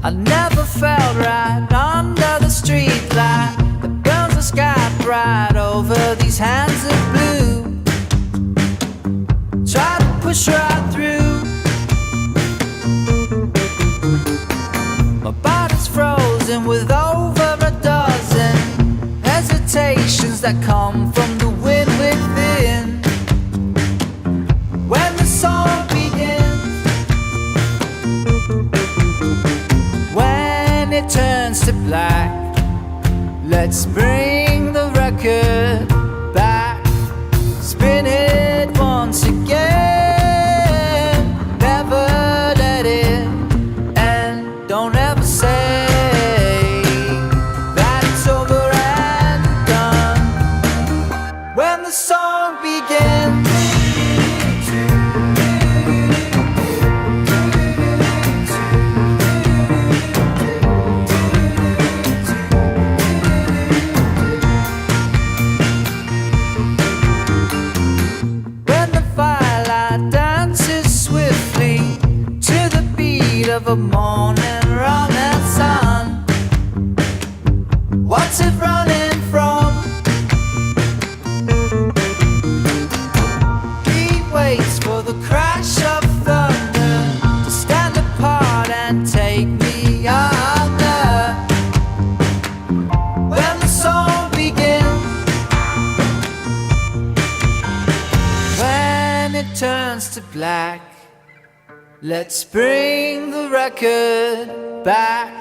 I never felt right under the street light that burns the sky bright over these hands of blue. Try to push right through. My body's frozen with over a dozen hesitations that come from the wind within. When the song begins, when it turns to black, let's bring the record back. Spin it once again. Never let it end. Don't ever say that it's over and done. When the song begins, of a morning running sun. What's it running from? He waits for the crash of thunder to stand apart and take me under. When the song begins, when it turns to black, let's bring the record back.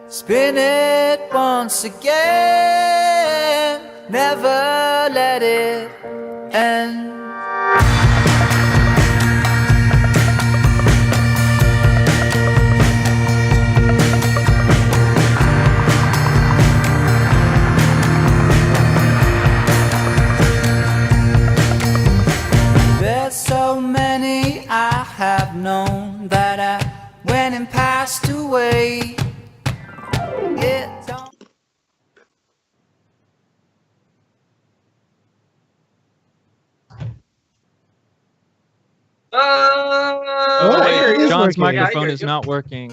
Spin it once again. Never let it end. There's so many I have known that I went and passed away. It don't. John's microphone is not working.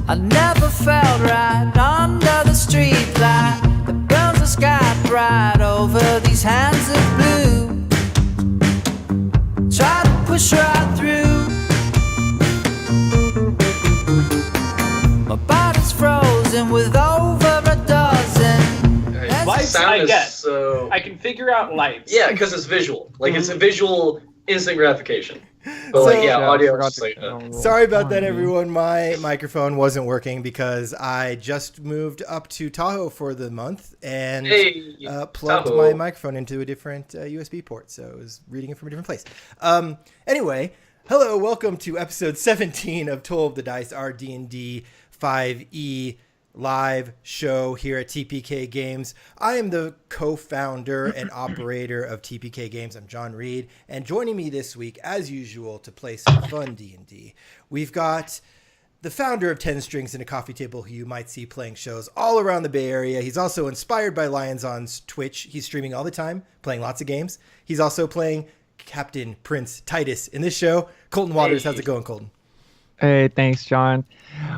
I never felt right under the street light that burns the sky bright over these hands of blue. Try to push right through. My body's frozen with over a dozen. Lights, I get. So I can figure out lights. Yeah, because it's visual. Like it's a visual instant gratification. But like, yeah, audio. Sorry about that, everyone. My microphone wasn't working because I just moved up to Tahoe for the month and plugged my microphone into a different USB port, so it was reading it from a different place. Anyway, hello, welcome to episode 17 of Toll of the Dice, our D&D 5e live show here at TPK Games. I am the co-founder and operator of TPK Games. I'm John Reed, and joining me this week, as usual, to play some fun D&D, we've got the founder of 10 Strings and a Coffee Table, who you might see playing shows all around the Bay Area. He's also inspired by Lions On's Twitch. He's streaming all the time, playing lots of games. He's also playing Captain Prince Titus in this show. Colton Waters, how's it going, Colton? Hey, thanks, John.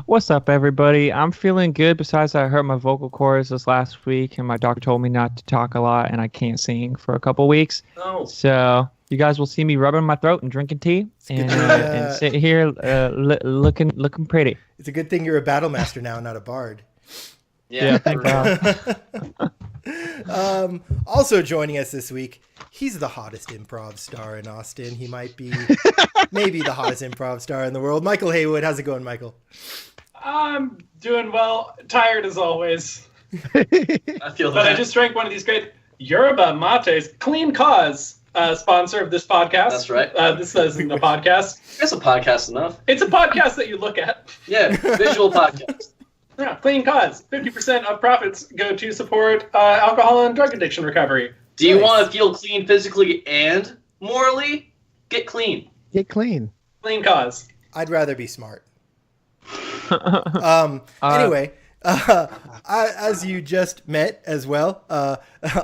What's up, everybody? I'm feeling good. Besides, I hurt my vocal cords this last week, and my doctor told me not to talk a lot, and I can't sing for a couple weeks. Oh. So you guys will see me rubbing my throat and drinking tea, and sit here looking pretty. It's a good thing you're a battle master now, not a bard. Yeah, thank God. Also joining us this week, he's the hottest improv star in Austin. He might be maybe the hottest improv star in the world. Michael Haywood, how's it going, Michael? I'm doing well. Tired as always. I feel that. But I just drank one of these great Yerba Mates. Clean Cause, sponsor of this podcast. That's right. This isn't a podcast. It's a podcast enough. It's a podcast that you look at. Yeah, visual podcast. Yeah, Clean Cause. 50% of profits go to support alcohol and drug addiction recovery. Do you want to feel clean physically and morally? Get clean. Get clean. Clean Cause. I'd rather be smart. Anyway, as you just met as well,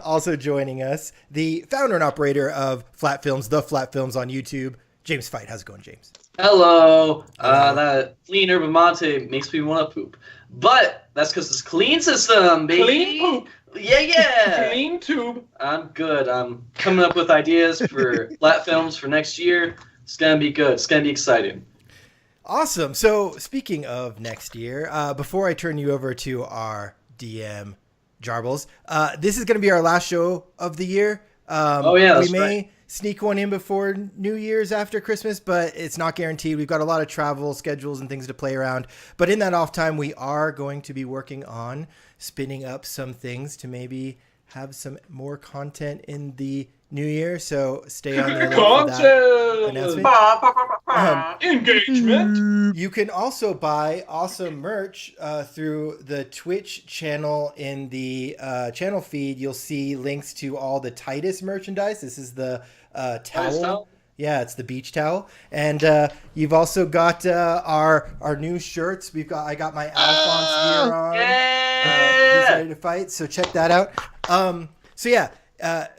also joining us, the founder and operator of Flat Films, The Flat Films on YouTube, James Fight. How's it going, James? Hello. That clean herba mate makes me want to poop. But that's because it's clean system, baby. Clean poop. Yeah. Clean tube. I'm good. I'm coming up with ideas for Flat Films for next year. It's going to be good. It's going to be exciting. Awesome. So speaking of next year, before I turn you over to our DM, Jarbles, this is going to be our last show of the year. We may sneak one in before New Year's after Christmas, but it's not guaranteed. We've got a lot of travel schedules and things to play around. But in that off time, we are going to be working on spinning up some things to maybe have some more content in the new year. So stay on there for that announcement. Engagement. You can also buy awesome merch through the Twitch channel. In the channel feed, you'll see links to all the Titus merchandise. This is the towel. Yeah, it's the beach towel. And you've also got our new shirts. I got my Alphonse gear on. He's ready to fight, so check that out.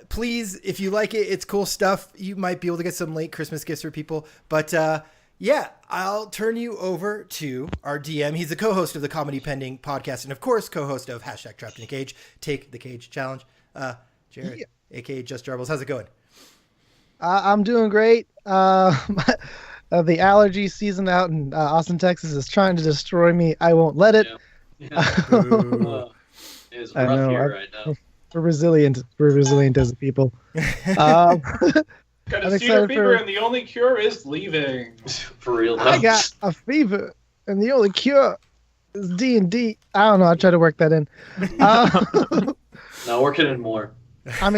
Please, if you like it, it's cool stuff. You might be able to get some late Christmas gifts for people. But I'll turn you over to our DM. He's the co-host of the Comedy Pending podcast and, of course, co-host of #Trapped in a Cage, Take the Cage Challenge. Jared, a.k.a. Just Jarbles, how's it going? I'm doing great. The allergy season out in Austin, Texas is trying to destroy me. I won't let it. It's rough here right now. We're resilient. We're resilient as a people. Got a cedar fever, and the only cure is leaving. For real, though. I got a fever, and the only cure is D&D. I don't know. I try to work that in. No, work it in more. I'm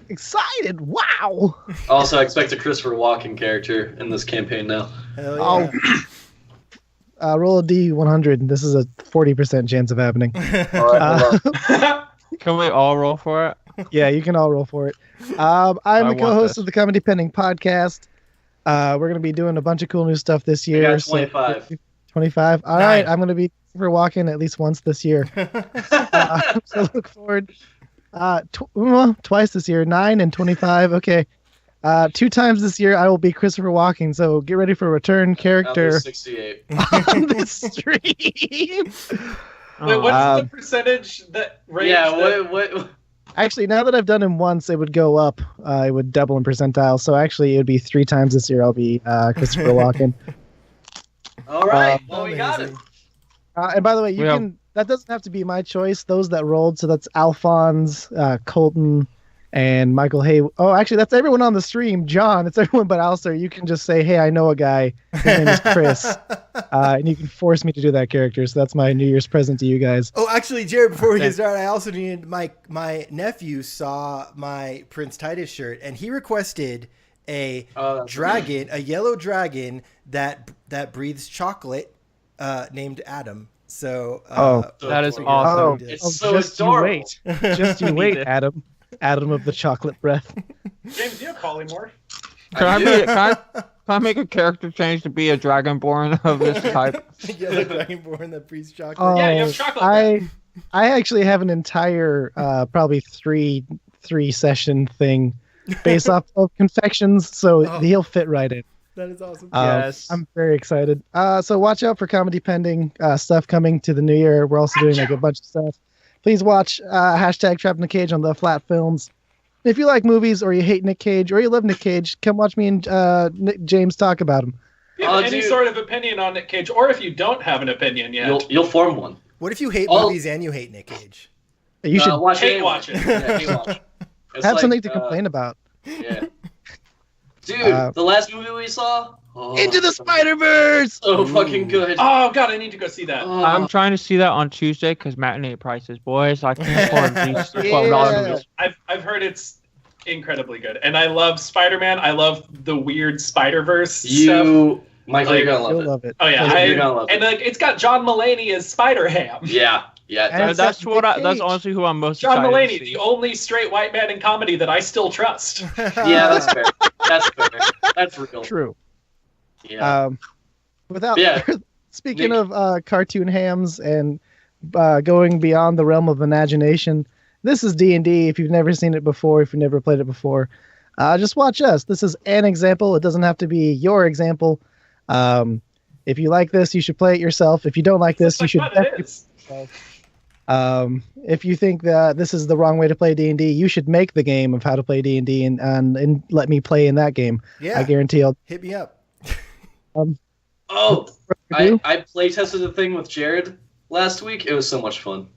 excited. Wow. Also, I expect a Christopher Walken character in this campaign now. Hell yeah. Roll a D100. This is a 40% chance of happening. All right, hold on. Can we all roll for it? Yeah, you can all roll for it. I'm the co-host of the Comedy Pending podcast. We're going to be doing a bunch of cool new stuff this year. I got 25. So 25. All right, I'm going to be for walking at least once this year. So look forward. Twice this year, 9 and 25. Okay. 2 times this year, I will be Christopher Walken. So get ready for a return character 68. on this stream. Wait, what's the percentage that range? Yeah, what? Actually, now that I've done him once, it would go up. It would double in percentile. So actually, it would be 3 times this year. I'll be Christopher Walken. All right. Well, we got it. And by the way, that doesn't have to be my choice. Those that rolled, so that's Alphonse, Colton, and Michael Hay. Oh, actually, that's everyone on the stream. John, it's everyone but Alistair. You can just say, hey, I know a guy. His name is Chris. And you can force me to do that character. So that's my New Year's present to you guys. Oh, actually, Jared, before we get started, I also needed my nephew saw my Prince Titus shirt, and he requested a dragon, a yellow dragon that breathes chocolate, named Adam. So that is awesome. It's so adorable. Just you wait, Adam. Adam of the chocolate breath. James, you have polymorph. Can I make a character change to be a dragonborn of this type? Yellow dragonborn that breathes chocolate. Yeah, you have chocolate. I actually have an entire probably three session thing based off of confections, so he'll fit right in. That is awesome. Yes. I'm very excited. So watch out for Comedy Pending stuff coming to the new year. We're also doing like a bunch of stuff. Please watch #Trapped in a Cage on the Flat Films. If you like movies, or you hate Nick Cage, or you love Nick Cage, come watch me and James talk about him. If you have any sort of opinion on Nick Cage, or if you don't have an opinion yet, you'll form one. What if you hate movies and you hate Nick Cage? You should watch it. Watch it. Yeah, watch it. Have something to complain about. Yeah. Dude, the last movie we saw? Into the Spider-Verse! So fucking good. Oh, God, I need to go see that. I'm trying to see that on Tuesday because matinee prices, boys. I can't afford these $12 movies. I've heard it's incredibly good. And I love Spider-Man. I love the weird Spider-Verse stuff. Michael, you're going to love it. Oh, yeah. You're gonna love it. And it's got John Mulaney as Spider-Ham. Yeah. And That's honestly who I'm most John excited Mulaney, to see. the only straight white man in comedy that I still trust. Yeah, that's fair. That's fair. That's real. True. Yeah. Without Speaking of cartoon hams and going beyond the realm of imagination, this is D&D. If you've never seen it before, if you've never played it before, just watch us. This is an example. It doesn't have to be your example. If you like this, you should play it yourself. If you don't like this, you should definitely play it yourself. If you think that this is the wrong way to play D&D, you should make the game of how to play D&D and let me play in that game. Yeah. I guarantee I'll hit me up. I play tested the thing with Jared last week. It was so much fun.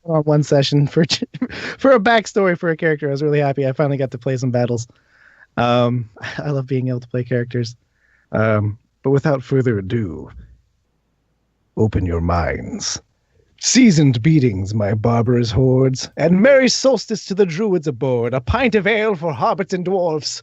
One session for a backstory for a character. I was really happy. I finally got to play some battles. I love being able to play characters. But without further ado, open your minds. Seasoned beatings, my barbarous hordes, and merry solstice to the druids aboard, a pint of ale for hobbits and dwarfs,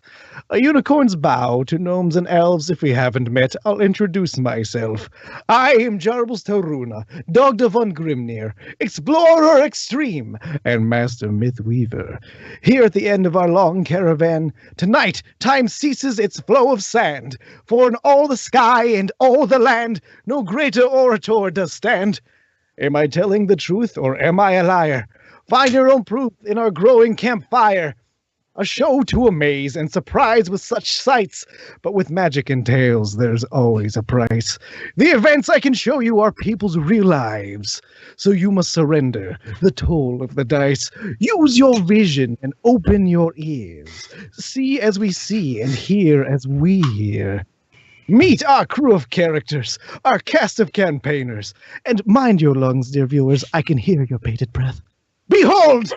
a unicorn's bow to gnomes and elves. If we haven't met, I'll introduce myself. I am Jarbles Taruna, Dogda von Grimnir, explorer extreme, and master mythweaver. Here at the end of our long caravan, tonight time ceases its flow of sand, for in all the sky and all the land, no greater orator does stand. Am I telling the truth, or am I a liar? Find your own proof in our growing campfire. A show to amaze and surprise with such sights, but with magic and tales, there's always a price. The events I can show you are people's real lives, so you must surrender the toll of the dice. Use your vision and open your ears. See as we see and hear as we hear. Meet our crew of characters, our cast of campaigners, and mind your lungs, dear viewers, I can hear your bated breath. Behold!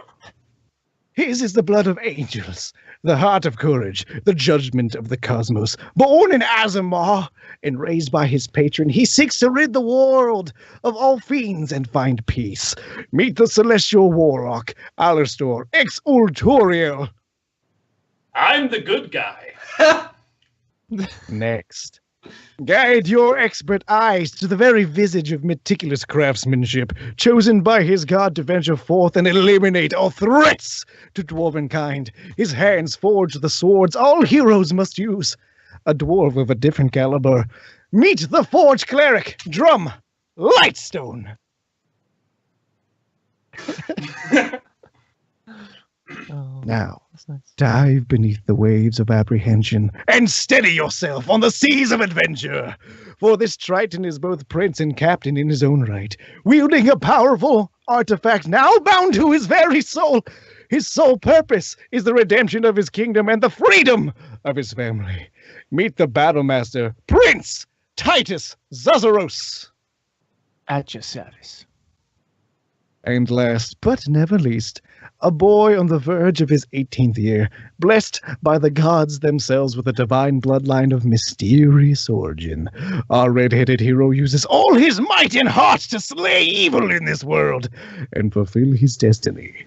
His is the blood of angels, the heart of courage, the judgment of the cosmos. Born in Azamar and raised by his patron, he seeks to rid the world of all fiends and find peace. Meet the celestial warlock, Alistor ex Ulturiel. I'm the good guy. Next. Guide your expert eyes to the very visage of meticulous craftsmanship, chosen by his god to venture forth and eliminate all threats to dwarven kind. His hands forge the swords all heroes must use. A dwarf of a different caliber. Meet the forge cleric, Drum Lightstone. Now, dive beneath the waves of apprehension and steady yourself on the seas of adventure. For this Triton is both prince and captain in his own right, wielding a powerful artifact now bound to his very soul. His sole purpose is the redemption of his kingdom and the freedom of his family. Meet the battlemaster, Prince Titus Zazaros. At your service. And last but never least, a boy on the verge of his 18th year, blessed by the gods themselves with a divine bloodline of mysterious origin. Our red-headed hero uses all his might and heart to slay evil in this world and fulfill his destiny.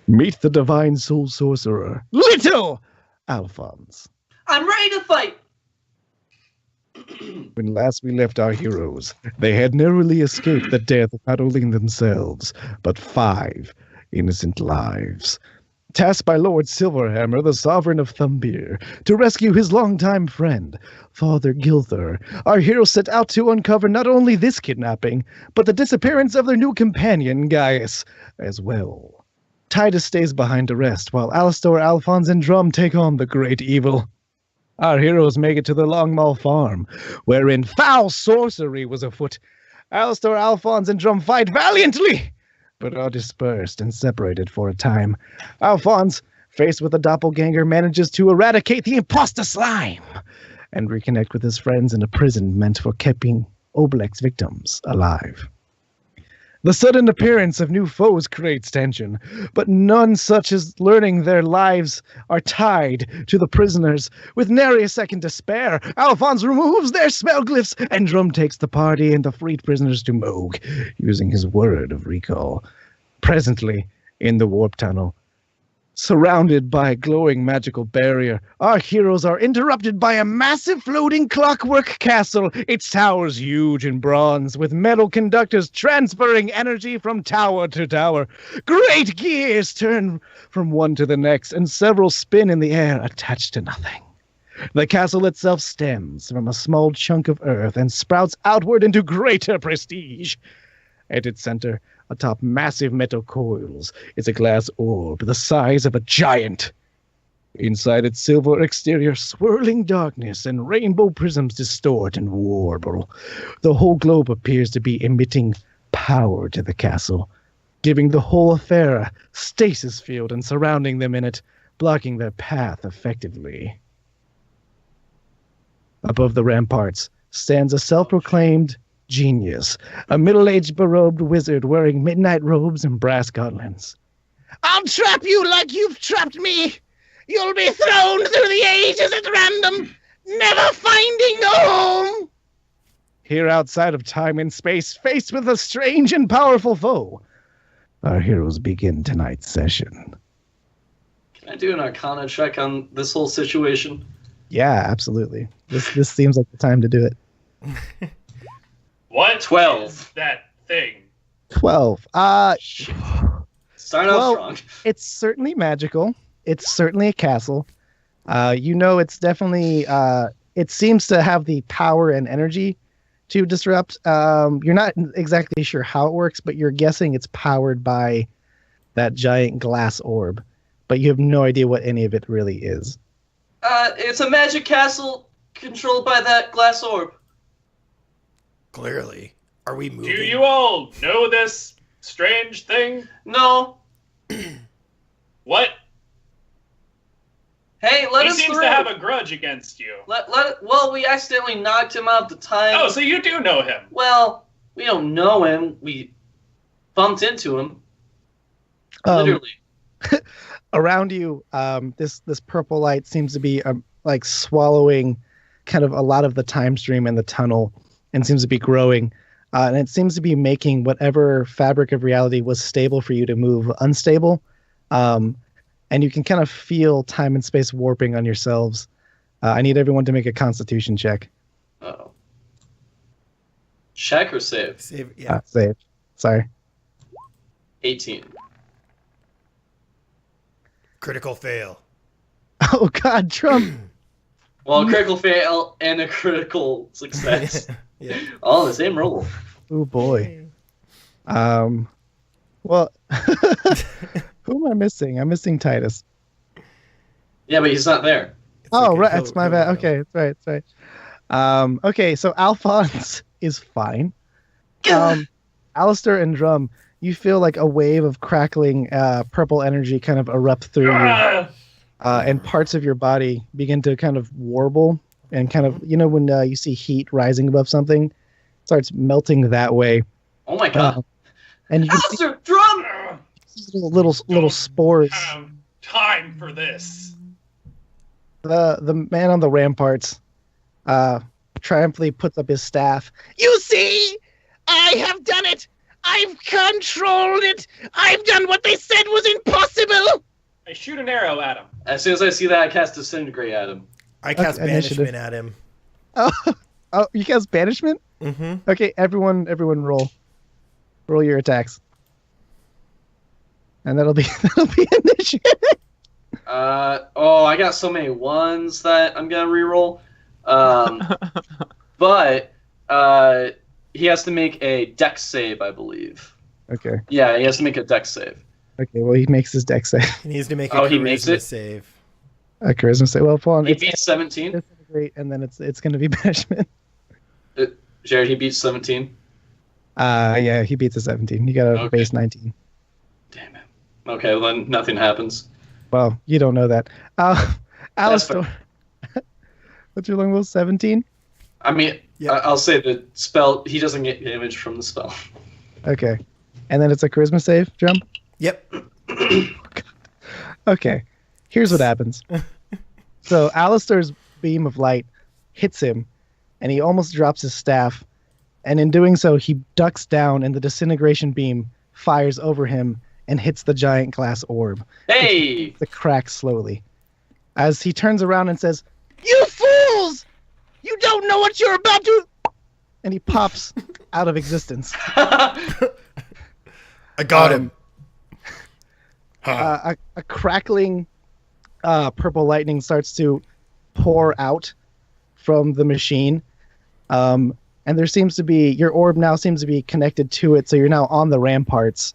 Meet the divine soul sorcerer, Little Alphonse. I'm ready to fight! When last we left our heroes, they had narrowly escaped the death of not only themselves, but 5 innocent lives. Tasked by Lord Silverhammer, the sovereign of Thumbir, to rescue his longtime friend, Father Gilther, our heroes set out to uncover not only this kidnapping, but the disappearance of their new companion, Gaius, as well. Titus stays behind to rest, while Alistor, Alphonse, and Drum take on the great evil. Our heroes make it to the Longmall farm, wherein foul sorcery was afoot. Alistor, Alphonse, and Drum fight valiantly, but are dispersed and separated for a time. Alphonse, faced with a doppelganger, manages to eradicate the imposter slime and reconnect with his friends in a prison meant for keeping Obelix victims alive. The sudden appearance of new foes creates tension, but none such as learning their lives are tied to the prisoners. With nary a second to spare, Alphonse removes their spell glyphs, and Drum takes the party and the freed prisoners to Moog, using his word of recall. Presently, in the warp tunnel, surrounded by a glowing magical barrier, our heroes are interrupted by a massive floating clockwork castle, its towers huge and bronze, with metal conductors transferring energy from tower to tower. Great gears turn from one to the next, and several spin in the air attached to nothing. The castle itself stems from a small chunk of earth and sprouts outward into greater prestige. At its center, atop massive metal coils, is a glass orb the size of a giant. Inside its silver exterior, swirling darkness and rainbow prisms distort and warble. The whole globe appears to be emitting power to the castle, giving the whole affair a stasis field and surrounding them in it, blocking their path effectively. Above the ramparts stands a self-proclaimed genius, a middle-aged berobed wizard wearing midnight robes and brass gauntlets. I'll trap you like you've trapped me! You'll be thrown through the ages at random, never finding a home! Here outside of time and space, faced with a strange and powerful foe, our heroes begin tonight's session. Can I do an Arcana check on this whole situation? Yeah, absolutely. This seems like the time to do it. What 12 is that thing? 12. Starting out strong. It's certainly magical. It's certainly a castle. It's definitely it seems to have the power and energy to disrupt. You're not exactly sure how it works, but you're guessing it's powered by that giant glass orb. But you have no idea what any of it really is. It's a magic castle controlled by that glass orb. Clearly. Are we moving? Do you all know this strange thing? No. What? Hey, let us He seems through. to have a grudge against you. Well, we accidentally knocked him out the time. Oh, so you do know him. Well, we don't know him. We bumped into him. Literally. Around you, this purple light seems to be like swallowing kind of a lot of the time stream in the tunnel, and seems to be growing, and it seems to be making whatever fabric of reality was stable for you to move unstable, and you can kind of feel time and space warping on yourselves. I need everyone to make a Constitution check. Uh-oh. Check or save? Save, yeah. Save. Sorry. 18. Critical fail. Oh God, Trump. Well, a critical fail and a critical success. Yeah. All in the same roll. Oh boy. Well, who am I missing? I'm missing Titus. Yeah, but he's not there. Oh, right. That's my bad. Okay, that's right. Okay, so Alphonse is fine. Alistair and Drum, you feel like a wave of crackling purple energy kind of erupt through you, and parts of your body begin to kind of warble and kind of, when you see heat rising above something, it starts melting that way. Oh my God. And you can see Alistair, Drum! little spores. Have time for this. The man on the ramparts triumphantly puts up his staff. You see, I have done it. I've controlled it. I've done what they said was impossible. I shoot an arrow at him. As soon as I see that, I cast Disintegrate at him. I cast Okay, banishment initiative. at him. Oh, you cast banishment? Mm-hmm. Okay, everyone roll your attacks, and that'll be initiative. I got so many ones that I'm gonna reroll. But he has to make a dex save, I believe. Okay. Yeah, he has to make a dex save. Okay. Well, he makes his dex save. He needs to make Oh, a he makes charisma it? save. A charisma save. Well, hold on. He It's beats 17. disintegrate, and then it's going to be banishment. Jared, he beats 17. Yeah, he beats a 17. He got a Okay. base 19. Damn it. Okay, well, then nothing happens. Well, you don't know that. That's Alistair, what's your long roll? 17. I mean, Yeah. I'll say the spell, he doesn't get damage from the spell. Okay, and then it's a charisma save. Drum. Yep. Okay, here's what happens. So Alistair's beam of light hits him, and he almost drops his staff. And in doing so, he ducks down, and the disintegration beam fires over him and hits the giant glass orb. Hey! The crack slowly. As he turns around and says, "You fools! You don't know what you're about to..." And he pops out of existence. I got him. A crackling purple lightning starts to pour out from the machine. And there seems to be, your orb now seems to be connected to it, so you're now on the ramparts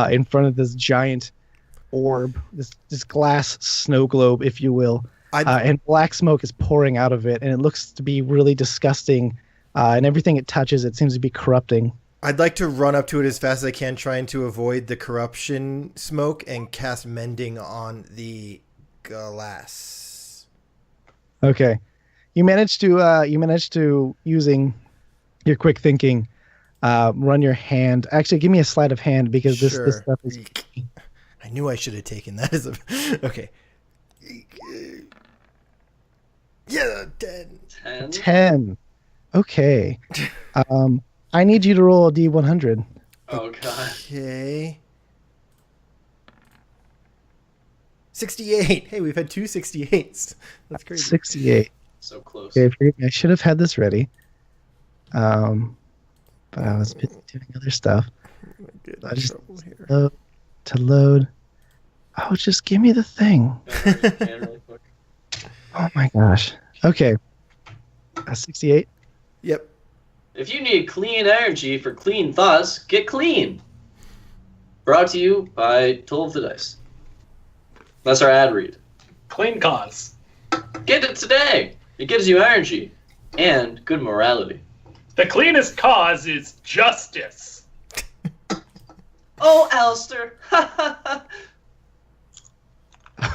in front of this giant orb, this glass snow globe, if you will. And black smoke is pouring out of it, and it looks to be really disgusting. And everything it touches, it seems to be corrupting. I'd like to run up to it as fast as I can, trying to avoid the corruption smoke, and cast Mending on the glass. Okay, you managed to using your quick thinking, run your hand. Actually, give me a sleight of hand because this stuff is. I knew I should have taken that as a. Okay. Yeah, 10. 10. Okay. I need you to roll a D100. Oh god. Okay. 68. Hey, we've had two 68s. That's crazy. 68. So close. Okay, forgive me. I should have had this ready. But I was busy doing other stuff. I just to load. Oh, just give me the thing. Oh my gosh. Okay. 68. Yep. If you need clean energy for clean thoughts, get clean. Brought to you by Toll of the Dice. That's our ad read. Clean cause. Get it today. It gives you energy and good morality. The cleanest cause is justice. Oh, Alistair.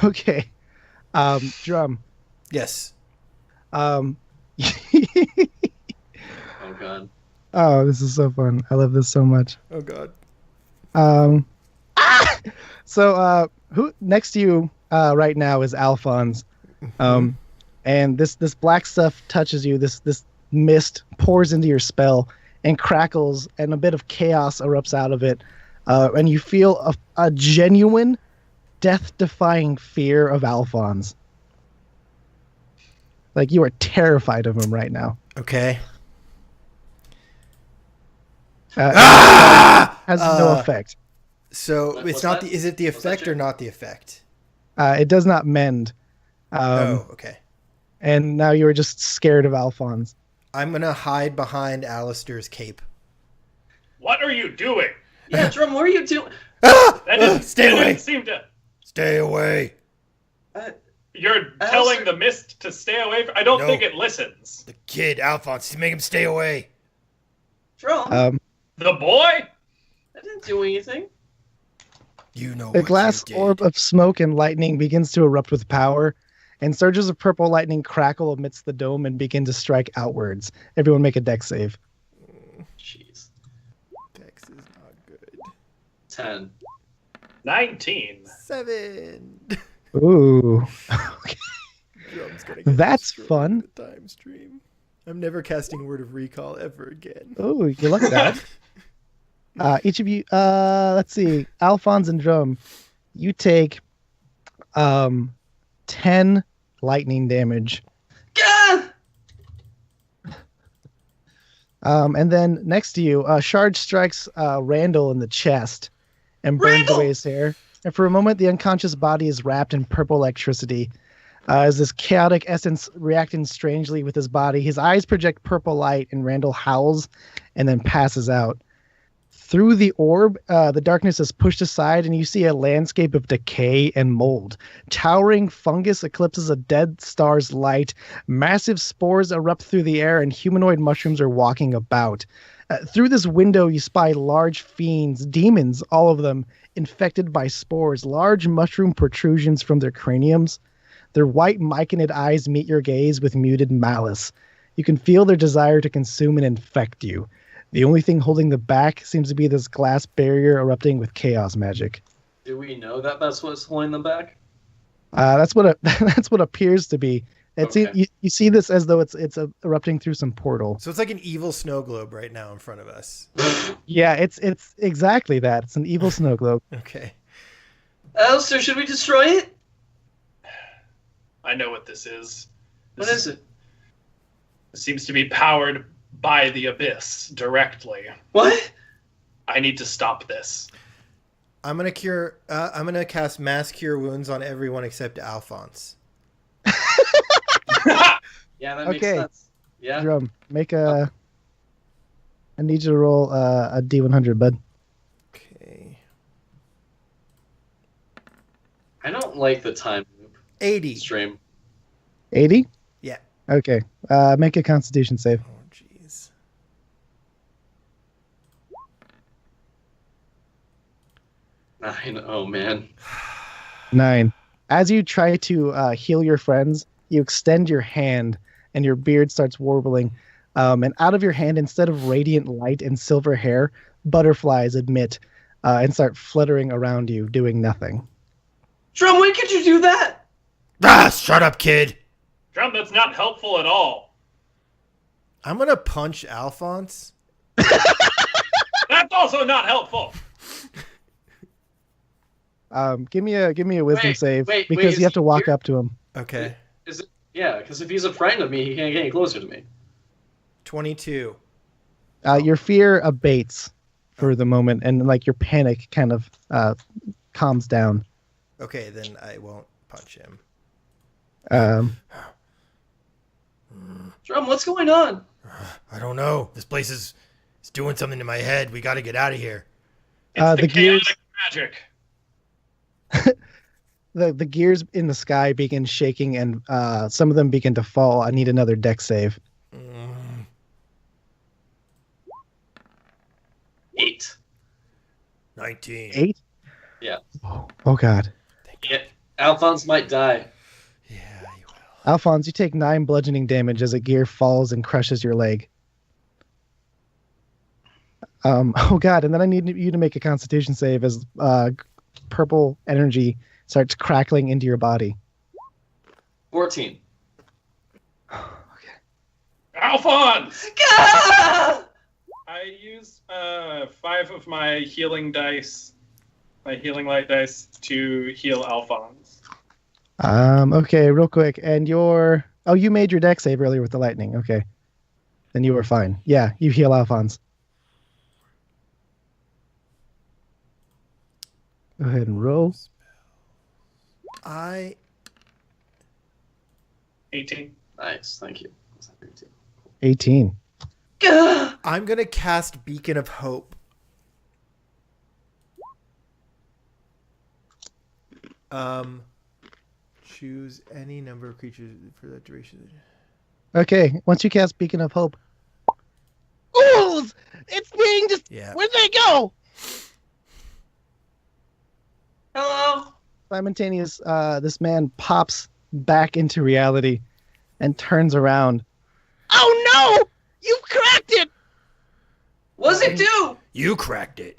Okay. Drum. Yes. Oh god. Oh, this is so fun. I love this so much. Oh god. So who next to you right now is Alphonse. And this black stuff touches you, this mist pours into your spell and crackles, and a bit of chaos erupts out of it. And you feel a genuine death-defying fear of Alphonse. Like, you are terrified of him right now. Okay. Has no effect. So it's not is it the effect or not the effect? It does not mend. Okay. And now you are just scared of Alphonse. I'm going to hide behind Alistair's cape. What are you doing? Yeah, Drum, what are you doing? Stay away. Seem to... Stay away. You're telling the mist to stay away? I don't think it listens. The kid, Alphonse, make him stay away. Drum? The boy? I didn't do anything. You know The what glass you did. orb of smoke and lightning begins to erupt with power, and surges of purple lightning crackle amidst the dome and begin to strike outwards. Everyone make a dex save. Jeez. Dex is not good. 10. 19. 7. Ooh. Drum's gonna get That's destroyed fun. in the time stream. I'm never casting Word of Recall ever again. Oh, you like that? Each of you, let's see, Alphonse and Drum, you take 10 lightning damage. Gah! And then next to you, Shard strikes Randall in the chest and burns away his hair. And for a moment, the unconscious body is wrapped in purple electricity. As this chaotic essence reacting strangely with his body, his eyes project purple light, and Randall howls and then passes out. Through the orb, the darkness is pushed aside, and you see a landscape of decay and mold. Towering fungus eclipses a dead star's light. Massive spores erupt through the air, and humanoid mushrooms are walking about. Through this window, you spy large fiends, demons, all of them infected by spores, large mushroom protrusions from their craniums. Their white myconid eyes meet your gaze with muted malice. You can feel their desire to consume and infect you. The only thing holding them back seems to be this glass barrier erupting with chaos magic. Do we know that that's what's holding them back? That's what that's what appears to be. Okay. You see this as though it's erupting through some portal. So it's like an evil snow globe right now in front of us. Yeah, it's exactly that. It's an evil snow globe. Okay. Alistair, should we destroy it? I know what this is. What is it? It seems to be powered by the abyss directly. What? I need to stop this. I'm gonna cast Mass Cure Wounds on everyone except Alphonse. Yeah, that makes sense. Yeah. Drum, make a. I need you to roll a D100, bud. Okay. I don't like the time loop 80. stream. 80? Yeah. Okay. Make a Constitution save. Oh, jeez. Oh man. 9. As you try to heal your friends, you extend your hand, and your beard starts warbling. And out of your hand, instead of radiant light and silver hair, butterflies emit and start fluttering around you, doing nothing. Drum, when could you do that? Ah, shut up, kid. Drum, that's not helpful at all. I'm gonna punch Alphonse. That's also not helpful. Give me a wisdom save because you have to walk up to him. Okay. Is it? Yeah, because if he's a friend of me, he can't get any closer to me. 22. Your fear abates for the moment, and like your panic kind of calms down. Okay, then I won't punch him. Drum, what's going on? I don't know. This place is doing something to my head. We got to get out of here. It's the gears, magic. the gears in the sky begin shaking, and some of them begin to fall. I need another dex save. 8. 19. 8? Yeah. Oh God. Yeah. Alphonse might die. Yeah, you will. Alphonse, you take 9 bludgeoning damage as a gear falls and crushes your leg. Oh God, and then I need you to make a Constitution save as purple energy starts crackling into your body. 14. Alphonse! Gah! I used 5 of my healing dice, my healing light dice, to heal Alphonse. Okay, real quick. And you made your dex save earlier with the lightning. Okay. Then you were fine. Yeah, you heal Alphonse. Go ahead and roll. 18. Nice, thank you. 18. Gah! I'm going to cast Beacon of Hope. Choose any number of creatures for that duration. Okay, once you cast Beacon of Hope. Ools! It's being just... Yeah. Where'd they go? Hello? Simultaneous, this man pops back into reality and turns around. Oh no! You've cracked it! What's it do? You cracked it.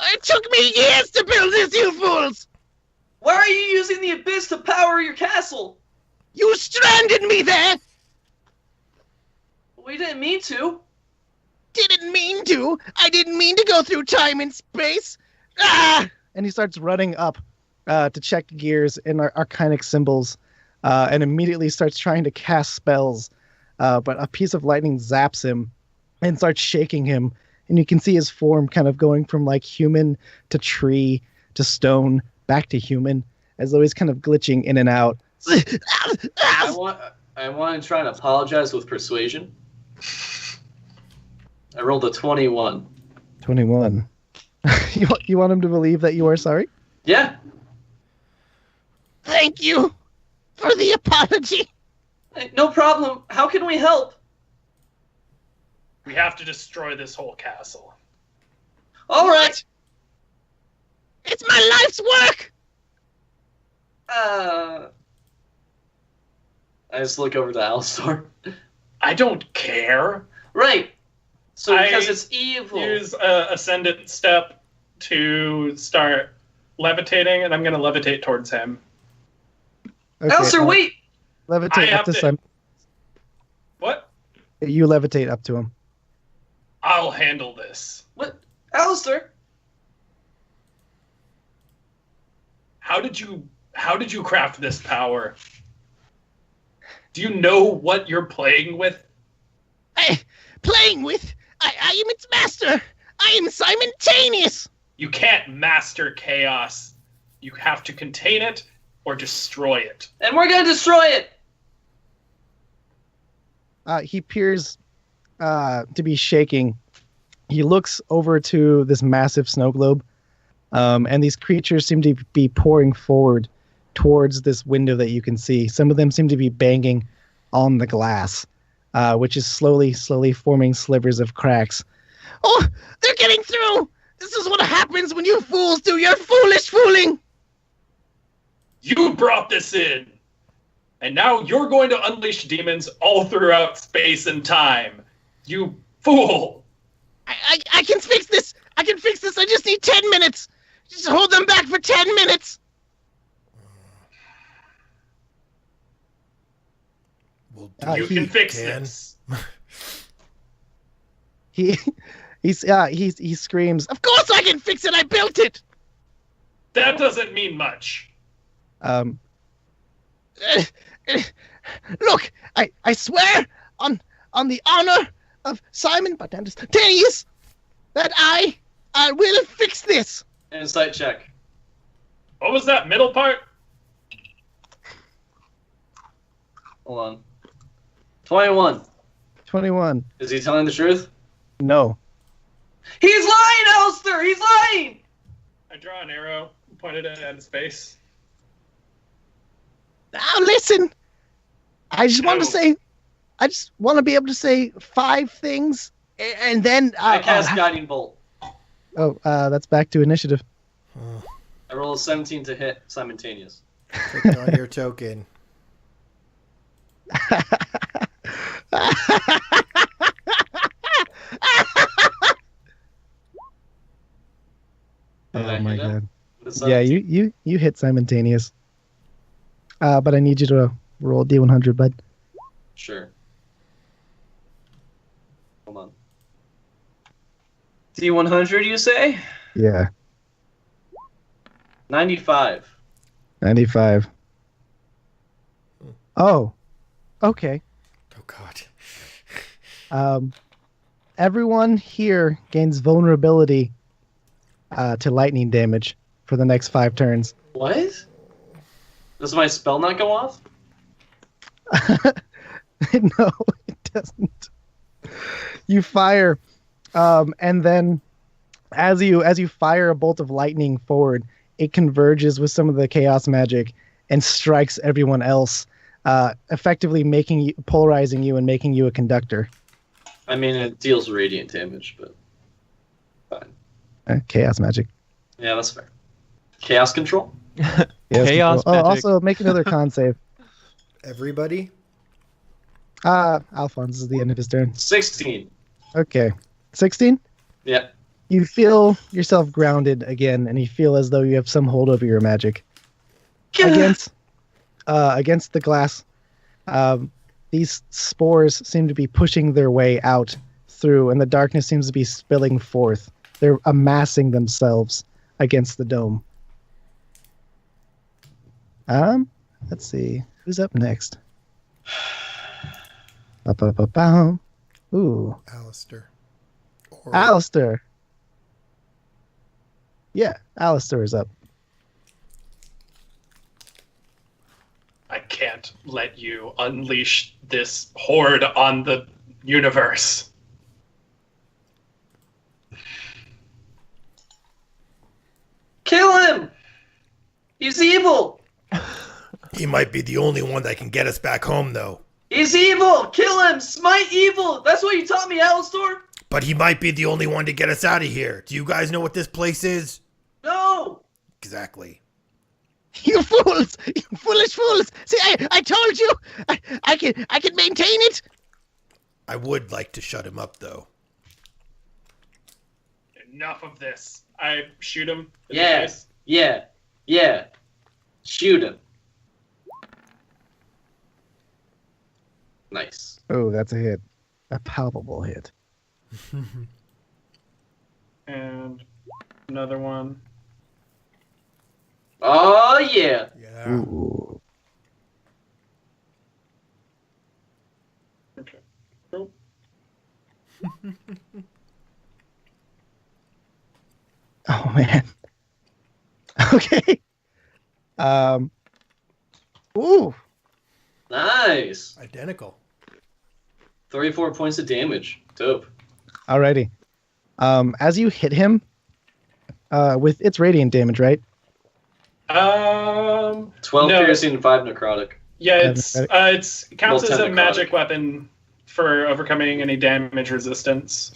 It took me years to build this, you fools! Why are you using the abyss to power your castle? You stranded me there! We didn't mean to. Didn't mean to! I didn't mean to go through time and space! Ah! And he starts running up to check gears and arcanic symbols and immediately starts trying to cast spells. But a piece of lightning zaps him and starts shaking him. And you can see his form kind of going from like human to tree to stone back to human as though he's kind of glitching in and out. I want to try and apologize with persuasion. I rolled a 21. 21. You want him to believe that you are sorry? Yeah. Thank you for the apology. No problem. How can we help? We have to destroy this whole castle. All right. It's my life's work. I just look over to Alistar. I don't care. Right. So because it's evil. Use Ascendant Step to start levitating, and I'm going to levitate towards him. Okay, Alistar, wait! Levitate up to Simon. What? You levitate up to him. I'll handle this. What? Alistar? How did you craft this power? Do you know what you're playing with? Playing with? I am its master. I am simultaneous. You can't master chaos. You have to contain it or destroy it. And we're gonna destroy it! He appears to be shaking. He looks over to this massive snow globe, and these creatures seem to be pouring forward towards this window that you can see. Some of them seem to be banging on the glass, which is slowly forming slivers of cracks. Oh, they're getting through! This is what happens when you fools do your foolish fooling! You brought this in! And now you're going to unleash demons all throughout space and time. You fool! I can fix this! I can fix this! I just need 10 minutes! Just hold them back for 10 minutes! You can fix this. He screams, "Of course I can fix it! I built it!" That doesn't mean much. Look, I swear on the honor of Simon Bartenders that I will fix this. Insight check. What was that middle part? Hold on. 21. 21. Is he telling the truth? No. He's lying, Alistair! He's lying! I draw an arrow, pointed it at his face. Now listen, I just want to be able to say 5 things, and then I cast Guiding Bolt. Oh, that's back to initiative. I roll a 17 to hit simultaneous. Click on your token. Oh my god. Yeah, you hit simultaneous. But I need you to roll D100, bud. Sure. Hold on. D100, you say? Yeah. 95. 95. Oh. Okay. Oh god. Everyone here gains vulnerability to lightning damage for the next 5 turns. What? Does my spell not go off? No, it doesn't. You fire, and then as you fire a bolt of lightning forward, it converges with some of the chaos magic and strikes everyone else, effectively polarizing you and making you a conductor. I mean, it deals radiant damage, but fine. Chaos magic. Yeah, that's fair. Chaos control? Chaos control. magic. Oh, also make another con save. Everybody? Alphonse is the end of his turn. 16. Okay. 16? Yeah. You feel yourself grounded again, and you feel as though you have some hold over your magic. Against the glass, these spores seem to be pushing their way out through, and the darkness seems to be spilling forth. They're amassing themselves against the dome. Let's see. Who's up next? Ooh. Alistair. Alistair. Yeah, Alistair is up. I can't let you unleash this horde on the universe. Kill him! He's evil! He might be the only one that can get us back home, though. He's evil! Kill him! Smite evil! That's what you taught me, Alistair! But he might be the only one to get us out of here. Do you guys know what this place is? No! Exactly. You fools! You foolish fools! See, I told you! I can maintain it! I would like to shut him up, though. Enough of this. I shoot him in the Yeah. face. Yeah. Shoot him. Nice. Oh, that's a hit. A palpable hit. And another one. Oh, yeah. Yeah. Ooh. Okay. Cool. Oh man. Okay. Ooh. Nice. Identical. 34 points of damage. Dope. Alrighty. As you hit him, with its radiant damage, right? 12 no. piercing and 5 necrotic. Yeah, it counts as a necrotic. magic weapon for overcoming any damage resistance.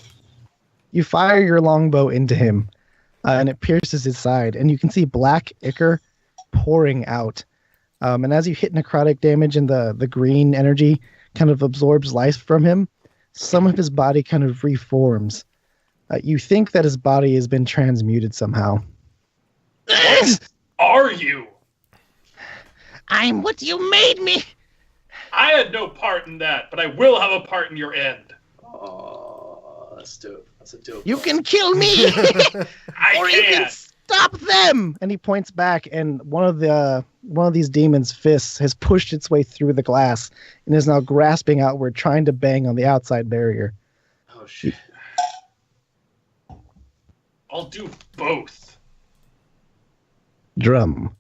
You fire your longbow into him, and it pierces his side, and you can see black ichor pouring out. And as you hit necrotic damage and the green energy kind of absorbs life from him, some of his body kind of reforms. You think that his body has been transmuted somehow. What are you? I'm what you made me. I had no part in that, but I will have a part in your end. Oh, that's dope. That's a dope. You can kill me, I or you can can't. stop them. And he points back, and one of these demons' fists has pushed its way through the glass and is now grasping outward, trying to bang on the outside barrier. Oh shit. I'll do both. Drum.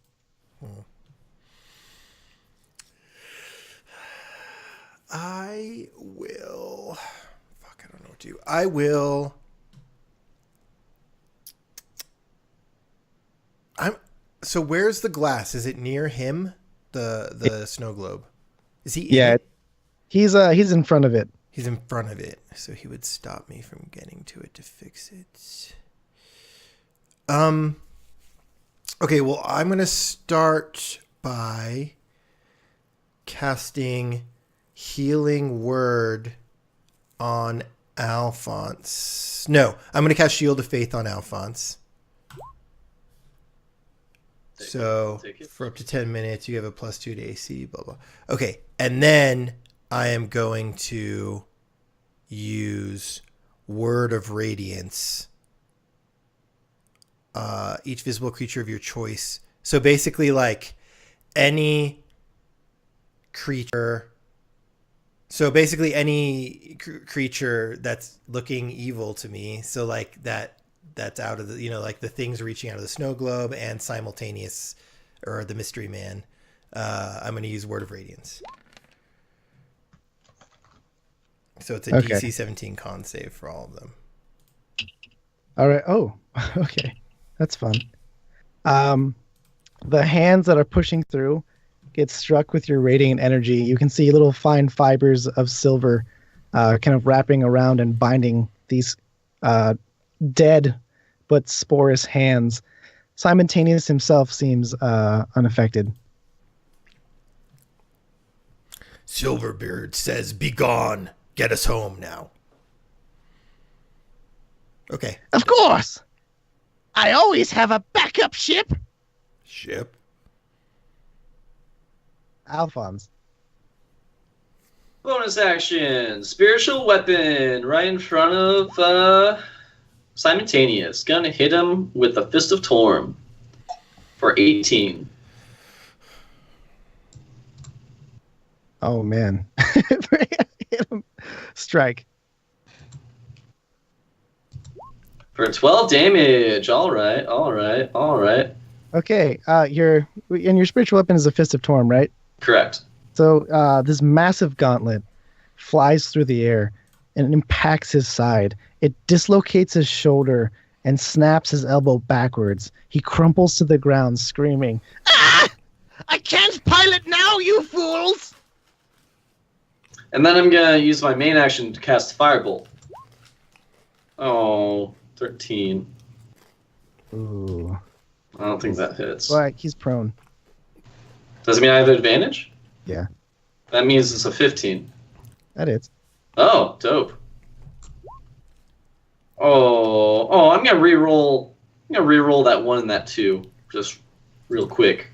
I will. Fuck, I don't know what to do. I will. So where's the glass? Is it near him? The snow globe. Is he? In it? He's in front of it. He's in front of it, so he would stop me from getting to it to fix it. Okay, well, I'm gonna start by casting Healing Word on Alphonse. No, I'm going to cast Shield of Faith on Alphonse. So for up to 10 minutes, you have a +2 to AC, blah, blah. Okay, and then I am going to use Word of Radiance. Each visible creature of your choice. So basically, like, any creature... So basically any creature that's looking evil to me, so like that's out of the, like the things reaching out of the snow globe and simultaneous, or the mystery man, I'm going to use Word of Radiance. So it's a DC 17 con save for all of them. All right. Oh, okay. That's fun. The hands that are pushing through get struck with your radiant energy. You can see little fine fibers of silver kind of wrapping around and binding these dead but sporous hands. Simultaneous himself seems unaffected. Silverbeard says, "Be gone. Get us home now." Okay. Of course. I always have a backup ship. Ship? Alphonse. Bonus action. Spiritual weapon right in front of Simultaneous. Gonna hit him with the Fist of Torm for 18. Oh, man. Hit him. Strike. For 12 damage. All right. Okay. Your spiritual weapon is a Fist of Torm, right? Correct. So this massive gauntlet flies through the air and impacts his side. It dislocates his shoulder and snaps his elbow backwards. He crumples to the ground, screaming, "Ah! I can't pilot now, you fools!" And then I'm going to use my main action to cast Firebolt. Oh, 13. Ooh. I don't think that hits. Well, he's prone. Does it mean I have advantage? Yeah. That means it's a 15. That is. Oh, dope. Oh, I'm gonna re-roll. That 1 and that 2, just real quick.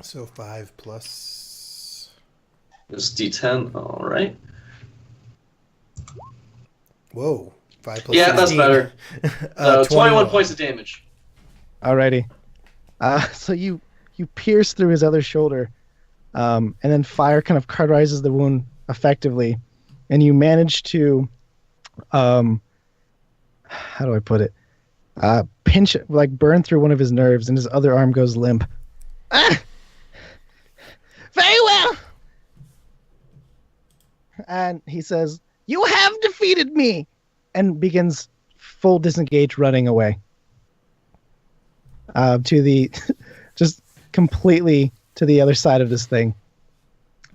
So 5 plus. This D10. All right. Whoa. 5 plus. Yeah, 16. That's better. 21 points of damage. Alrighty. So you pierce through his other shoulder, and then fire kind of cauterizes the wound effectively, and you manage to, how do I put it? Pinch, like burn through one of his nerves, and his other arm goes limp. Ah! Very well. And he says, "You have defeated me," and begins full disengage, running away. To the, just completely to the other side of this thing.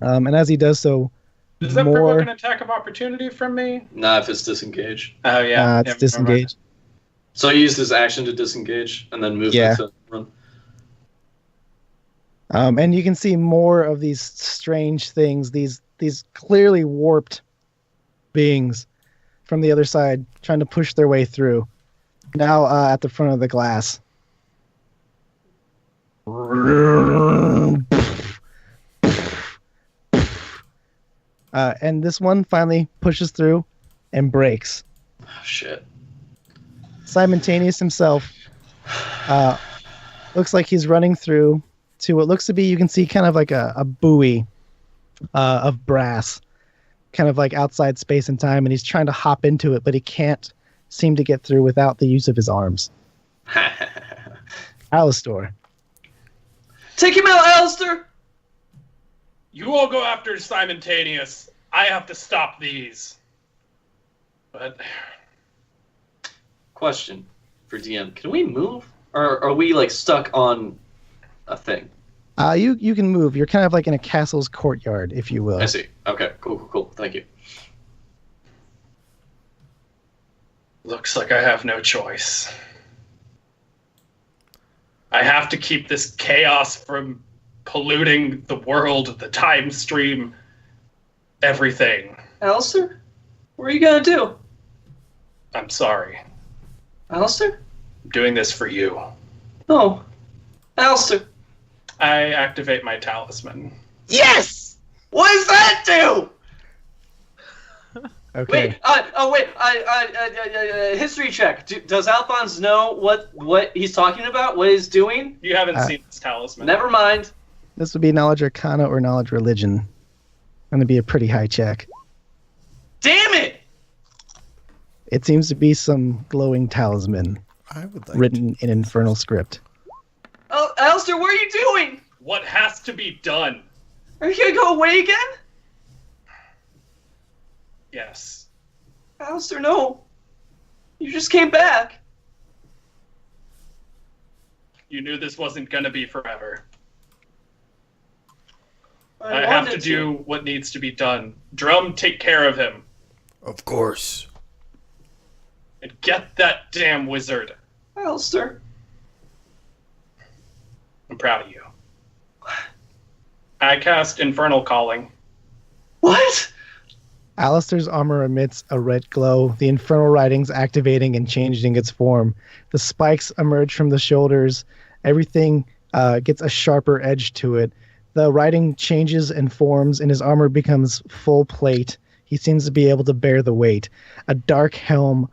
And as he does so, does that provoke an attack of opportunity from me? Nah, if it's disengage. Oh yeah, it's disengage. So he used his action to disengage and then move to run. And you can see more of these strange things, these clearly warped beings from the other side trying to push their way through. Now at the front of the glass. And this one finally pushes through and breaks. Oh, shit. Simultaneous himself looks like he's running through to what looks to be, you can see kind of like a buoy of brass, kind of like outside space and time, and he's trying to hop into it, but he can't seem to get through without the use of his arms. Alastor. Take him out, Alistair! You all go after Simultaneous. I have to stop these. But... Question for DM. Can we move? Or are we, like, stuck on a thing? You can move. You're kind of like in a castle's courtyard, if you will. I see. Okay, cool. Thank you. Looks like I have no choice. I have to keep this chaos from polluting the world, the time stream, everything. Alistair? What are you gonna do? I'm sorry. Alistair? I'm doing this for you. No. Alistair. I activate my talisman. Yes! What does that do? Okay. History check. Does Alphonse know what he's talking about? What he's doing? You haven't seen this talisman. Never mind. This would be knowledge arcana or knowledge religion. Going to be a pretty high check. Damn it! It seems to be some glowing talisman I would like written in infernal script. Oh, Alistair, what are you doing? What has to be done? Are you gonna go away again? Yes. Alistair, no. You just came back. You knew this wasn't gonna be forever. I have to wanted do what needs to be done. Drum, take care of him. Of course. And get that damn wizard. Alistair. I'm proud of you. I cast Infernal Calling. What? Alistair's armor emits a red glow, the infernal writings activating and changing its form. The spikes emerge from the shoulders. Everything gets a sharper edge to it. The writing changes and forms, and his armor becomes full plate. He seems to be able to bear the weight. A dark helm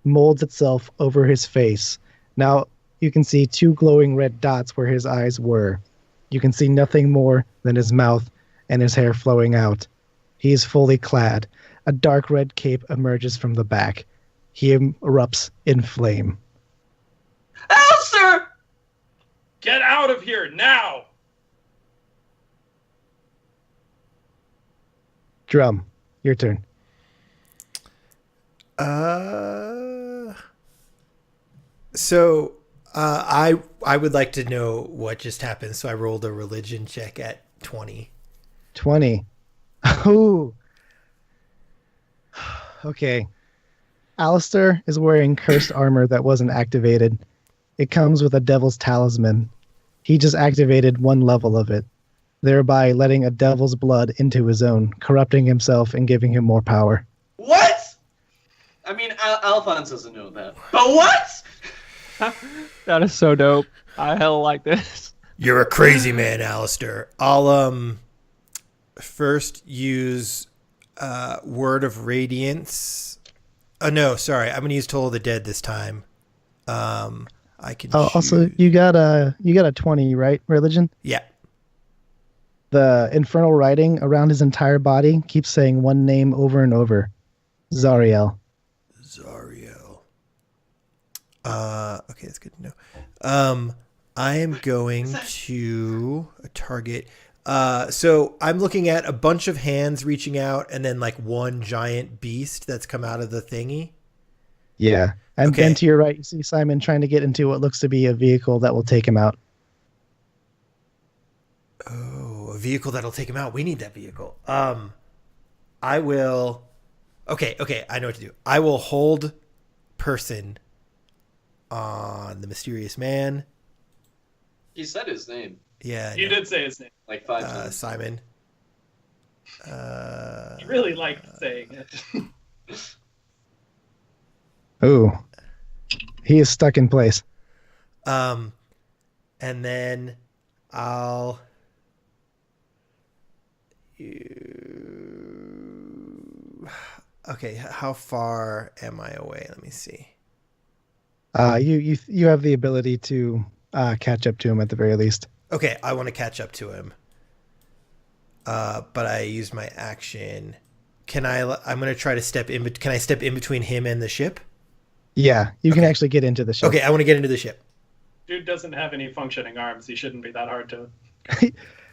molds itself over his face. Now you can see two glowing red dots where his eyes were. You can see nothing more than his mouth and his hair flowing out. He is fully clad. A dark red cape emerges from the back. He erupts in flame. Alistair! Get out of here now! Drum, your turn. So I would like to know what just happened. So I rolled a religion check at 20. 20. Oh. Okay. Alistair is wearing cursed armor that wasn't activated. It comes with a devil's talisman. He just activated one level of it, thereby letting a devil's blood into his own, corrupting himself and giving him more power. What? I mean, Alphonse doesn't know that. But what? That is so dope. I hella like this. You're a crazy man, Alistair. I'll first use Word of Radiance. Oh no, sorry. I'm gonna use Toll of the Dead this time. I can. Oh, also you got a 20, right? Religion? Yeah. The infernal writing around his entire body keeps saying one name over and over. Zariel. Zariel. Okay, that's good to know. I am going to target So I'm looking at a bunch of hands reaching out and then like one giant beast that's come out of the thingy. Yeah. And then to your right, you see Simon trying to get into what looks to be a vehicle that will take him out. Oh, a vehicle that'll take him out. We need that vehicle. I will. Okay. I know what to do. I will hold person on the mysterious man. He said his name. Yeah. You did say his name. Like 5 times. Simon. You really liked saying it. Ooh. He is stuck in place. And then I'll. Okay, how far am I away? Let me see. You have the ability to catch up to him at the very least. Okay, I want to catch up to him. But I used my action. I'm going to try to step in. Can I step in between him and the ship? Yeah, you can actually get into the ship. Okay, I want to get into the ship. Dude doesn't have any functioning arms. He shouldn't be that hard to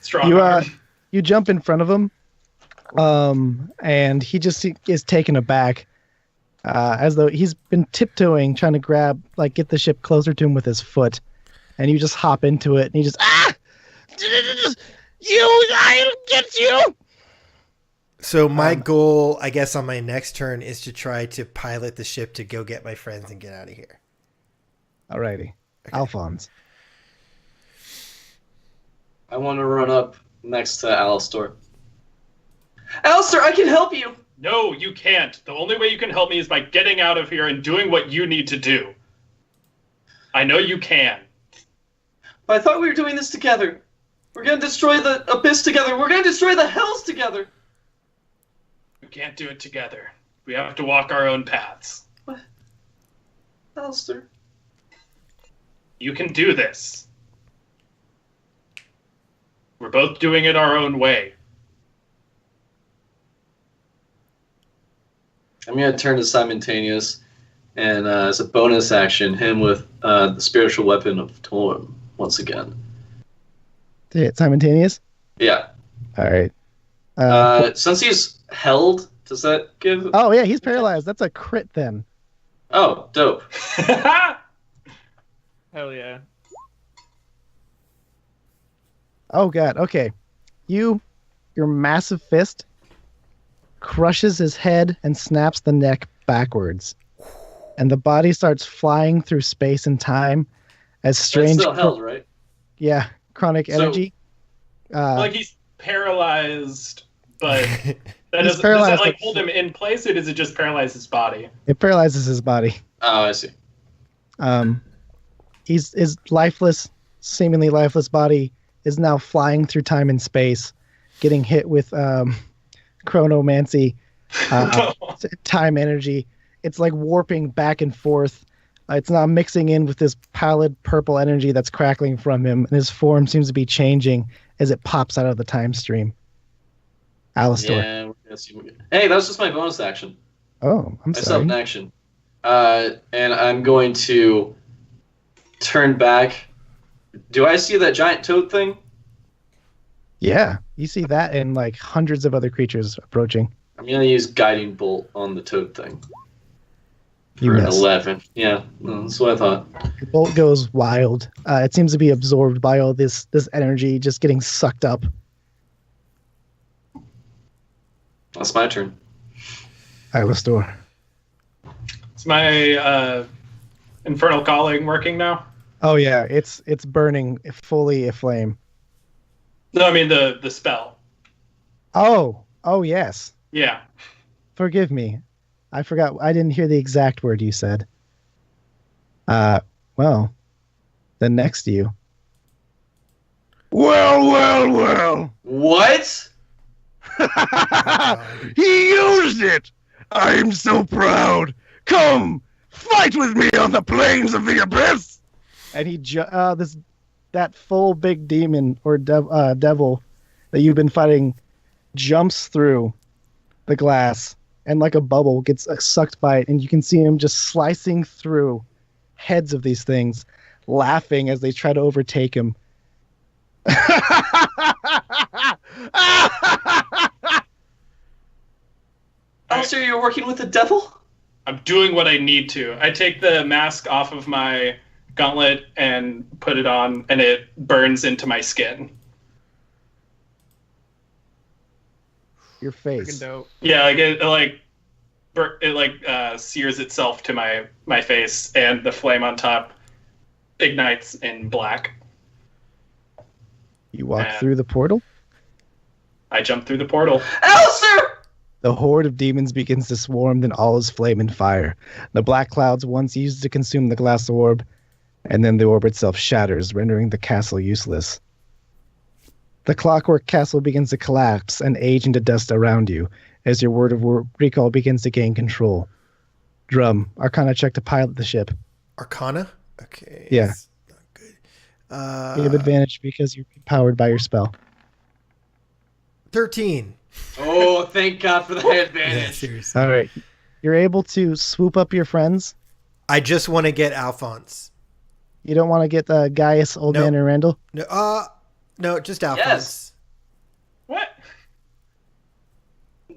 strong arm. You jump in front of him, and he just is taken aback, as though he's been tiptoeing, trying to get the ship closer to him with his foot, and you just hop into it, and he just I'll get you. So my goal, I guess, on my next turn is to try to pilot the ship to go get my friends and get out of here. Alrighty, okay. Alphonse. I want to run up next to Alistair. Alistair, I can help you! No, you can't. The only way you can help me is by getting out of here and doing what you need to do. I know you can. But I thought we were doing this together. We're going to destroy the Abyss together. We're going to destroy the Hells together. We can't do it together. We have to walk our own paths. What? Alistair? You can do this. We're both doing it our own way. I'm going to turn to Simultaneous, and as a bonus action, him with the spiritual weapon of Torm once again. Simultaneous? Yeah. All right. Since he's held, does that give... Oh, yeah, he's paralyzed. That's a crit then. Oh, dope. Hell yeah. Oh, God. Okay. Your massive fist crushes his head and snaps the neck backwards. And the body starts flying through space and time as strange... That's still held, right? Yeah. Chronic energy. Like he's paralyzed, but does that like hold him in place, or does it just paralyze his body? It paralyzes his body. Oh, I see. His lifeless, seemingly lifeless body is now flying through time and space, getting hit with chronomancy, time energy. It's like warping back and forth. It's now mixing in with this pallid purple energy that's crackling from him, and his form seems to be changing as it pops out of the time stream. Alistair. Yeah, we're gonna see. Hey, that was just my bonus action. Oh, I'm sorry. I still have an action. And I'm going to turn back. Do I see that giant toad thing? Yeah, you see that and like hundreds of other creatures approaching. I'm going to use Guiding Bolt on the toad thing. You for an miss. 11. Yeah, that's what I thought. The bolt goes wild. It seems to be absorbed by all this energy just getting sucked up. That's my turn. Alistair. Is my Infernal Calling working now? Oh yeah, it's burning fully aflame. No, I mean the spell. Oh yes. Yeah. Forgive me. I forgot. I didn't hear the exact word you said. Well, then next to you. Well. What? He used it! I'm so proud! Come, fight with me on the plains of the abyss! And he that full big demon or devil that you've been fighting jumps through the glass and like a bubble gets sucked by it, and you can see him just slicing through heads of these things, laughing as they try to overtake him. Alistair, you're working with the devil? I'm doing what I need to. I take the mask off of my gauntlet and put it on, and it burns into my skin. Your face. Yeah, like it sears itself to my face, and the flame on top ignites in black. You walk through the portal? I jump through the portal. Alistair! The horde of demons begins to swarm, then all is flame and fire. The black clouds once used to consume the glass orb, and then the orb itself shatters, rendering the castle useless. The clockwork castle begins to collapse and age into dust around you, as your word of recall begins to gain control. Drum, Arcana check to pilot the ship. Arcana? Okay. Yeah. That's not good. You have advantage because you're powered by your spell. 13. Oh, thank God for that Yeah, advantage. seriously. All right. You're able to swoop up your friends. I just want to get Alphonse. You don't want to get Gaius, Old Nope. Man, and Randall? No, just Alphonse. Yes. What?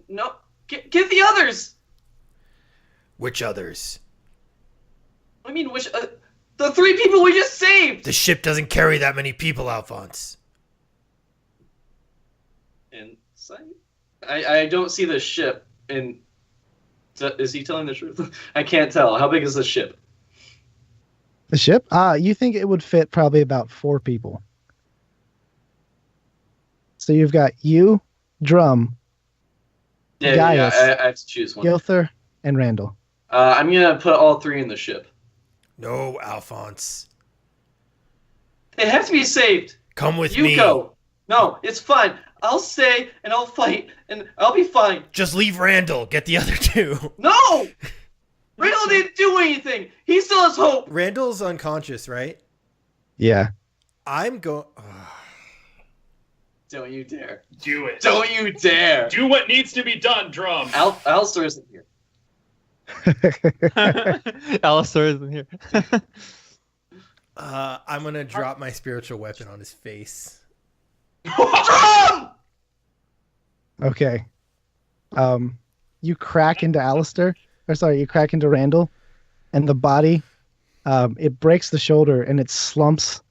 No, get the others. Which others? I mean, which the 3 people we just saved. The ship doesn't carry that many people, Alphonse. Insight? I don't see the ship. And is he telling the truth? I can't tell. How big is the ship? The ship? You think it would fit probably about 4 people. So you've got you, Drum, Yeah, Gaius, I have to choose one. Gilther, and Randall. I'm gonna put all 3 in the ship. No, Alphonse. They have to be saved. Come with You me. go. No, it's fine. I'll stay and I'll fight and I'll be fine. Just leave Randall. Get the other 2. No! Randall didn't do anything. He still has hope. Randall's unconscious, right? Yeah. I'm going... Don't you dare. Do it. Don't you dare. Do what needs to be done, Drum. Alistair isn't here. Alistair isn't here. I'm going to drop my spiritual weapon on his face. Drum! Okay. You crack into Alistair. Or sorry, you crack into Randall. And the body, it breaks the shoulder and it slumps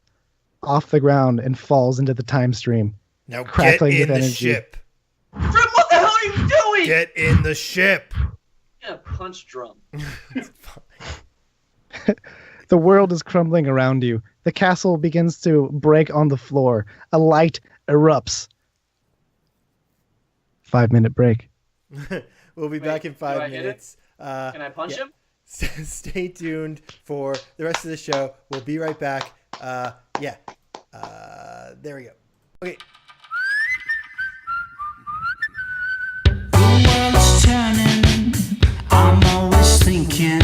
off the ground and falls into the time stream. Now get Crackling in with the energy. ship. Drum, what the hell are you doing? Get in the ship. Yeah, punch Drum. The world is crumbling around you. The castle begins to break on the floor. A light erupts. 5-minute break. We'll be Wait, back in do I 5 hit it? minutes. Can I punch him? Stay tuned for the rest of the show. We'll be right back. There we go. Okay. The world's turning. I'm always thinking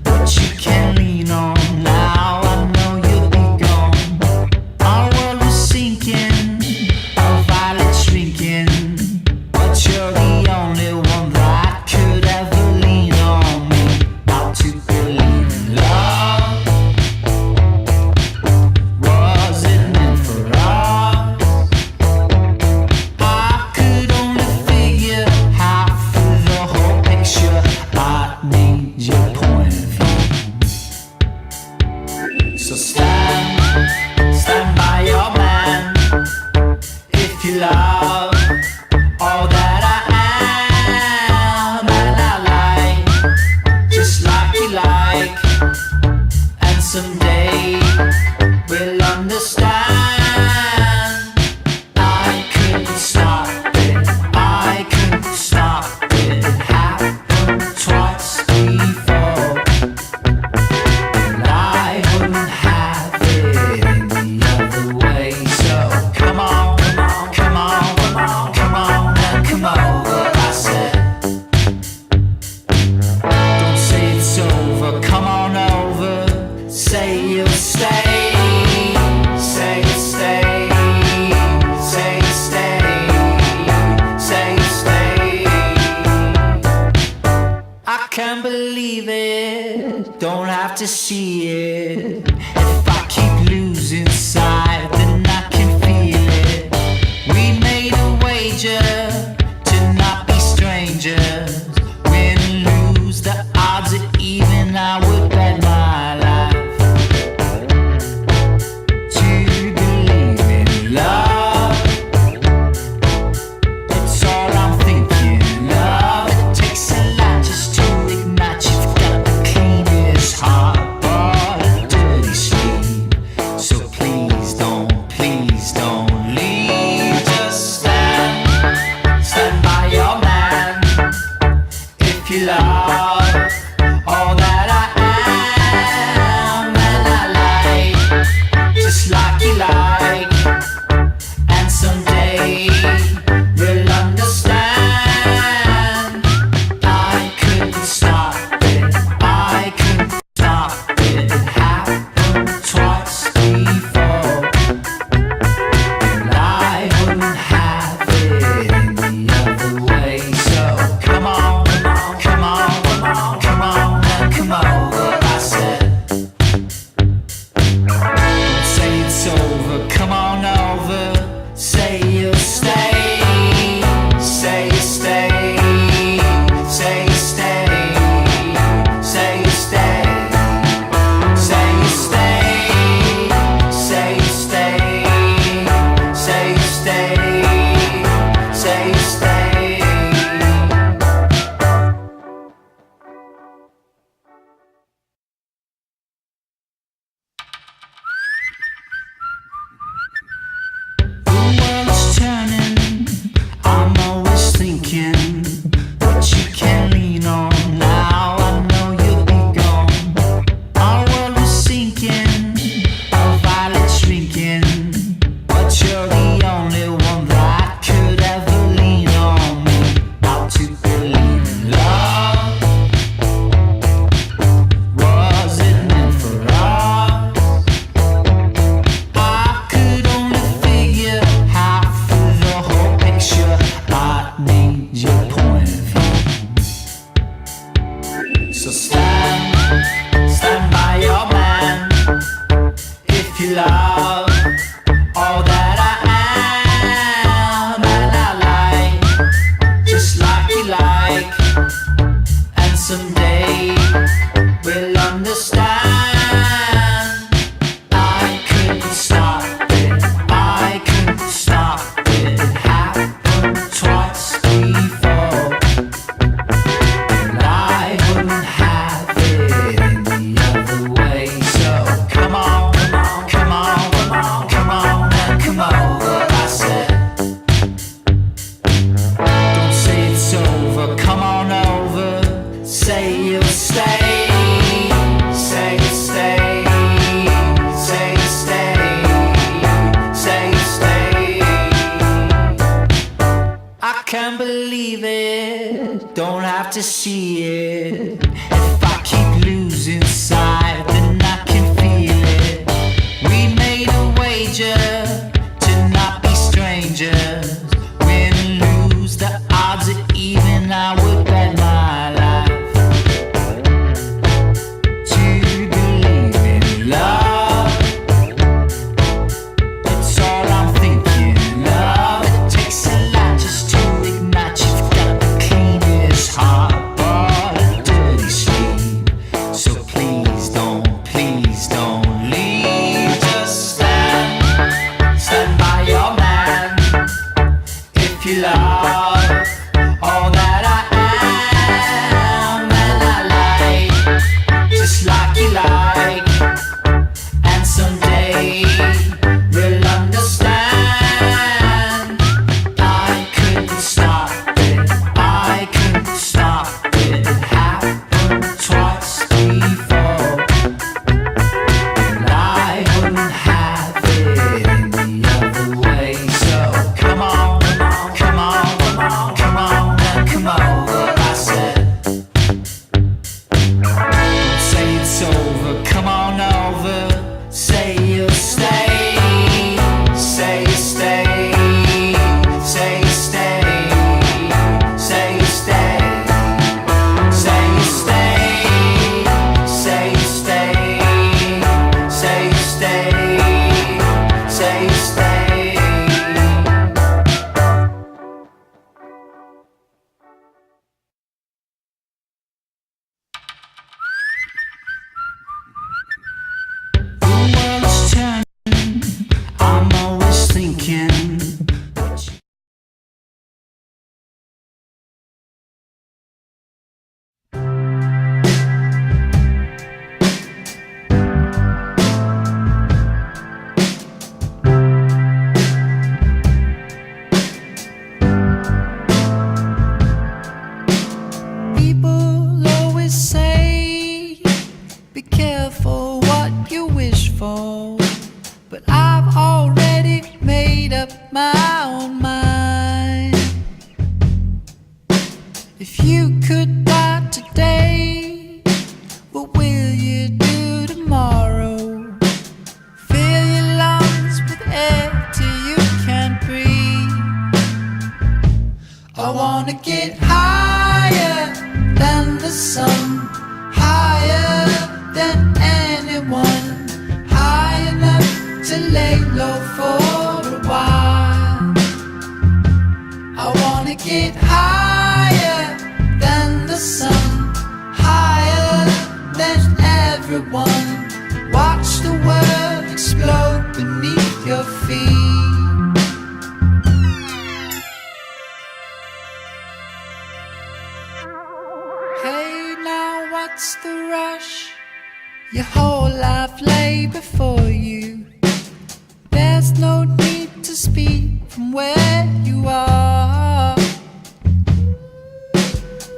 what you can lean on. Now I know you'll be gone. Our world is sinking, our violets shrinking. But you're the only one that could ever lean on me. Not to believe in love. Was it meant for us? I could only figure half of the whole picture. I need your point of view. So stand by your man. If you love all that I am, and I like just like you like, and someday we'll understand. I couldn't stop it. I couldn't stop it. It happened twice before, and I wouldn't have it any other way. So come on, come on, come on, come on, come on, and come over. I said, don't say it's over. Come on over. Say you'll stay. Say you'll stay. Say you'll stay. Say you'll stay. I can't believe it. Don't have to see it. If I keep losing sight, then I can feel it. We made a wager to not be strangers. Win and lose, the odds are even. I would bet my life to believe in love. It's all I'm thinking of. It takes a lot just to ignite. You've got the cleanest heart, but a dirty sleeve. So please don't leave. Just stand by your man. If you love all that I am, and I like just like you like, and someday you'll understand. I couldn't stop it, I couldn't stop it. It happened twice before, and I wouldn't have it any other way. So come on, come on, come on, come over. I said, don't say it's over, come on over. Say you'll stay, say you stay, say you stay, say you stay, say you stay, say you stay, say you stay, say you stay. The world's turning, I'm always thinking what you can lean on. Now I know you'll be gone. Our world is sinking, our violets shrinking, but you're the only one that could ever lean on me. How to believe in love? Was it meant for us? I could only figure half of the whole picture. I need your point of view. So stand by your man. If you love all that I am, and I like just like you like, and someday we'll understand. I couldn't stop it, I couldn't stop it. It happened twice before, and I wouldn't have it any other way. So come on, come on, come on, come over. I said, don't say it's over, come on over. Say you'll stay, say you stay, say you stay, say you stay. I can't believe it, don't have to see it. If I keep losing sight, then I can feel it. We made a wager to not be strangers. Win and lose, the odds are even. I would bet my life to believe in love. It's all I'm thinking of. It takes a lot just to ignite. You've got the cleanest heart, but a dirty sleeve. So please don't leave. Just stand by your man. If you love all that I for, but I've already made up my own mind. If you could die today, what will you do tomorrow? Fill your lungs with air till you can't breathe. I wanna get higher than the sun, higher than anyone, high enough to lay low for a while. I wanna get higher than the sun, higher than everyone, watch the world explode beneath your feet. Hey, now what's the rush? Your whole life lay before you. There's no need to speak from where you are.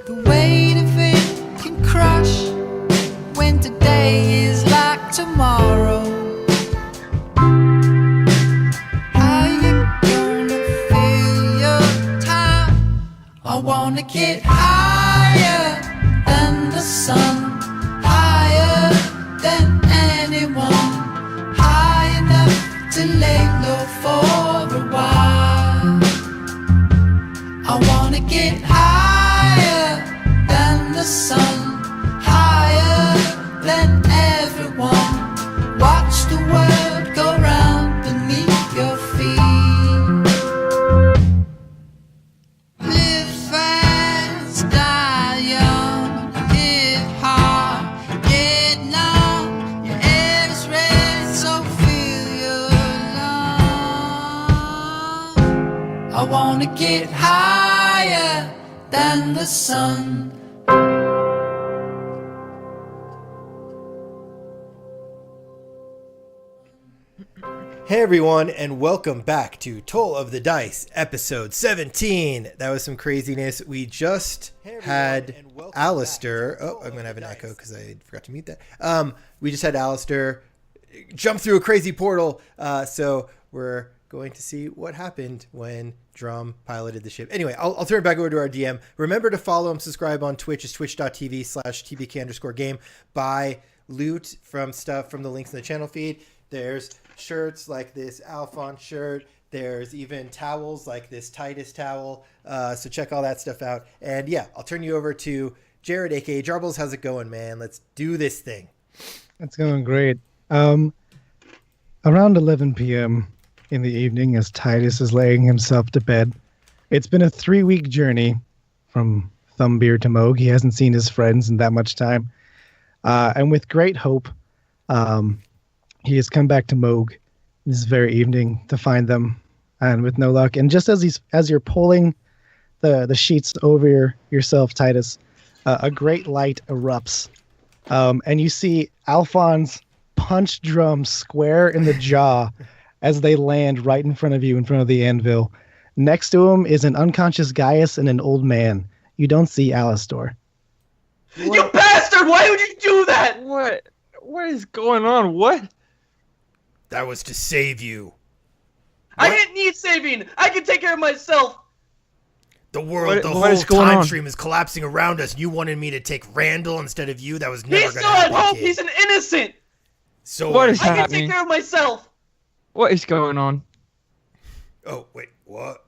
The weight of it can crush when today is like tomorrow. How you gonna fill your time? I wanna get higher than the sun, higher than anyone, high enough to lay low for a while. I wanna get higher than the sun, higher than everyone, watch the world go round beneath your feet. Live fast, die young, live hard, get long, your air is red, so fill your lungs. I wanna get higher than the sun. Hey everyone, and welcome back to Toll of the Dice, episode 17. That was some craziness. We just had Alistair. Oh, I'm going to have an echo because I forgot to mute that. We just had Alistair jump through a crazy portal. So we're going to see what happened when Drum piloted the ship. Anyway, I'll turn it back over to our DM. Remember to follow and subscribe on Twitch. It's twitch.tv/tbk_game. Buy loot from the links in the channel feed. There's shirts like this Alphonse shirt. There's even towels like this Titus towel. So check all that stuff out. And yeah, I'll turn you over to Jared, aka Jarbles. How's it going, man? Let's do this thing. It's going great. Around 11 p.m. in the evening, as Titus is laying himself to bed, it's been a 3-week journey from Thumbbeer to Moog. He hasn't seen his friends in that much time. And with great hope, he has come back to Moog this very evening to find them, and with no luck. And just as you're pulling the sheets over yourself, Titus, a great light erupts, and you see Alphonse punch Drum square in the jaw as they land right in front of you, in front of the anvil. Next to him is an unconscious Gaius and an old man. You don't see Alistair. You bastard! Why would you do that? What is going on? What? That was to save you. I didn't need saving. I can take care of myself. The world, the whole time stream is collapsing around us. You wanted me to take Randall instead of you? That was never going to happen. He's still at home. He's an innocent. So what is happening? I can take care of myself. What is going on? Oh, wait, what?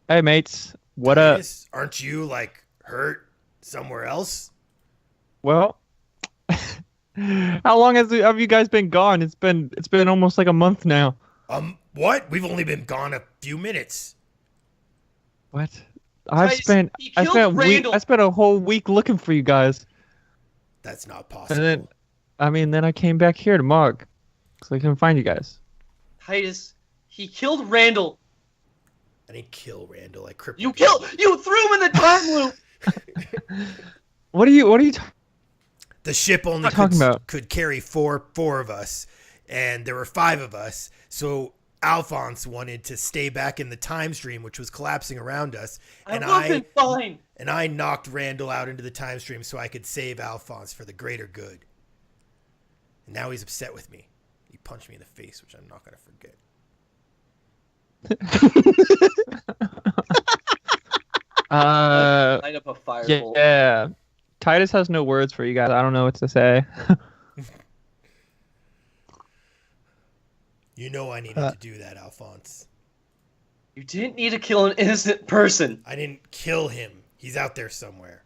Hey, mates. What up? Aren't you, like, hurt somewhere else? Well, how long have you guys been gone? It's been almost like a month now. What? We've only been gone a few minutes. What? I spent a whole week looking for you guys. That's not possible. And then I came back here to Moog, so I couldn't find you guys. Titus, he killed Randall. I didn't kill Randall. I crippled him. You threw him in the time loop. What are you talking? The ship only could carry four of us, and there were 5 of us. So Alphonse wanted to stay back in the time stream, which was collapsing around us. And I knocked Randall out into the time stream so I could save Alphonse for the greater good. And now he's upset with me. He punched me in the face, which I'm not going to forget. Light up a firebolt. Yeah. Titus has no words for you guys. I don't know what to say. You know I needed to do that, Alphonse. You didn't need to kill an innocent person. I didn't kill him. He's out there somewhere.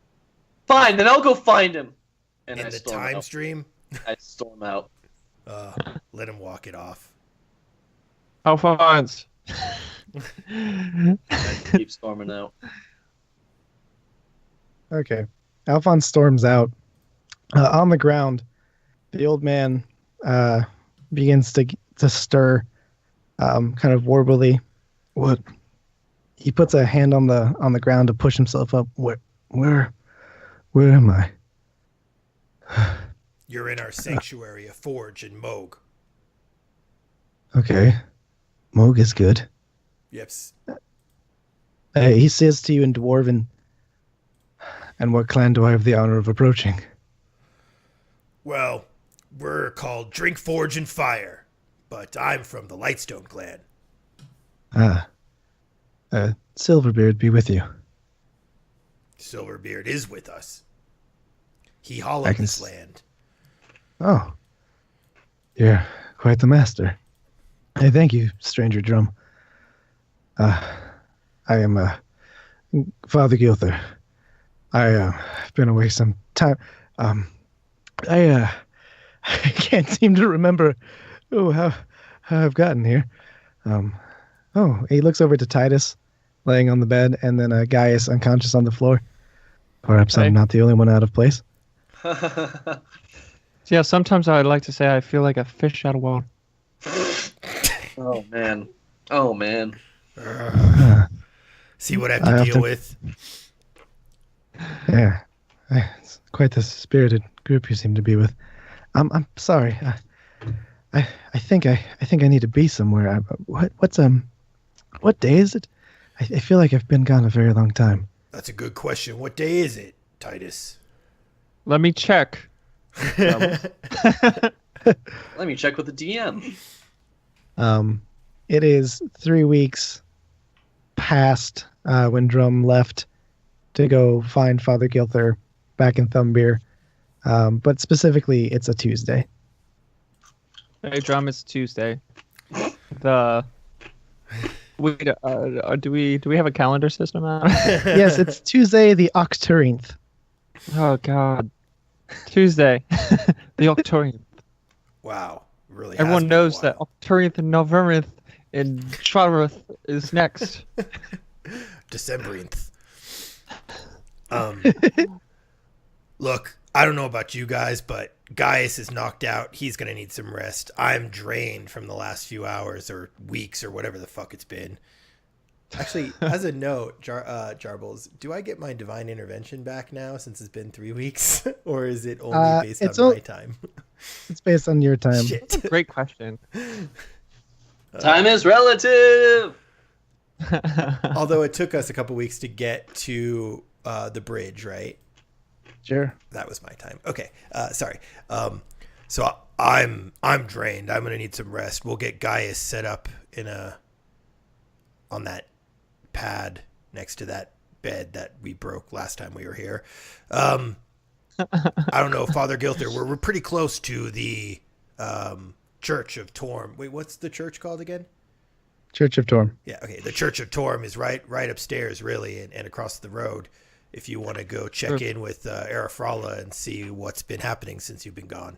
Fine, then I'll go find him. And In I the storm time out. stream? I storm out. Let him walk it off. Alphonse. I keep storming out. Okay. Alphonse storms out. On the ground, the old man begins to stir, kind of warbly. What? He puts a hand on the ground to push himself up. Where am I? You're in our sanctuary, a forge in Moog. Okay. Moog is good. Yes. He says to you in Dwarven, and what clan do I have the honor of approaching? Well, we're called Drink, Forge, and Fire, but I'm from the Lightstone clan. Silverbeard be with you. Silverbeard is with us. He hollowed this land. Oh. You're quite the master. Hey, thank you, Stranger Drum. I am Father Gilther. I've been away some time. I can't seem to remember how I've gotten here. He looks over to Titus, laying on the bed, and then Gaius unconscious on the floor. Perhaps I'm not the only one out of place. Yeah, sometimes I'd like to say I feel like a fish out of water. Oh man. See what I have to deal with? Yeah, it's quite the spirited group you seem to be with. I'm sorry. I think I need to be somewhere. What day is it? I feel like I've been gone a very long time. That's a good question. What day is it, Titus? Let me check. Let me check with the DM. It is 3 weeks past when Drum left to go find Father Gilther back in Thumbbeer. But specifically, it's a Tuesday. Hey, Drum, it's Tuesday. Do we have a calendar system out? Yes, it's Tuesday the Octurnth. Oh God, Tuesday, the Octurnth. Wow, really. Everyone knows that Octurnth and Novemberth and Shvareth is next. Decemberth. Look, I don't know about you guys, but Gaius is knocked out. He's going to need some rest. I'm drained from the last few hours or weeks or whatever the fuck it's been. Actually, as a note, Jarbles, do I get my divine intervention back now since it's been 3 weeks? Or is it only based on my time? It's based on your time. Shit. Great question. Time is relative! Although it took us a couple weeks to get to the bridge, right? Sure. That was my time. Okay. Sorry. So I'm drained. I'm gonna need some rest. We'll get Gaius set up on that pad next to that bed that we broke last time we were here. I don't know, Father Gilther. We're pretty close to the Church of Torm. Wait, what's the church called again? Church of Torm. Yeah. Okay. The Church of Torm is right upstairs, really, and across the road. If you want to go check in with Arafrala and see what's been happening since you've been gone.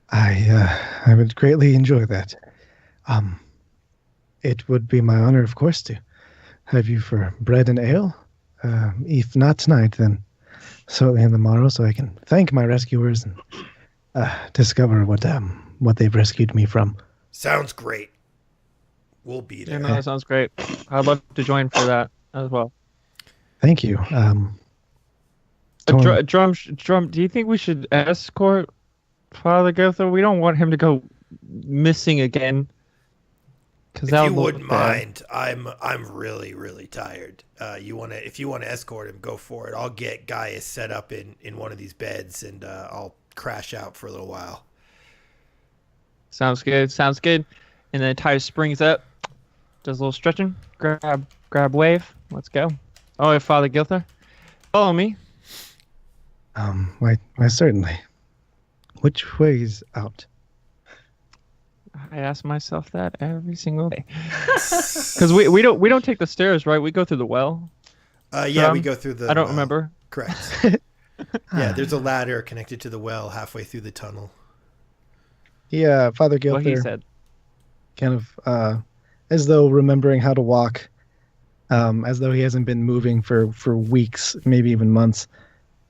I would greatly enjoy that. It would be my honor, of course, to have you for bread and ale. If not tonight, then certainly in the morrow, so I can thank my rescuers and discover what they've rescued me from. Sounds great. We'll be there. Yeah, no, that sounds great. I'd love to join for that as well. Thank you. Drum, do you think we should escort Father Gilther? We don't want him to go missing again. If you wouldn't mind, I'm really, really tired. If you want to escort him, go for it. I'll get Gaius set up in one of these beds, and I'll crash out for a little while. Sounds good. Sounds good. And then Titus springs up, does a little stretching, grab wave. Let's go. Oh, Father Gilther, follow me. Why certainly. Which way's out? I ask myself that every single day. Because we don't take the stairs, right? We go through the well. Yeah, we go through the. I don't remember. Correct. Yeah, there's a ladder connected to the well halfway through the tunnel. Yeah, Father Gilther. What he said. Kind of as though remembering how to walk, as though he hasn't been moving for weeks, maybe even months,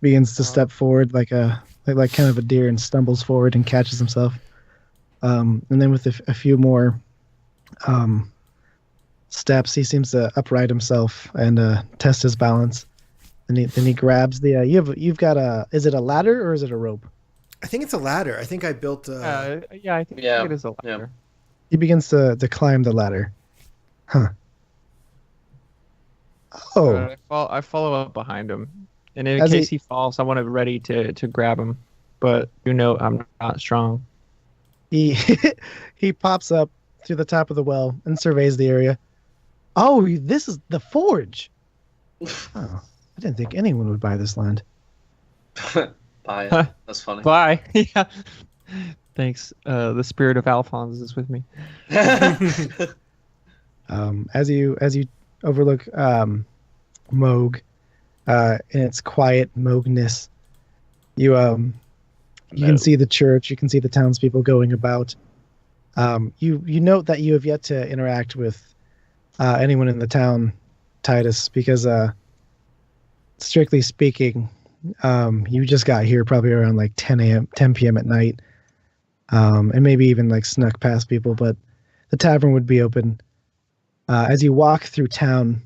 begins to step forward like kind of a deer and stumbles forward and catches himself. And then with a few more steps, he seems to upright himself and test his balance. And he grabs the. You've got a. Is it a ladder or is it a rope? I think it's a ladder. I think I built. Yeah, I think it is a ladder. Yeah. He begins to climb the ladder. Huh. Oh. I follow up behind him, and in case he falls, I want to be ready to grab him. But I'm not strong. He pops up through the top of the well and surveys the area. Oh, this is the forge. Oh, I didn't think anyone would buy this land. Buy it. That's funny. Bye. Yeah. Thanks. The spirit of Alphonse is with me. As you overlook Moog in its quiet Moogness, you can see the church. You can see the townspeople going about. You note that you have yet to interact with anyone in the town, Titus, because strictly speaking, you just got here probably around like 10 p.m. at night, and maybe even like snuck past people. But the tavern would be open. As you walk through town,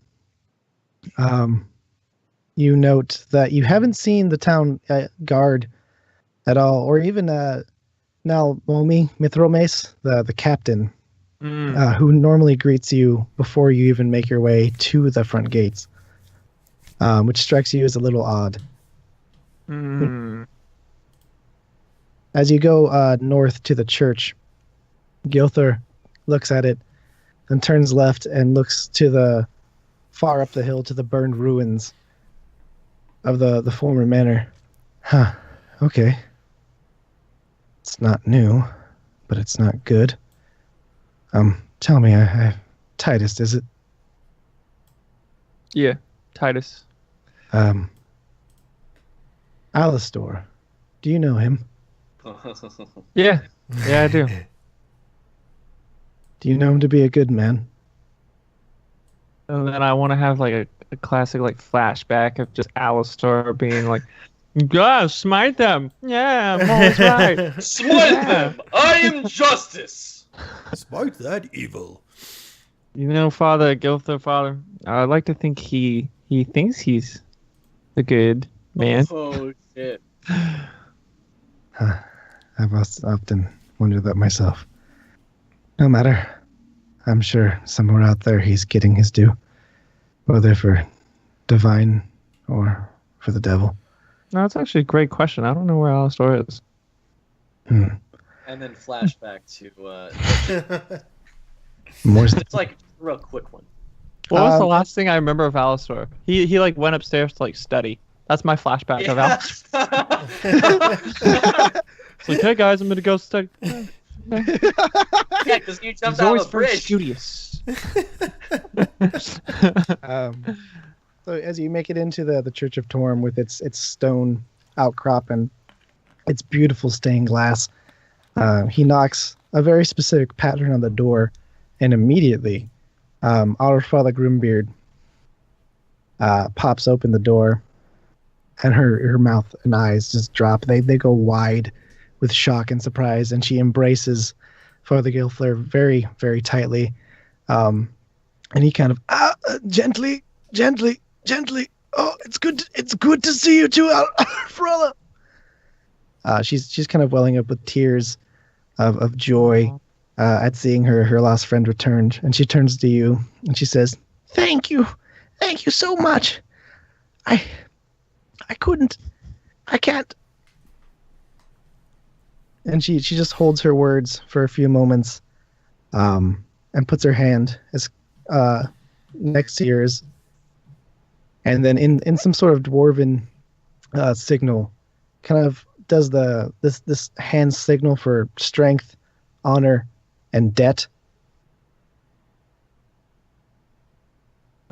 you note that you haven't seen the town guard at all, or even Nalmomi Mithromes, the captain, who normally greets you before you even make your way to the front gates, which strikes you as a little odd. As you go north to the church, Gilther looks at it and turns left and looks to the far up the hill to the burned ruins of the former manor. Huh. Okay. It's not new, but it's not good. Tell me, Titus, is it? Yeah, Titus. Alastor. Do you know him? Yeah, I do. Do you know him to be a good man? And then I want to have like a classic like flashback of just Alastor being like, "Yeah, smite them. Yeah, I'm always right. Smite them. I am justice. Smite that evil." Father Gilther, Father, I'd like to think he thinks he's a good man. Oh shit. I've often wondered that myself. No matter. I'm sure somewhere out there he's getting his due, whether for divine or for the devil. No, that's actually a great question. I don't know where Alastor is. And then flashback to More it's like a real quick one. What was the last thing I remember of Alastor? He like went upstairs to like study. That's my flashback of Alastor. It's like, hey guys, I'm gonna go study. Yeah, because you jumped He's out always of a very bridge. studious. So as you make it into the Church of Torm with its stone outcrop and its beautiful stained glass, he knocks a very specific pattern on the door, and immediately our Father Grimbeard pops open the door, and her mouth and eyes just drop. They go wide with shock and surprise, and she embraces Father Gilther very, very tightly. And he kind of gently. Oh, it's good to see you too, Frella. She's kind of welling up with tears of joy at seeing her lost friend returned, and she turns to you and she says, "Thank you so much. I can't. and she just holds her words for a few moments, and puts her hand next to yours, and then in some sort of dwarven signal, kind of does this hand signal for strength, honor, and debt.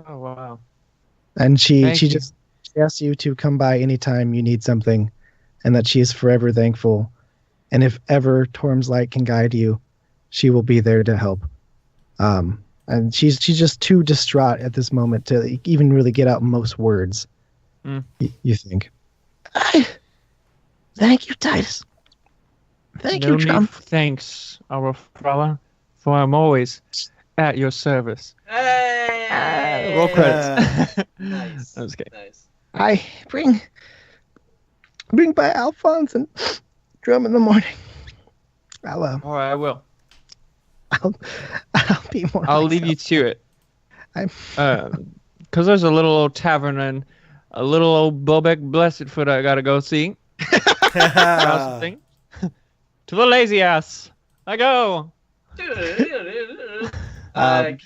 Oh wow! And she Thank you. just asks you to come by anytime you need something, and that she is forever thankful. And if ever Torm's light can guide you, she will be there to help. And she's just too distraught at this moment to even really get out most words. You think? Thank you, Titus. Thank you, John. Thanks, our brother, for I'm always at your service. Hey! Roll credits. Nice. That was good. Nice. I bring by Alphonse and Drum in the morning. All right, I will. I'll be more. I'll leave you to it. Because there's a little old tavern and a little old Bobek Blessedfoot I gotta go see. Something. To the lazy ass. I go. Can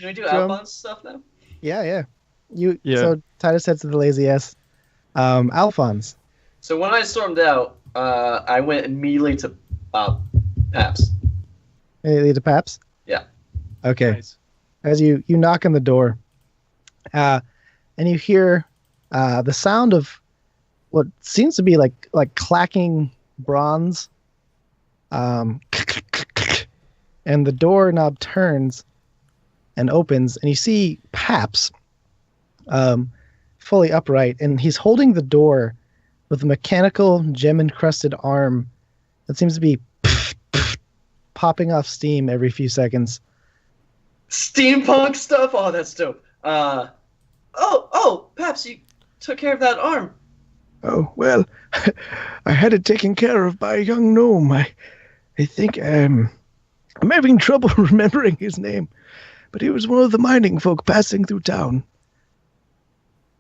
we do Drum. Alphonse stuff now? Yeah. Yeah. So Titus heads to the lazy ass. Alphonse. So when I stormed out, I went immediately to Paps. Hey, to Paps? Yeah. Okay. Nice. As you knock on the door, and you hear the sound of what seems to be like clacking bronze, and the doorknob turns and opens, and you see Paps, fully upright, and he's holding the door with a mechanical gem-encrusted arm that seems to be popping off steam every few seconds. Steampunk stuff? Oh, that's dope. Paps, you took care of that arm. Oh, well, I had it taken care of by a young gnome. I think I'm having trouble remembering his name, but he was one of the mining folk passing through town.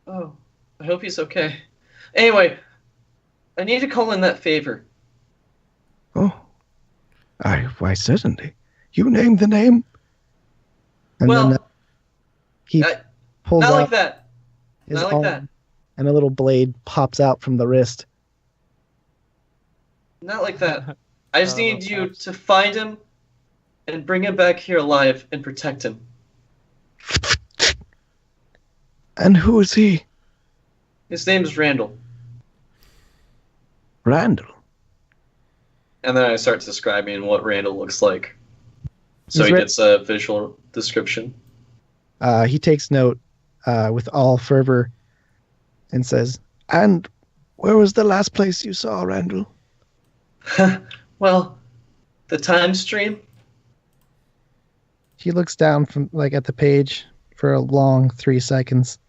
Oh, I hope he's okay. Anyway, I need to call in that favor. Oh, why certainly. You named the name? And Well, then he pulls not out like that. his Not like arm, that. and a little blade pops out from the wrist. Not like that. I just Oh, need you Paps. to find him and bring him back here alive and protect him. And who is he? His name's Randall. Randall. And then I start describing what Randall looks like. So He's he re- gets a visual description. He takes note with all fervor and says, "And where was the last place you saw Randall?" Well, the time stream? He looks down from at the page for a long 3 seconds.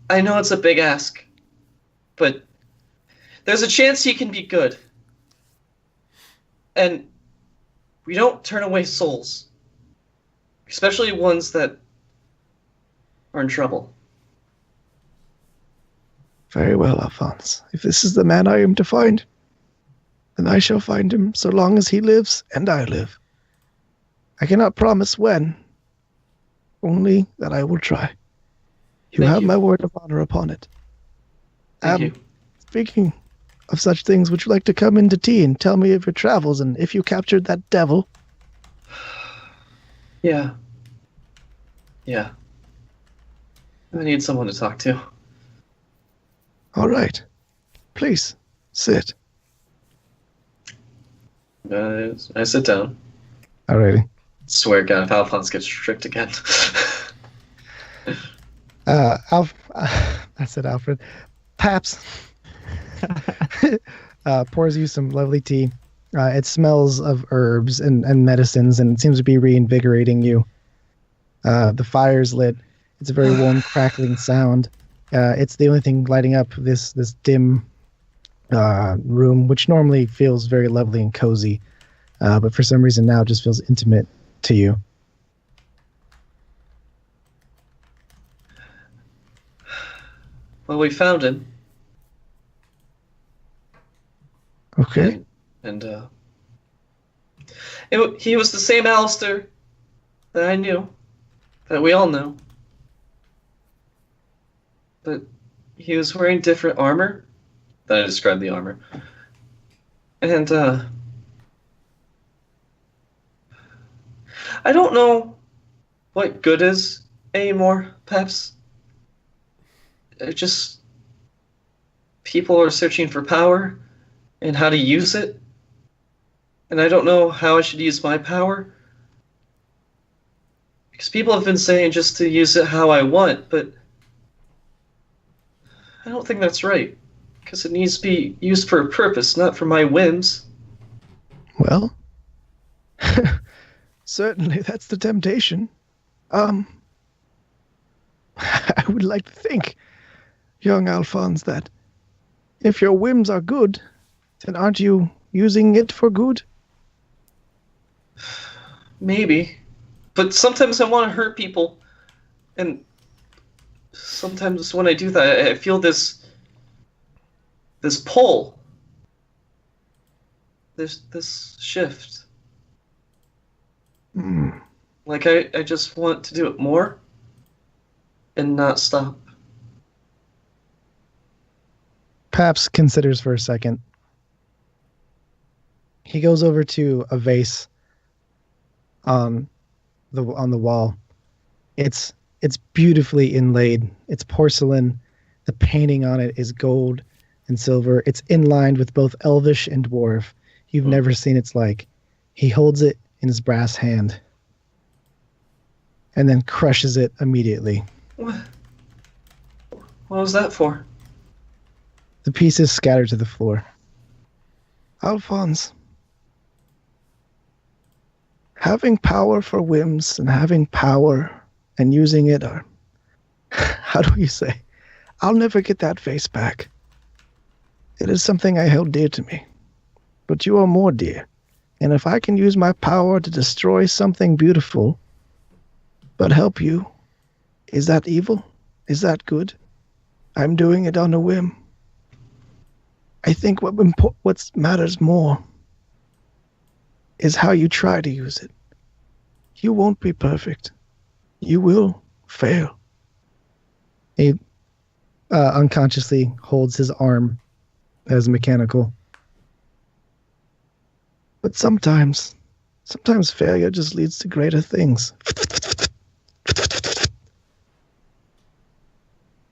I know it's a big ask, but there's a chance he can be good. And we don't turn away souls, especially ones that are in trouble. Very well, Alphonse. If this is the man I am to find, then I shall find him so long as he lives and I live. I cannot promise when, only that I will try. You Thank have you. my word of honor upon it. Thank you. Speaking of such things, would you like to come into tea and tell me of your travels and if you captured that devil? Yeah. Yeah. I need someone to talk to. All right. Please, sit. I sit down. Alrighty. Swear to God, if Alphonse gets tricked again. I said Alfred. Paps pours you some lovely tea. It smells of herbs and medicines, and it seems to be reinvigorating you. The fire's lit. It's a very warm, crackling sound. It's the only thing lighting up this dim room, which normally feels very lovely and cozy, but for some reason now just feels intimate to you. Well, we found him. Okay. He was the same Alistair that I knew, that we all know. But he was wearing different armor. Then I described the armor. And, I don't know what good is anymore, perhaps. Just people are searching for power and how to use it. And I don't know how I should use my power. Because people have been saying just to use it how I want, but I don't think that's right. Because it needs to be used for a purpose, not for my whims. Well, certainly that's the temptation. I would like to think, young Alphonse, that if your whims are good, then aren't you using it for good? Maybe. But sometimes I want to hurt people. And sometimes when I do that, I feel this pull. This shift. Like I just want to do it more and not stop. Paps considers for a second. He goes over to a vase on the wall. It's beautifully inlaid. It's porcelain. The painting on it is gold and silver. It's inlined with both elvish and dwarf. You've never seen its like. He holds it in his brass hand and then crushes it immediately. What was that for? The pieces scatter to the floor. Alphonse, having power for whims and having power and using it are, how do you say, I'll never get that face back. It is something I held dear to me, but you are more dear. And if I can use my power to destroy something beautiful, but help you, is that evil? Is that good? I'm doing it on a whim. I think what matters more is how you try to use it. You won't be perfect. You will fail. He unconsciously holds his arm as mechanical. But sometimes failure just leads to greater things.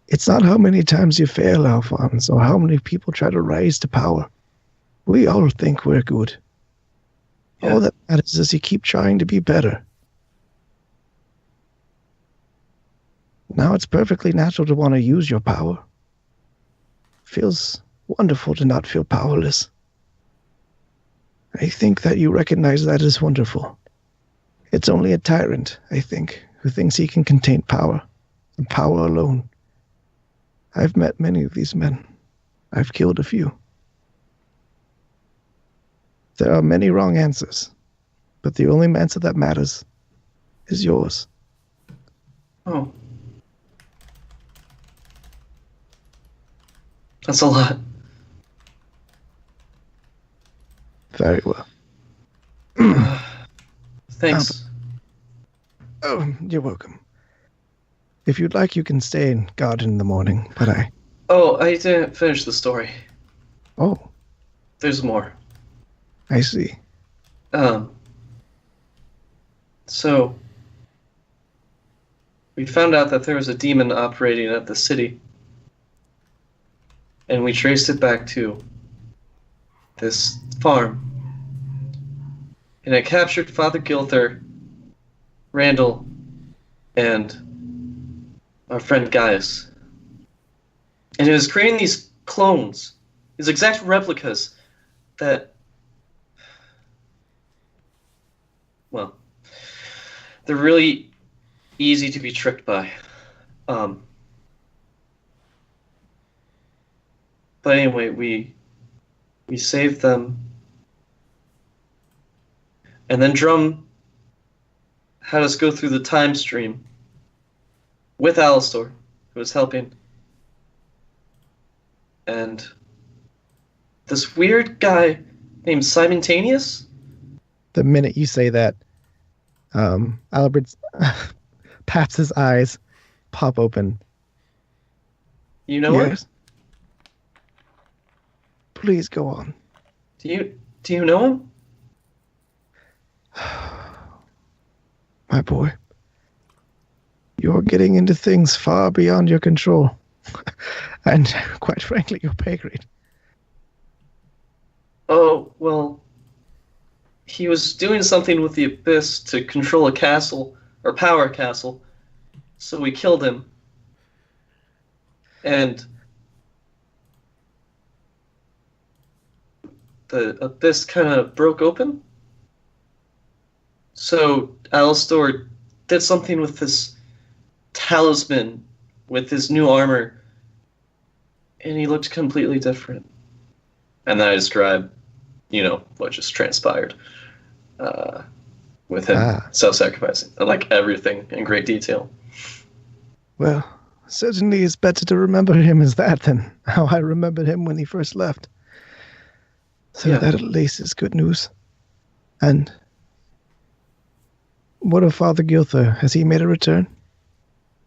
It's not how many times you fail, Alphonse, or how many people try to rise to power. We all think we're good. Yeah. All that matters is you keep trying to be better. Now it's perfectly natural to want to use your power. Feels wonderful to not feel powerless. I think that you recognize that as wonderful. It's only a tyrant, I think, who thinks he can contain power, and power alone. I've met many of these men. I've killed a few. There are many wrong answers, but the only answer that matters is yours. Oh. That's a lot. Very well. Thanks. Oh, you're welcome. If you'd like, you can stay and guard in the morning, but I... Oh, I didn't finish the story. Oh. There's more. I see. So, we found out that there was a demon operating at the city. And we traced it back to this farm. And it captured Father Gilther, Randall, and our friend Gaius. And it was creating these clones, these exact replicas that, well, they're really easy to be tricked by. But anyway, we saved them. And then Drum had us go through the time stream with Alistair, who was helping. And this weird guy named Simultaneous? The minute you say that, Albert's Paps's eyes pop open. You know her? Please go on. Do you know him? My boy, you're getting into things far beyond your control. And quite frankly, your pay grade. Oh, well, he was doing something with the Abyss to control a castle, or power castle, so we killed him. And the Abyss kind of broke open. So Alastor did something with this talisman, with his new armor, and he looked completely different. And then I describe, what just transpired with him self-sacrificing, and like everything in great detail. Well, certainly it's better to remember him as that than how I remembered him when he first left. So that at least is good news. And what of Father Gilther? Has he made a return?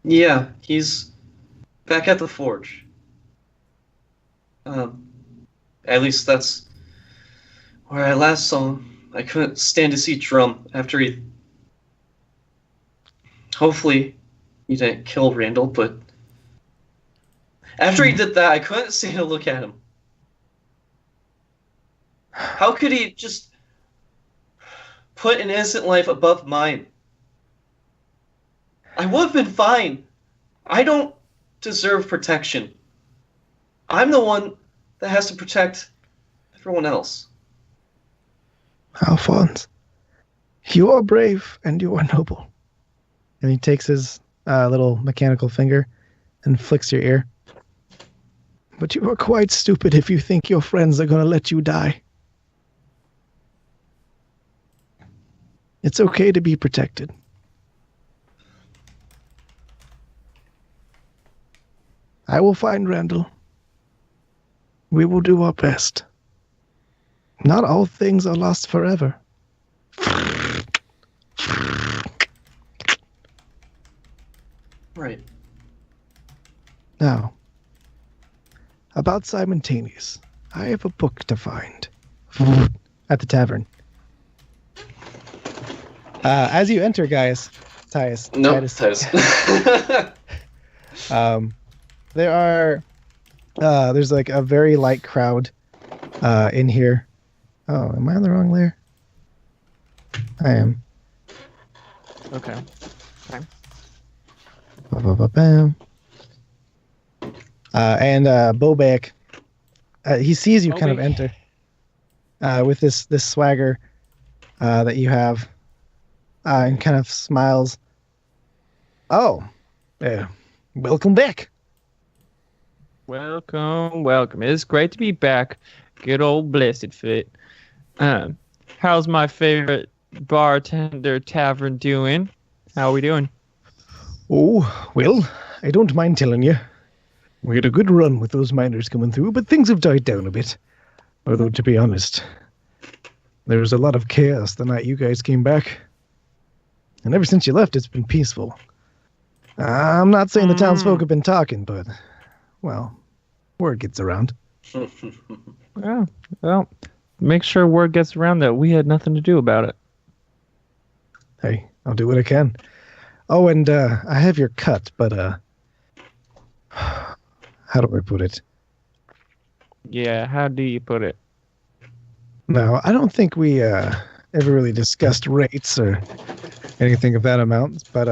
Yeah, he's back at the forge. At least that's where I last saw him. I couldn't stand to see Drum after he... Hopefully he didn't kill Randall, but... After he did that, I couldn't stand to look at him. How could he just put an innocent life above mine? I would have been fine. I don't deserve protection. I'm the one that has to protect everyone else. Alphonse, you are brave and you are noble. And he takes his little mechanical finger and flicks your ear. But you are quite stupid if you think your friends are going to let you die. It's okay to be protected. I will find Randall. We will do our best. Not all things are lost forever. Right. Now, about Simultaneous, I have a book to find. At the tavern. As you enter, guys, Titus. No, Titus. There's like a very light crowd in here. Oh, am I on the wrong layer? I am. Okay. Ba-ba-ba-bam. And Bobek, he sees you kind of enter with this swagger that you have, and kind of smiles. Oh, welcome back. Welcome. It's great to be back. Good old Blessed Fit. How's my favorite bartender tavern doing? How are we doing? Oh, well, I don't mind telling you. We had a good run with those miners coming through, but things have died down a bit. Although, to be honest, there was a lot of chaos the night you guys came back. And ever since you left, it's been peaceful. I'm not saying the townsfolk have been talking, but, well, word gets around. Yeah, well, make sure word gets around that we had nothing to do about it. Hey, I'll do what I can. Oh, and I have your cut, but how do I put it? Yeah, how do you put it? No, I don't think we ever really discussed rates or anything of that amount, but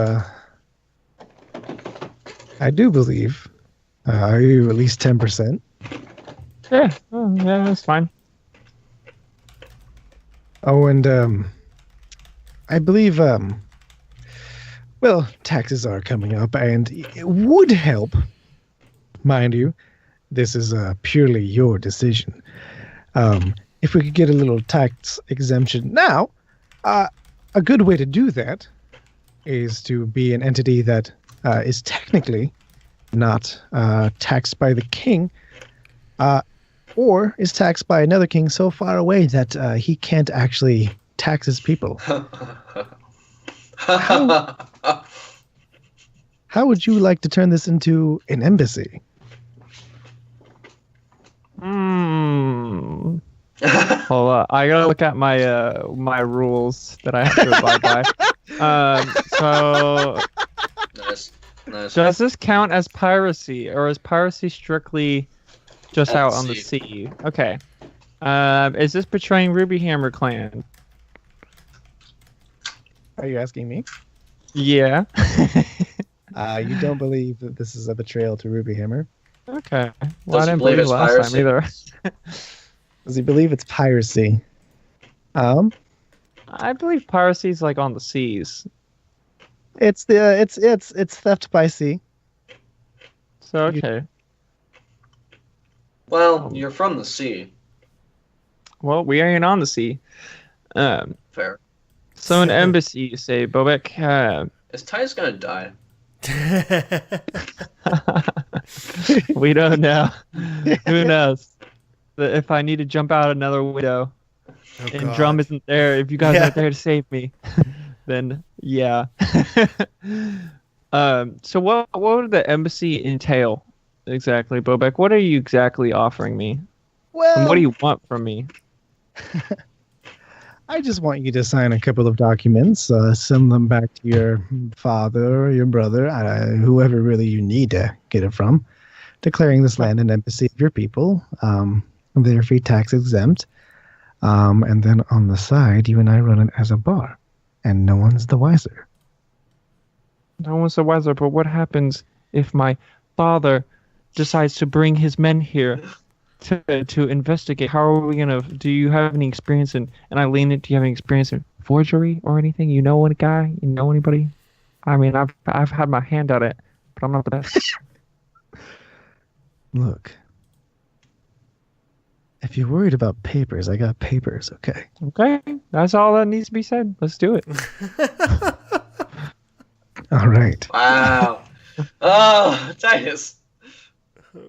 I do believe are you at least 10%? Yeah, yeah, that's fine. Oh, and I believe well, taxes are coming up, and it would help, mind you, this is purely your decision. If we could get a little tax exemption now, a good way to do that is to be an entity that is technically not taxed by the king. or is taxed by another king so far away that he can't actually tax his people. How would you like to turn this into an embassy? Hold on, I gotta look at my my rules that I have to abide by. So Nice. does this count as piracy, or is piracy strictly just At out the on the sea. sea? Okay. Is this betraying Ruby Hammer Clan? Are you asking me? Yeah. You don't believe that this is a betrayal to Ruby Hammer? Okay. Well, I Doesn't didn't believe believe it's last piracy. time either. Does he believe it's piracy? I believe piracy is like on the seas. It's theft by sea. So okay. Well, you're from the sea. Well, we ain't on the sea. Fair. So an embassy, you say, Bobek. Is Ty's gonna die? We don't know. Who knows? If I need to jump out another window and God. Drum isn't there, if you guys Yeah. aren't there to save me, then yeah. So what would the embassy entail exactly, Bobek? What are you exactly offering me? Well, And what do you want from me? I just want you to sign a couple of documents, send them back to your father or your brother, whoever really you need to get it from, declaring this land an embassy of your people. They're free tax exempt. And then on the side, you and I run it as a bar, and no one's the wiser. No one's the wiser, but what happens if my father decides to bring his men here to investigate? How are we gonna? Do you have any experience in? And I lean it. Do you have any experience in forgery or anything? You know any guy? You know anybody? I mean, I've had my hand at it, but I'm not the best. Look, if you're worried about papers, I got papers, okay? Okay, that's all that needs to be said. Let's do it. All right. Wow. Oh, Titus.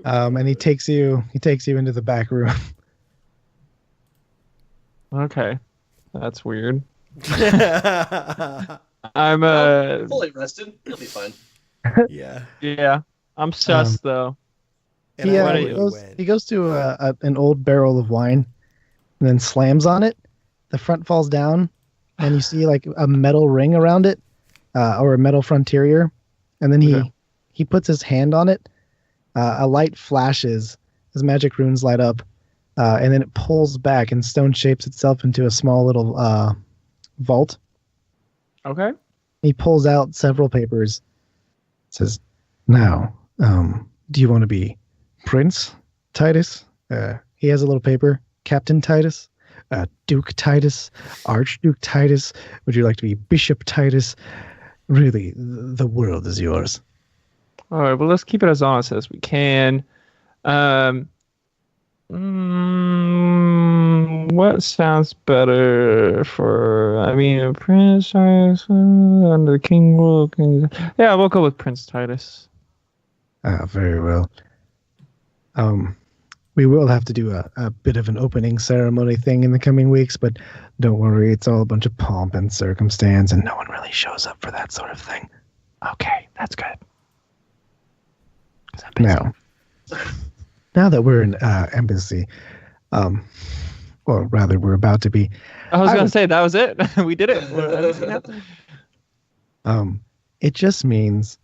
And he takes you into the back room. Okay, that's weird. Yeah. I'm Fully rested. You'll be fine. yeah. I'm sus though. And He, I what would do you- win. he goes to an old barrel of wine and then slams on it. The front falls down, and you see like a metal ring around it, or a metal frontier. And then Okay. he puts his hand on it. A light flashes, his magic runes light up, and then it pulls back and stone shapes itself into a small little vault. Okay. He pulls out several papers. Says, "Now, do you want to be Prince Titus?" He has a little paper. Captain Titus, Duke Titus, Archduke Titus. Would you like to be Bishop Titus? Really, the world is yours. All right. Well, let's keep it as honest as we can. What sounds better for? I mean, a Prince Titus under the King will. Yeah, we'll go with Prince Titus. Very well. We will have to do a bit of an opening ceremony thing in the coming weeks, but don't worry, it's all a bunch of pomp and circumstance, and no one really shows up for that sort of thing. Okay, that's good. 'Cause I'm busy. Now that we're in embassy, or rather, we're about to be. I was I gonna would- say that was it. We did it. We're embassy now. It just means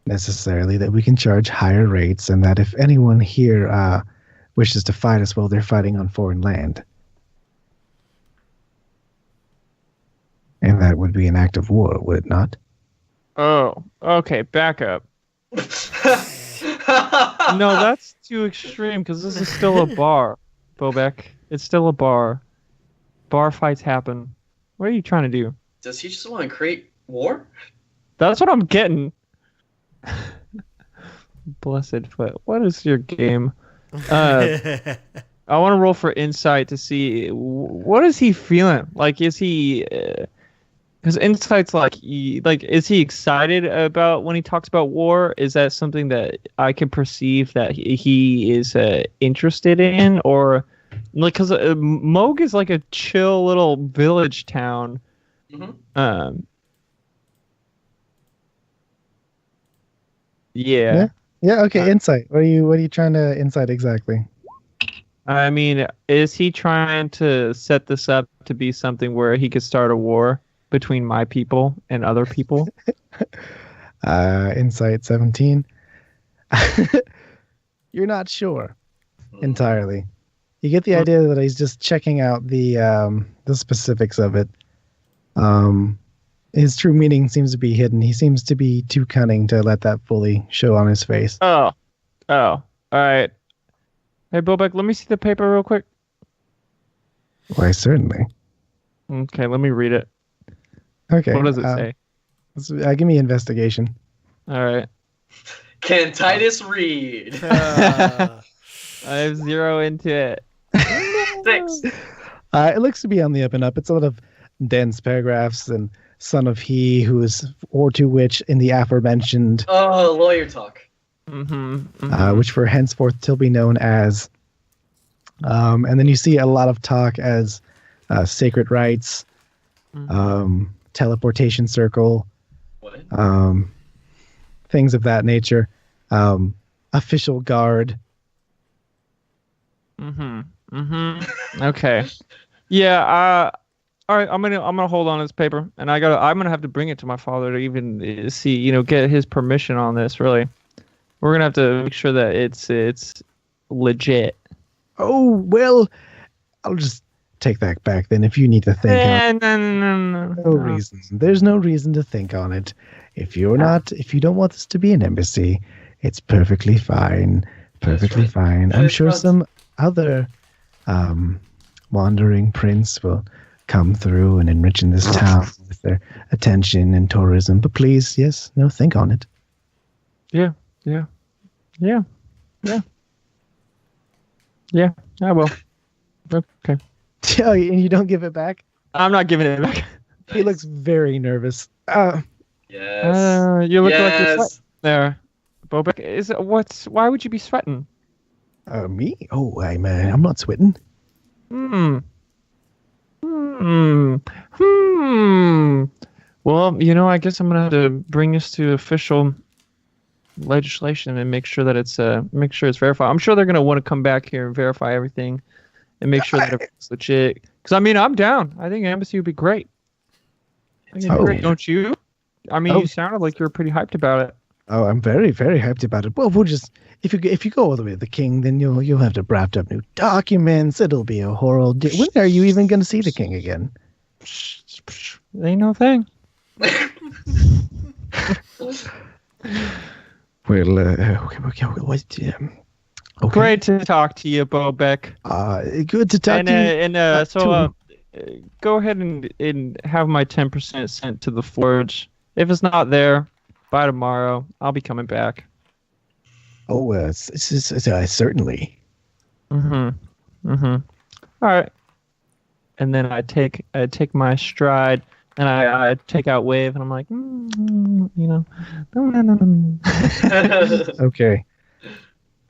necessarily that we can charge higher rates, and that if anyone here wishes to fight us while they're fighting on foreign land, and that would be an act of war, would it not? Oh, okay. Back up. No, that's too extreme because this is still a bar, Bobek. It's still a bar. Bar fights happen. What are you trying to do? Does he just want to create war? That's what I'm getting. Blessed foot. What is your game? I want to roll for insight to see what is he feeling. Like, is he Because insight's like, is he excited about when he talks about war? Is that something that I can perceive that he is interested in, or like because Moog is like a chill little village town. Mm-hmm. Yeah. Yeah. Okay. Insight. What are you trying to insight exactly? I mean, is he trying to set this up to be something where he could start a war between my people and other people? Insight 17. You're not sure entirely. You get the idea that he's just checking out the specifics of it. His true meaning seems to be hidden. He seems to be too cunning to let that fully show on his face. Oh, all right. Hey, Bobek, let me see the paper real quick. Why, certainly. Okay, let me read it. Okay. What does it say? Give me investigation. All right. Can Titus read? I have 0 into it. 6. It looks to be on the up and up. It's a lot of dense paragraphs and son of he who is or to which in the aforementioned. Oh, lawyer talk. Which for henceforth till be known as. And then you see a lot of talk as sacred rites, teleportation circle, What? things of that nature, official guard. Okay. Yeah. All right. I'm gonna hold on to this paper, and I'm gonna have to bring it to my father to even see, get his permission on this. Really, we're gonna have to make sure that it's legit. Oh well, I'll just take that back then. If you need to think, No. no reason. There's no reason to think on it. If you don't want this to be an embassy, it's perfectly fine. Perfectly fine. I'm sure some other wandering prince will come through and enrich in this town with their attention and tourism. But please, yes, no, think on it. Yeah. I will. Okay. Oh, and you don't give it back? I'm not giving it back. He looks very nervous. Yes. You look like you're Yes. sweating there. Bobek, why would you be sweating? Me? Oh, I'm not sweating. Well, I guess I'm gonna have to bring this to official legislation and make sure that it's verified. I'm sure they're gonna want to come back here and verify everything and make sure that it's legit. Because I'm down. I think embassy would be great. Great, don't you? You sounded like you were pretty hyped about it. Oh, I'm very, very hyped about it. Well, we'll just if you go all the way to the king, then you'll have to draft up new documents. It'll be a horrible deal. When are you even going to see the king again? Ain't no thing. Well, okay. Great to talk to you, Bobek. Good to talk to you. Go ahead and have my 10% sent to the forge. If it's not there by tomorrow, I'll be coming back. Oh, certainly. All right. And then I take my stride and I take out wave and I'm like, no. Okay.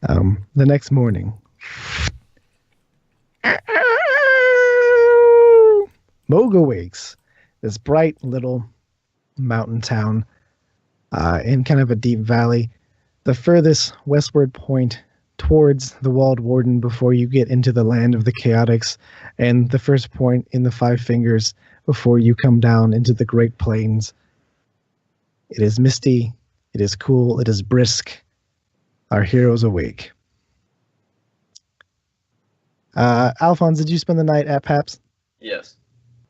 The next morning. Moog awakes. This bright little mountain town in kind of a deep valley. The furthest westward point towards the Walled Warden before you get into the land of the Chaotix, and the first point in the Five Fingers before you come down into the Great Plains. It is misty, it is cool, it is brisk. Our heroes awake. Alphonse, did you spend the night at Paps? Yes.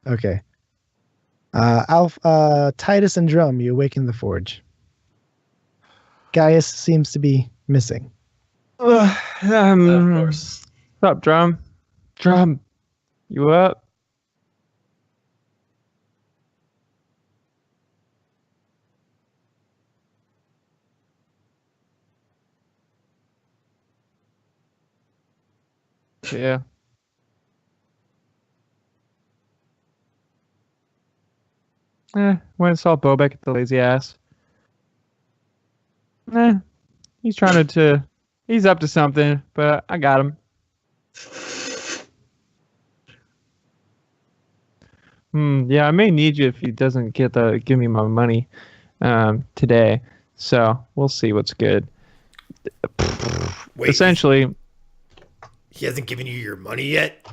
Okay. Titus and Drum, you awaken the forge. Gaius seems to be missing. Of course. What's up, Drum? Drum, you up? Yeah. Went and saw Bobek at the Lazy Ass. He's trying to he's up to something, but I got him. Yeah, I may need you if he doesn't give me my money today. So we'll see what's good. Wait, essentially, he hasn't given you your money yet?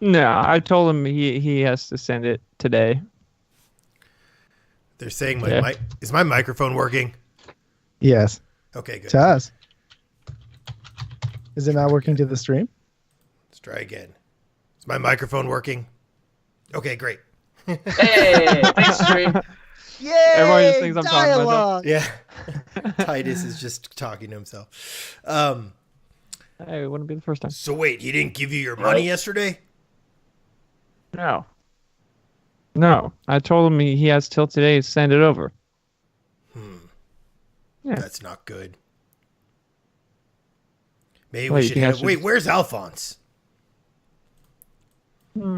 No, I told him he has to send it today. They're saying is my microphone working? Yes. Okay, good. To us. Is it not working to the stream? Let's try again. Is my microphone working? Okay, great. Hey, thanks, stream. Yay! Everyone just thinks I'm talking to myself. Yeah. Titus is just talking to himself. Hey, it wouldn't be the first time. So wait, he didn't give you your money yesterday? No, I told him he has till today to send it over. Yeah. That's not good. Maybe we should have... Wait, where's Alphonse? Did he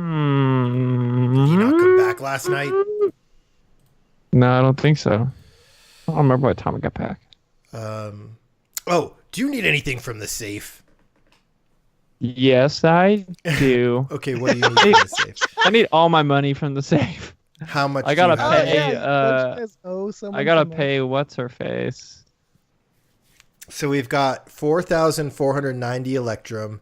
not come back last night? No, I don't think so. I don't remember what time I got back. Oh, do you need anything from the safe? Yes, I do. Okay, what do you need from the safe? I need all my money from the safe. How much? I gotta do you have? pay. I gotta pay. What's her face? So we've got 4,490 Electrum,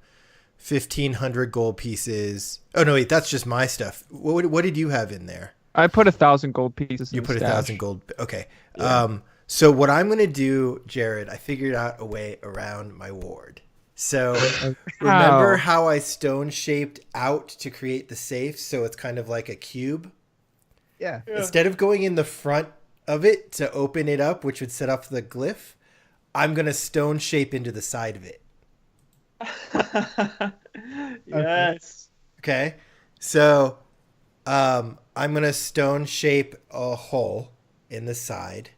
1,500 gold pieces. Oh no, wait, that's just my stuff. What did you have in there? I put 1,000 gold pieces. You put 1,000 gold. Okay. Yeah. So what I'm gonna do, Jared, I figured out a way around my ward. So remember how I stone shaped out to create the safe? So it's kind of like a cube. Yeah. Instead of going in the front of it to open it up, which would set up the glyph, I'm going to stone shape into the side of it. Yes. Okay. So I'm going to stone shape a hole in the side.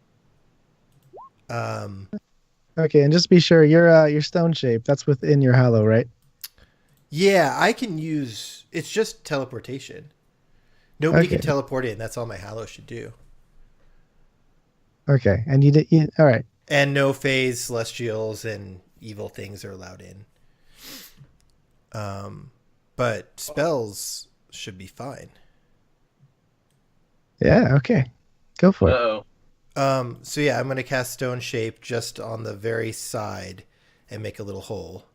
Okay, and just be sure your stone shape, that's within your hallow, right? Yeah, I can use... It's just teleportation. Nobody can teleport in. That's all my hallow should do. Okay, and all right. And no phase, celestials, and evil things are allowed in. But spells should be fine. Yeah, okay. Go for it. Uh-oh. So yeah, I'm going to cast Stone Shape just on the very side and make a little hole.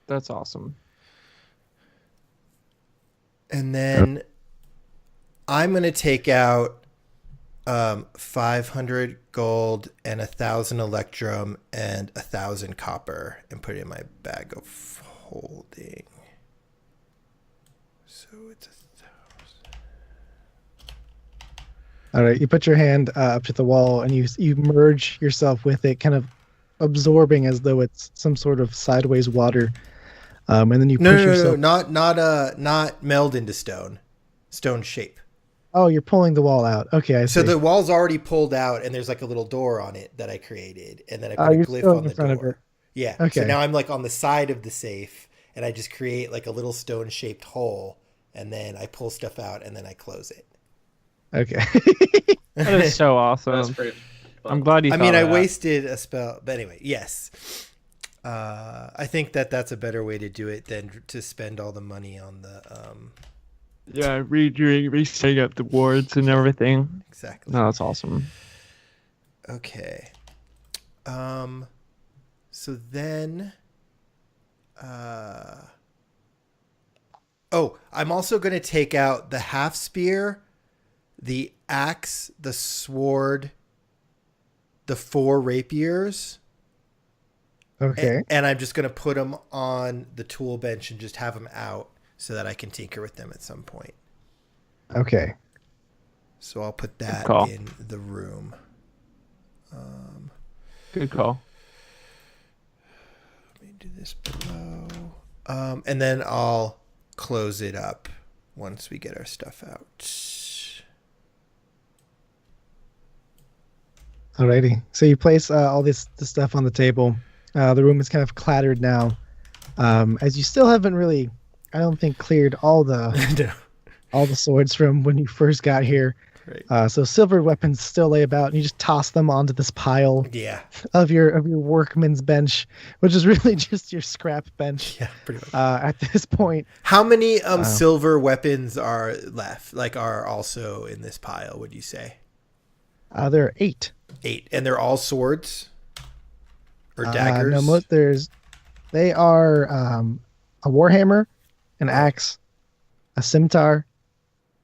That's awesome. And then I'm going to take out 500 gold and 1,000 Electrum and 1,000 copper and put it in my bag of holding. So it's 1,000. All right, you put your hand up to the wall and you merge yourself with it, kind of absorbing as though it's some sort of sideways water. And then you push yourself. Not meld into stone. Stone shape. Oh, you're pulling the wall out. Okay, I see. So the wall's already pulled out, and there's like a little door on it that I created, and then I put a glyph on the door. Yeah. Okay. So now I'm like on the side of the safe, and I just create like a little stone-shaped hole, and then I pull stuff out, and then I close it. Okay. That is so awesome. That's pretty fun. I'm glad you. I mean, thought I of that. wasted a spell, but anyway, yes. I think that's a better way to do it than to spend all the money on the. Yeah, resetting up the wards and everything. Exactly. No, that's awesome. Okay. So then. I'm also going to take out the half spear, the axe, the sword, the 4 rapiers. Okay. And I'm just going to put them on the tool bench and just have them out so that I can tinker with them at some point. Okay. So I'll put that in the room. Good call. Let me do this below. And then I'll close it up once we get our stuff out. Alrighty. So you place all this stuff on the table. The room is kind of clattered now. As you still haven't really, I don't think, cleared all the all the swords from when you first got here. Right. So silver weapons still lay about, and you just toss them onto this pile Yeah. of your workman's bench, which is really just your scrap bench. Yeah, pretty much. At this point, How many silver weapons are left? Like, are also in this pile? Would you say there are 8. 8, and they're all swords or daggers? No, they are a warhammer, an axe, a scimitar,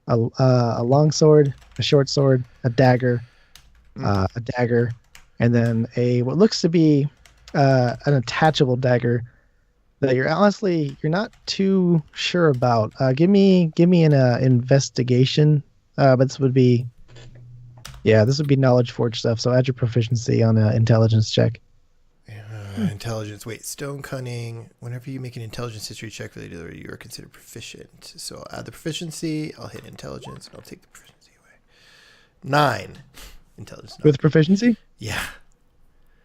a long sword, a short sword, a dagger, and then what looks to be an attachable dagger that you're not too sure about. Give me an investigation. But this would be knowledge forge stuff. So add your proficiency on an intelligence check. Intelligence. Wait, stone cunning. Whenever you make an intelligence history check related to it, you are considered proficient. So I'll add the proficiency. I'll hit intelligence, and I'll take the proficiency away. 9. Intelligence. 9. With proficiency? Yeah.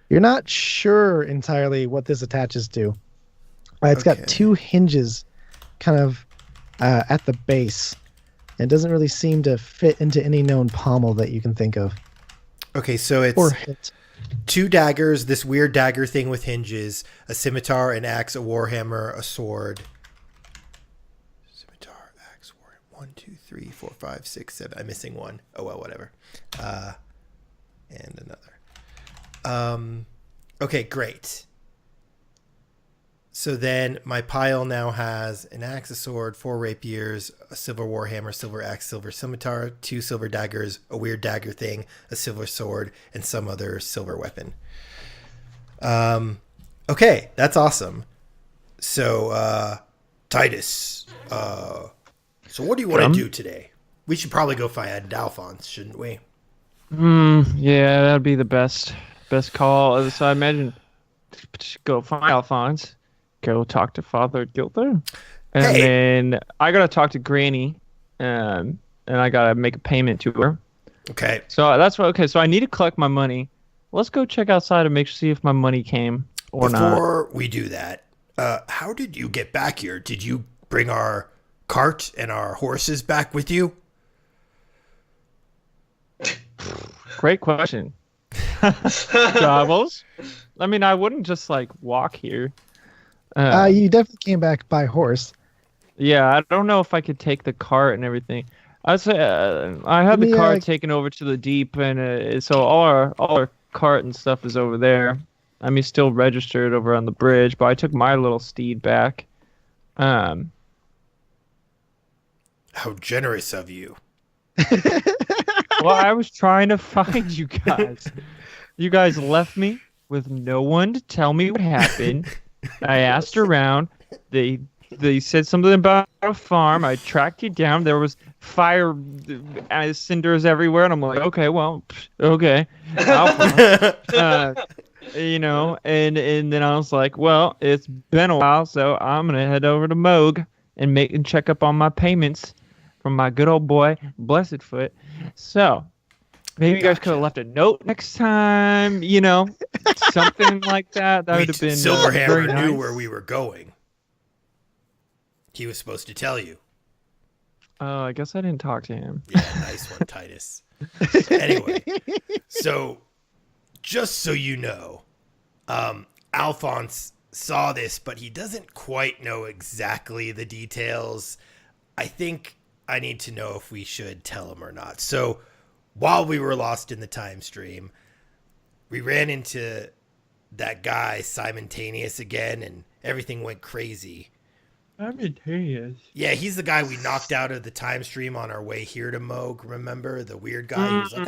You're not sure entirely what this attaches to. It's got 2 hinges kind of at the base. It doesn't really seem to fit into any known pommel that you can think of. Okay, so it's Or hit. 2 daggers, this weird dagger thing with hinges, a scimitar, an axe, a warhammer, a sword. Scimitar, axe, warhammer. 1, 2, 3, 4, 5, 6, 7. I'm missing one. Oh well, whatever. And another. Okay, great. So then my pile now has an axe, a sword, 4 rapiers, a silver warhammer, silver axe, silver scimitar, 2 silver daggers, a weird dagger thing, a silver sword, and some other silver weapon. Okay, that's awesome. So, Titus, so what do you want to do today? We should probably go find Alphonse, shouldn't we? Yeah, that'd be the best call. So I imagine go find Alphonse. Go talk to Father Gilther, and then I gotta talk to Granny, and I gotta make a payment to her. Okay. So that's what. Okay, so I need to collect my money. Let's go check outside and see if my money came or not. Before we do that, how did you get back here? Did you bring our cart and our horses back with you? Great question. Travels. I mean, I wouldn't just walk here. You definitely came back by horse. Yeah, I don't know if I could take the cart and everything. I'd say I had the cart taken over to the deep, and so all our cart and stuff is over there. I mean, still registered over on the bridge, but I took my little steed back. How generous of you. Well, I was trying to find you guys. You guys left me with no one to tell me what happened. I asked around. They said something about a farm. I tracked you down. There was fire cinders everywhere, and I'm like, okay, well, okay. And then I was like, well, it's been a while, so I'm gonna head over to Moog and check up on my payments from my good old boy Blessed Foot. So maybe you guys could have left a note next time, something like that. That would have been Silverhammer very knew nice. where we were going. He was supposed to tell you. Oh, I guess I didn't talk to him. Yeah, nice one, Titus. Anyway, so just so you know, Alphonse saw this, but he doesn't quite know exactly the details. I think I need to know if we should tell him or not. So while we were lost in the time stream, we ran into that guy, Simultaneous, again, and everything went crazy. Simultaneous? Yeah, he's the guy we knocked out of the time stream on our way here to Moog, remember? The weird guy who was like,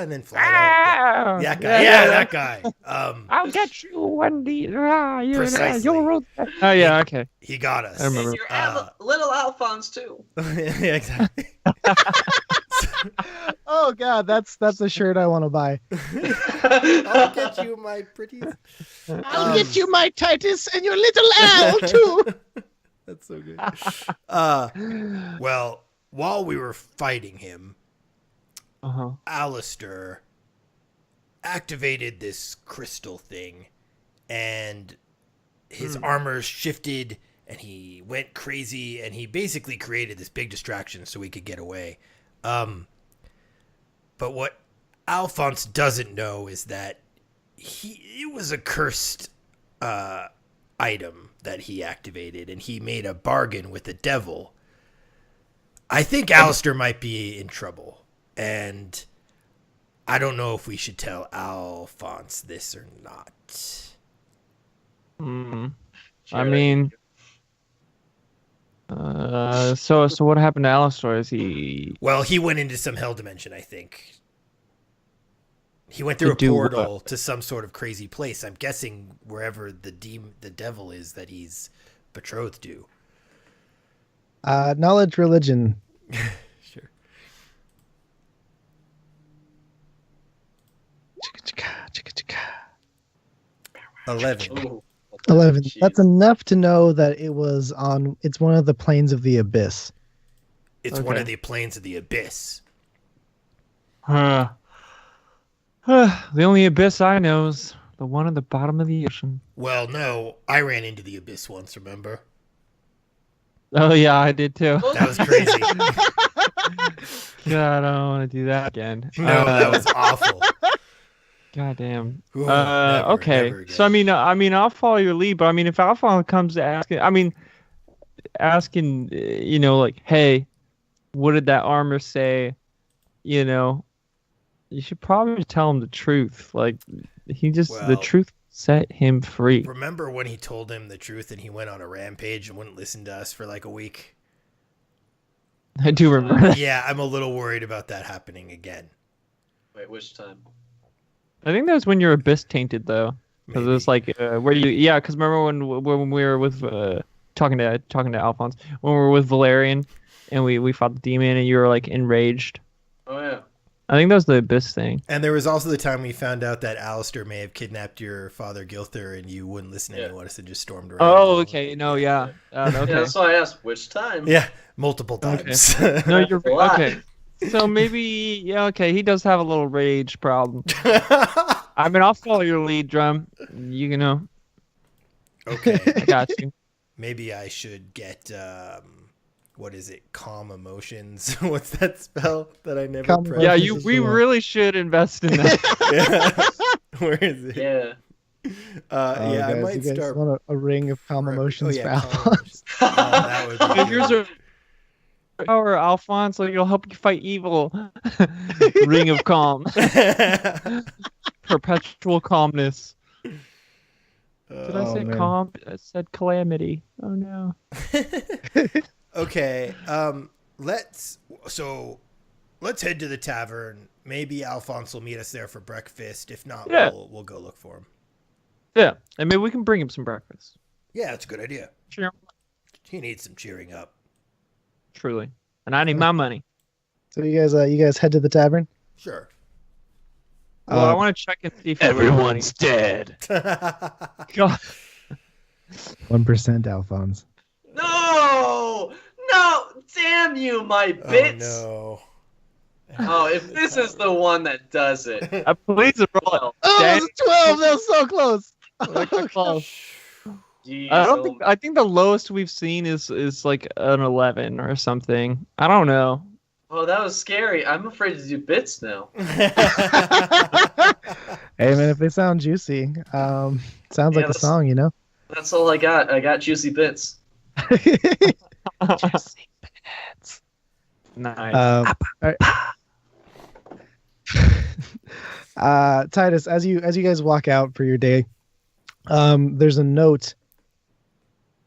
and then fly out. That guy. Yeah, that guy. I'll get you one day. Precisely. Oh, yeah, okay. He got us. I remember. And you're little Alphonse, too. Yeah, exactly. Oh God, that's a shirt I want to buy. I'll get you my pretties. I'll get you my Titus and your little Al too. That's so good. Well, while we were fighting him, Alistair activated this crystal thing, and his armor shifted, and he went crazy, and he basically created this big distraction so we could get away. But what Alphonse doesn't know is that it was a cursed item that he activated, and he made a bargain with the devil. I think Alistair might be in trouble, and I don't know if we should tell Alphonse this or not. I mean, so what happened to Alistair? Is he? Well, he went into some hell dimension, I think. He went through a portal to some sort of crazy place. I'm guessing wherever the devil is that he's betrothed to. Knowledge, religion. Sure. 11. Ooh. 11. Jeez. That's enough to know that it's one of the planes of the abyss. It's one of the planes of the abyss. The only abyss I know is the one at the bottom of the ocean. Well, no, I ran into the abyss once, remember? Oh yeah, I did too. That was crazy. God, I don't want to do that again. No, that was awful. God damn. Ooh, Okay. never again. So I mean, I'll follow your lead, but I mean, if Alphonse comes to asking, like, hey, what did that armor say? You should probably tell him the truth. Like, the truth set him free. Remember when he told him the truth and he went on a rampage and wouldn't listen to us for like a week? I do remember that. Yeah, I'm a little worried about that happening again. Wait, which time? I think that was when you're abyss tainted though, because it's like because remember when we were with talking to Alphonse, when we were with Valerian, and we fought the demon, and you were like enraged. Oh yeah. I think that was the abyss thing. And there was also the time we found out that Alistair may have kidnapped your father Gilther, and you wouldn't listen to anyone, so just stormed around. Oh, okay. No, yeah. Okay. Yeah, that's why I asked which time. Yeah, multiple times. Okay. No, you're A lot. okay. So maybe, he does have a little rage problem. I mean, I'll follow your lead, Drum. Okay. I got you. Maybe I should get, what is it? Calm emotions. What's that spell that I never Calm pressed? Yeah, This is we the one. really should invest in that. Yeah. Where is it? Yeah. I guys, might you guys start. want a ring of calm emotions for calm Alphonse? emotions. That would be Here's good. a power, Alphonse, so it'll help you fight evil. Ring of calm. Perpetual calmness. Did I say man. calm? I said calamity. Oh no. Okay. Let's head to the tavern. Maybe Alphonse will meet us there for breakfast. If not, Yeah. we'll go look for him. Yeah, and maybe we can bring him some breakfast. Yeah, that's a good idea. Sure. He needs some cheering up. Truly. And I need my money. So you guys head to the tavern? Sure. Well, I want to check and see if everyone's dead. God. 1% Alphonse. No! No! Damn you, my bits! Oh Oh, if this is the one that does it. Please roll. Oh, Dang. it's 12. That was so close. Close. Jeez, I think the lowest we've seen is like an 11 or something. I don't know. Oh, that was scary. I'm afraid to do bits now. Hey man, if they sound juicy, sounds like a that's- song, you know. That's all I got. I got juicy bits. Nice. All right. Titus, as you guys walk out for your day, there's a note.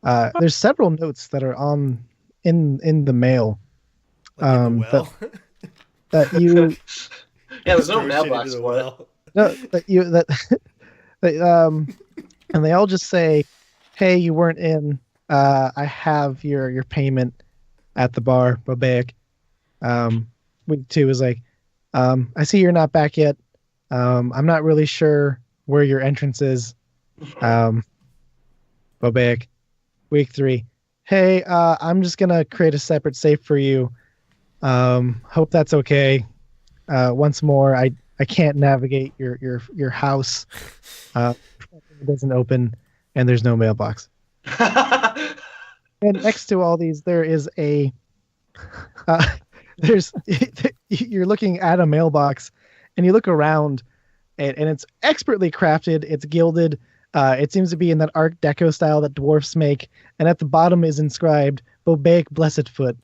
There's several notes that are in the mail. Like in the well. That you Yeah, there's no Throw shit mailbox into the for it. well. no, and they all just say, "Hey, you weren't in. I have your payment at the bar, Bobaic." Week 2 is like, I see you're not back yet. I'm not really sure where your entrance is. Bobaic. Week 3. Hey, I'm just gonna create a separate safe for you. Hope that's okay. Once more, I can't navigate your house. It doesn't open, and there's no mailbox. And next to all these, there is a there's you're looking at a mailbox, and you look around, and it's expertly crafted. It's gilded. It seems to be in that Art Deco style that dwarfs make. And at the bottom is inscribed Bobaic Blessed Foot.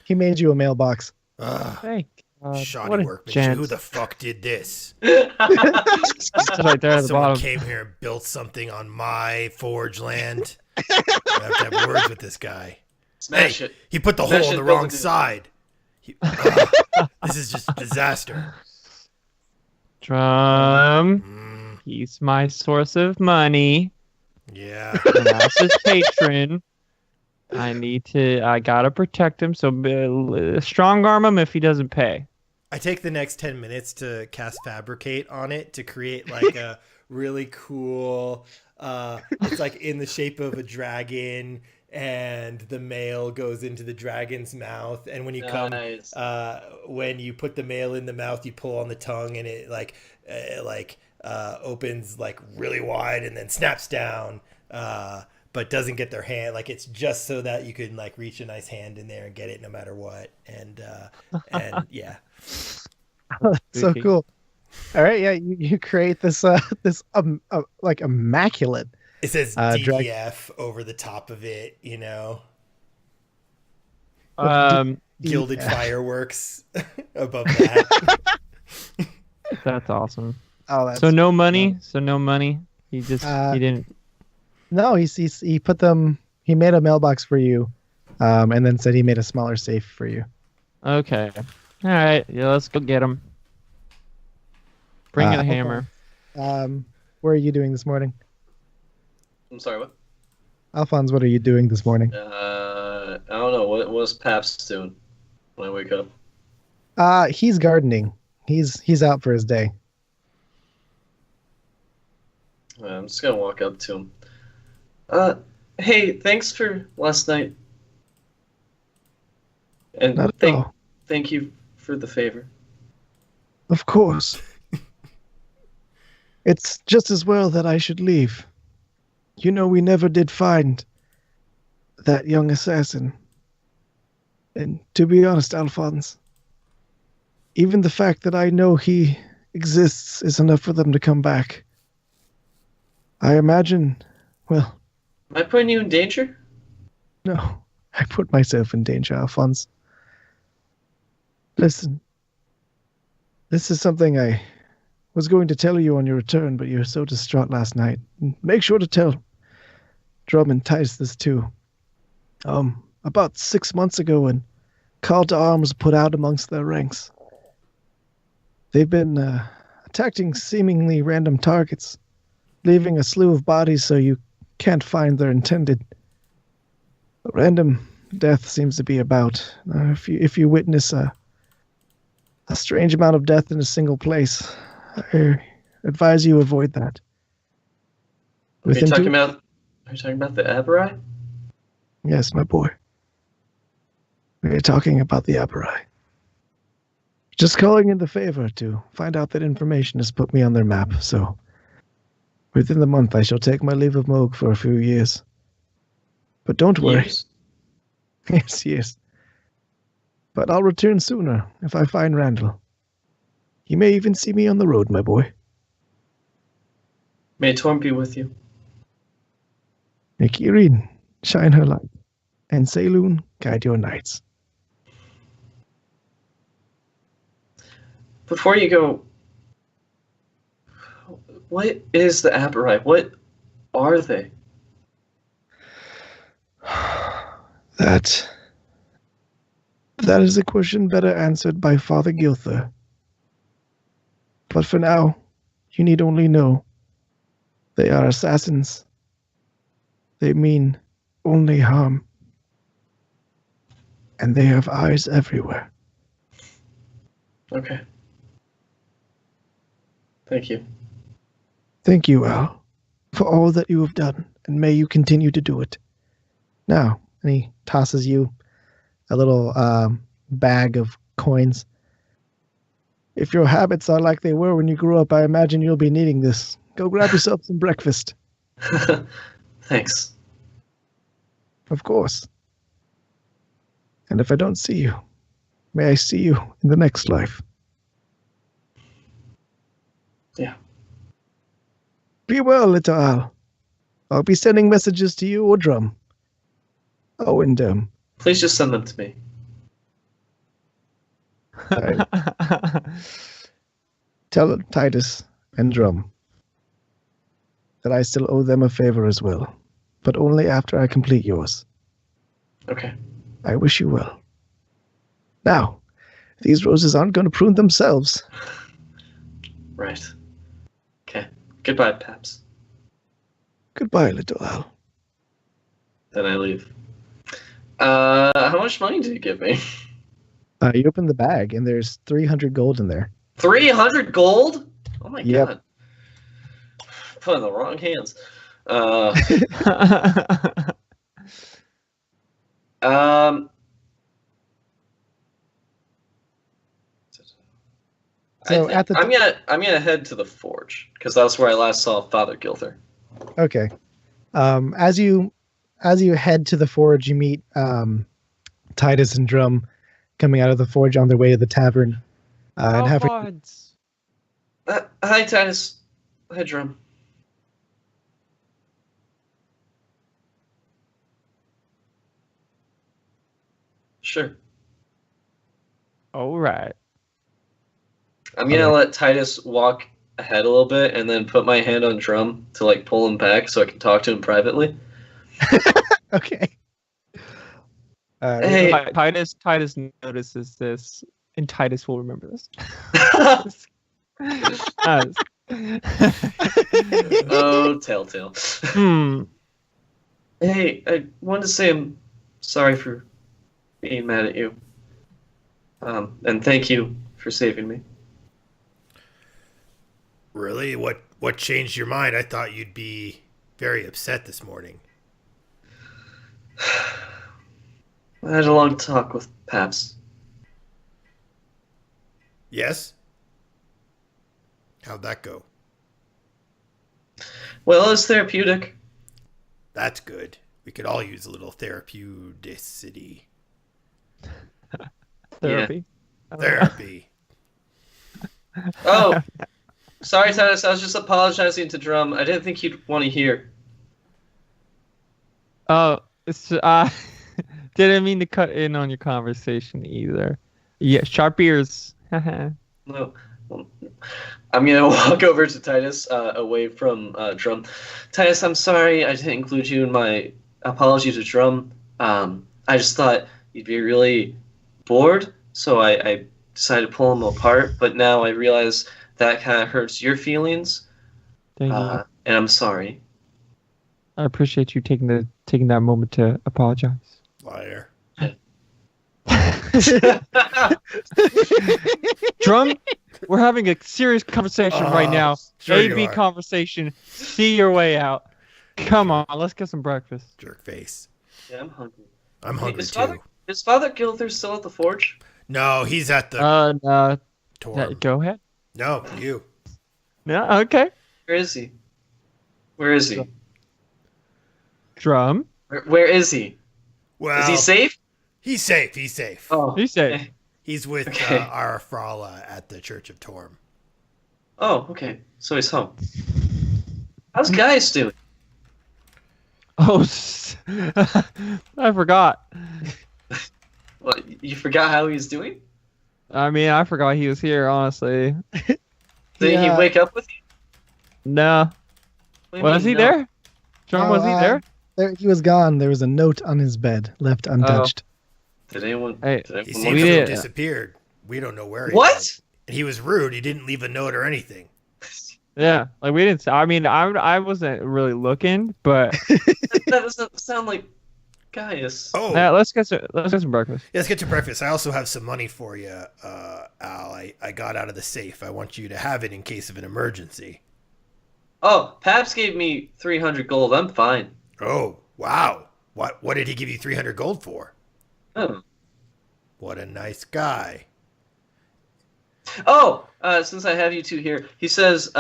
He made you a mailbox. Thank God. Shoddy What a workmanship. gent. Who the fuck did this? It's right there at the Someone bottom. came here and built something on my forge land. I have to have words with this guy. Smash Hey, it. he put the Smash hole on it, the build wrong it. side. This is just a disaster. Drum. He's my source of money. Yeah. And that's his patron. I gotta protect him, so strong arm him if he doesn't pay. I take the next 10 minutes to cast Fabricate on it to create like a really cool, it's like in the shape of a dragon, and the mail goes into the dragon's mouth. And when you Nice. when you put the mail in the mouth, you pull on the tongue, and it opens like really wide and then snaps down. But doesn't get their hand, like it's just so that you can like reach a nice hand in there and get it no matter what. And yeah. So Spooky. cool. All right, yeah, you create this like immaculate. It says Drag- DDF over the top of it, you know. Gilded Yeah. fireworks above that. That's awesome. Oh, that's So no money. He just he didn't. no. He put them. He made a mailbox for you, and then said he made a smaller safe for you. Okay. All right. Yeah, let's go get him. Bring the okay. hammer. What are you doing this morning, I'm sorry, what? Alphonse? What are you doing this morning? I don't know. What's Paps doing when I wake up? He's gardening. He's out for his day. I'm just gonna walk up to him. Hey, thanks for last night. And Not at all. thank you for the favor. Of course. It's just as well that I should leave. You know, we never did find that young assassin. And to be honest, Alphonse, even the fact that I know he exists is enough for them to come back. I imagine, well, Am I putting you in danger? no, I put myself in danger, Alphonse. Listen, this is something I was going to tell you on your return, but you were so distraught last night. Make sure to tell Drum and Tice this too. About 6 months ago, when Call to Arms put out amongst their ranks, they've been attacking seemingly random targets, leaving a slew of bodies so you can't find their intended. Random death seems to be about. If you witness a strange amount of death in a single place, I advise you avoid that. Are you Within talking two- about the Aberai? Yes, my boy. We're talking about the Aberai. Just calling in the favor to find out that information has put me on their map, so within the month I shall take my leave of Moog for a few years. But don't worry. Years? Yes. But I'll return sooner if I find Randall. You may even see me on the road, my boy. May Torm be with you. May Kirin shine her light, and Saloon guide your nights. Before you go, what is the Aberai? What are they? That is a question better answered by Father Gilther. But for now, you need only know they are assassins. They mean only harm. And they have eyes everywhere. Okay. Thank you. Thank you, Al, for all that you have done, and may you continue to do it. Now, and he tosses you a little bag of coins. If your habits are like they were when you grew up, I imagine you'll be needing this. Go grab yourself some breakfast. Thanks. Of course. And if I don't see you, may I see you in the next life. Yeah. Be well, little Al. I'll be sending messages to you or Drum. Oh, and Please just send them to me. tell Titus and Drum that I still owe them a favor as well, but only after I complete yours. Okay. I wish you well. Now, these roses aren't going to prune themselves. Right. Okay. Goodbye, Paps. Goodbye, little Al. Then I leave. How much money did you give me? You open the bag, and there's 300 gold in there. 300 gold? Oh my Yep. god. Put in the wrong hands. So at the I'm gonna head to the forge because that's where I last saw Father Gilther. Okay. As you head to the forge, you meet Titus and Drum coming out of the forge on their way to the tavern. And having Hi, Titus. Hi, Drum. Sure. All right. I'm gonna let Titus walk ahead a little bit and then put my hand on Drum to like pull him back so I can talk to him privately. Okay. Hey. Titus notices this, and Titus will remember this. Oh, Telltale. Hmm. Hey, I wanted to say I'm sorry for being mad at you. And thank you for saving me. Really? What changed your mind? I thought you'd be very upset this morning. I had a long talk with Paps. Yes? How'd that go? Well, it's therapeutic. That's good. We could all use a little therapeuticity. Therapy. Therapy. Oh, sorry, Titus. I was just apologizing to Drum. I didn't think you'd want to hear. Oh, it's didn't mean to cut in on your conversation either. Yeah, sharp ears. No. I'm gonna walk over to Titus, away from Drum. Titus, I'm sorry I didn't include you in my apology to Drum. I just thought you'd be really bored, so I decided to pull him apart. But now I realize that kind of hurts your feelings, Thank you. and I'm sorry. I appreciate you taking that moment to apologize. Liar. Drum, we're having a serious conversation right now. Sure you AB are. conversation. See your way out. Come on, let's get some breakfast. Jerk face. Yeah, I'm hungry. I'm hungry Is too. Father Gilther still at the forge? No, he's at the No. Torm. Go ahead. No, you. No, okay. Where is he? Where is he? Drum. Where is he? Well, Is he safe? He's safe. He's safe. Oh, He said. okay. He's with Okay. our Frala at the Church of Torm. Oh, okay. So he's home. How's Gaius doing? Oh, I forgot. What, you forgot how he's doing? I mean, I forgot he was here, honestly. Did he wake up with you? No. What do you Was mean, he no? there? Drum, was he there? He was gone. There was a note on his bed, left untouched. Did anyone? Hey, did He anyone seems we to have did- disappeared. We don't know where he What? went. And he was rude. He didn't leave a note or anything. Yeah, like we didn't. I mean, I wasn't really looking, but That doesn't sound like Gaius. Oh, yeah, let's get some breakfast. yeah, let's get to breakfast. I also have some money for you, Al. I got out of the safe. I want you to have it in case of an emergency. Oh, Paps gave me 300 gold. I'm fine. Oh, wow. What did he give you 300 gold for? Oh. What a nice guy. Oh, since I have you two here, he says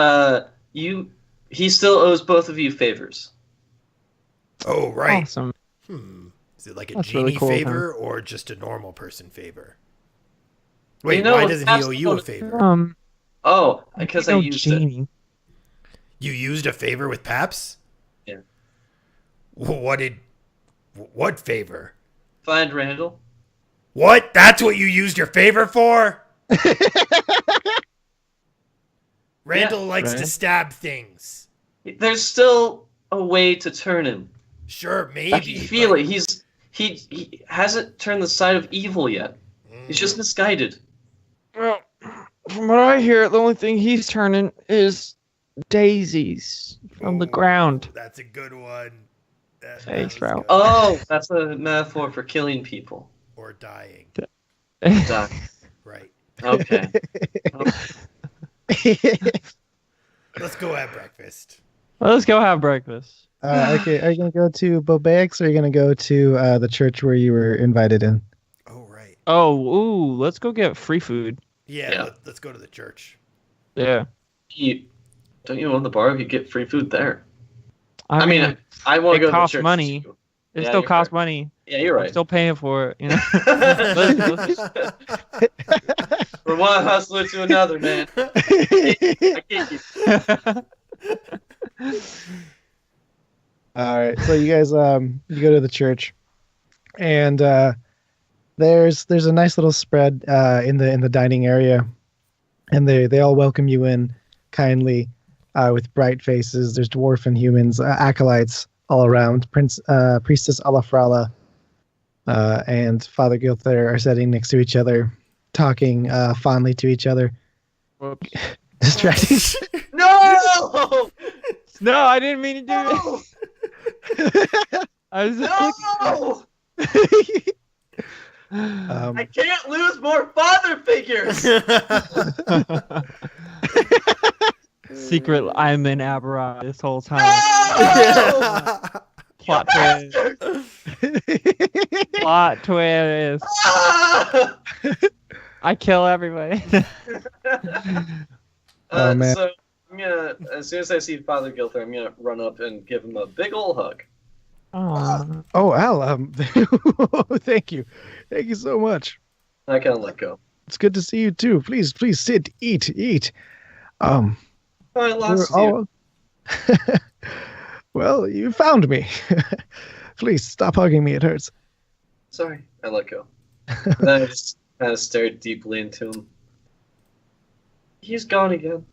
he still owes both of you favors. Oh, right. Awesome. Is it like a That's genie really cool of him. favor or just a normal person favor? Wait, You know, why doesn't he owe you a absolutely- favor? Oh, because I no used it. genie. You used a favor with Paps? Yeah. What favor? Find Randall. What? That's what you used your favor for? Randall likes to Right. stab things. There's still a way to turn him. Sure, maybe. I can feel but- it. He hasn't turned the side of evil yet. He's just misguided. Well, from what I hear, the only thing he's turning is daisies from the Ooh, ground. That's a good one. Thanks, was bro. good. Oh, that's a metaphor for killing people. Or dying. Duh. Right. Okay. Let's go have breakfast. Let's go have breakfast. Okay, are you gonna go to Bobaix or are you gonna go to the church where you were invited in? Oh, right. Oh, ooh, let's go get free food. Yeah. Let's go to the church. Yeah. Don't you own the bar? You get free food there. I mean, I want it to go to the costs church. money. too. it yeah, still you're costs right. money. Yeah, you're I'm right. still paying for it, you know. Let's- From one hustler to another, man. I can't keep. All right, so you guys you go to the church, and there's a nice little spread in the dining area, and they all welcome you in kindly with bright faces. There's dwarf and humans, acolytes all around. Priestess Alafrala and Father Gilther are sitting next to each other, talking fondly to each other, Whoops. distracting. No! No, I didn't mean to do No! it. I was just No! I can't lose more father figures. secret. I'm in Aberrah this whole time. No! Plot twist. Plot twist. Ah! I kill everybody. Oh, man. So I'm gonna, as soon as I see Father Gilther, I'm gonna run up and give him a big ol' hug. Aw. Oh, Al, thank you so much. I kind of let go. It's good to see you too. Please sit, eat. Oh, I lost you. Well, you found me. Please stop hugging me. It hurts. Sorry, I let go. Then I just kind of stared deeply into him. He's gone again.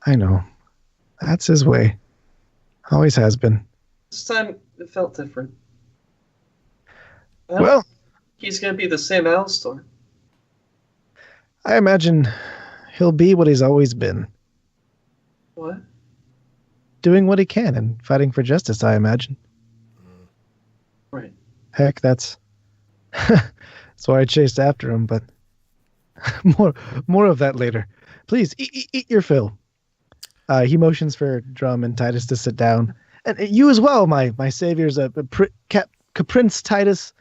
I know. That's his way. Always has been. This time it felt different. Well, He's gonna be the same Alistor. I imagine he'll be what he's always been. What? Doing what he can and fighting for justice, I imagine. Right. Heck, that's why I chased after him, but more of that later. Please, eat your fill. He motions for Drum and Titus to sit down. And you as well, my saviors, Prince Titus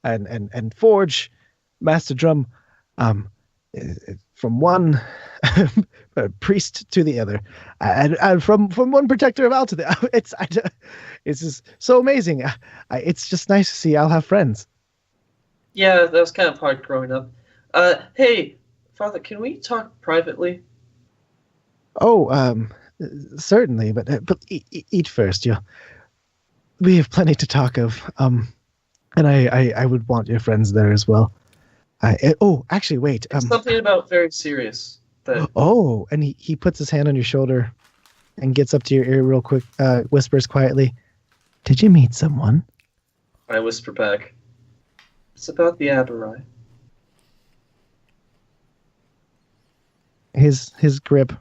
and Forge, Master Drum, from one priest to the other, and from one protector of Al to the other. It's just so amazing. It's just nice to see Al have friends. Yeah, that was kind of hard growing up. Hey, Father, can we talk privately? Oh, certainly, but eat first. We have plenty to talk of. And I would want your friends there as well. Actually, wait. It's something about very serious. That Oh, and he puts his hand on your shoulder and gets up to your ear real quick, whispers quietly, "Did you meet someone?" I whisper back. It's about the Aberai. His grip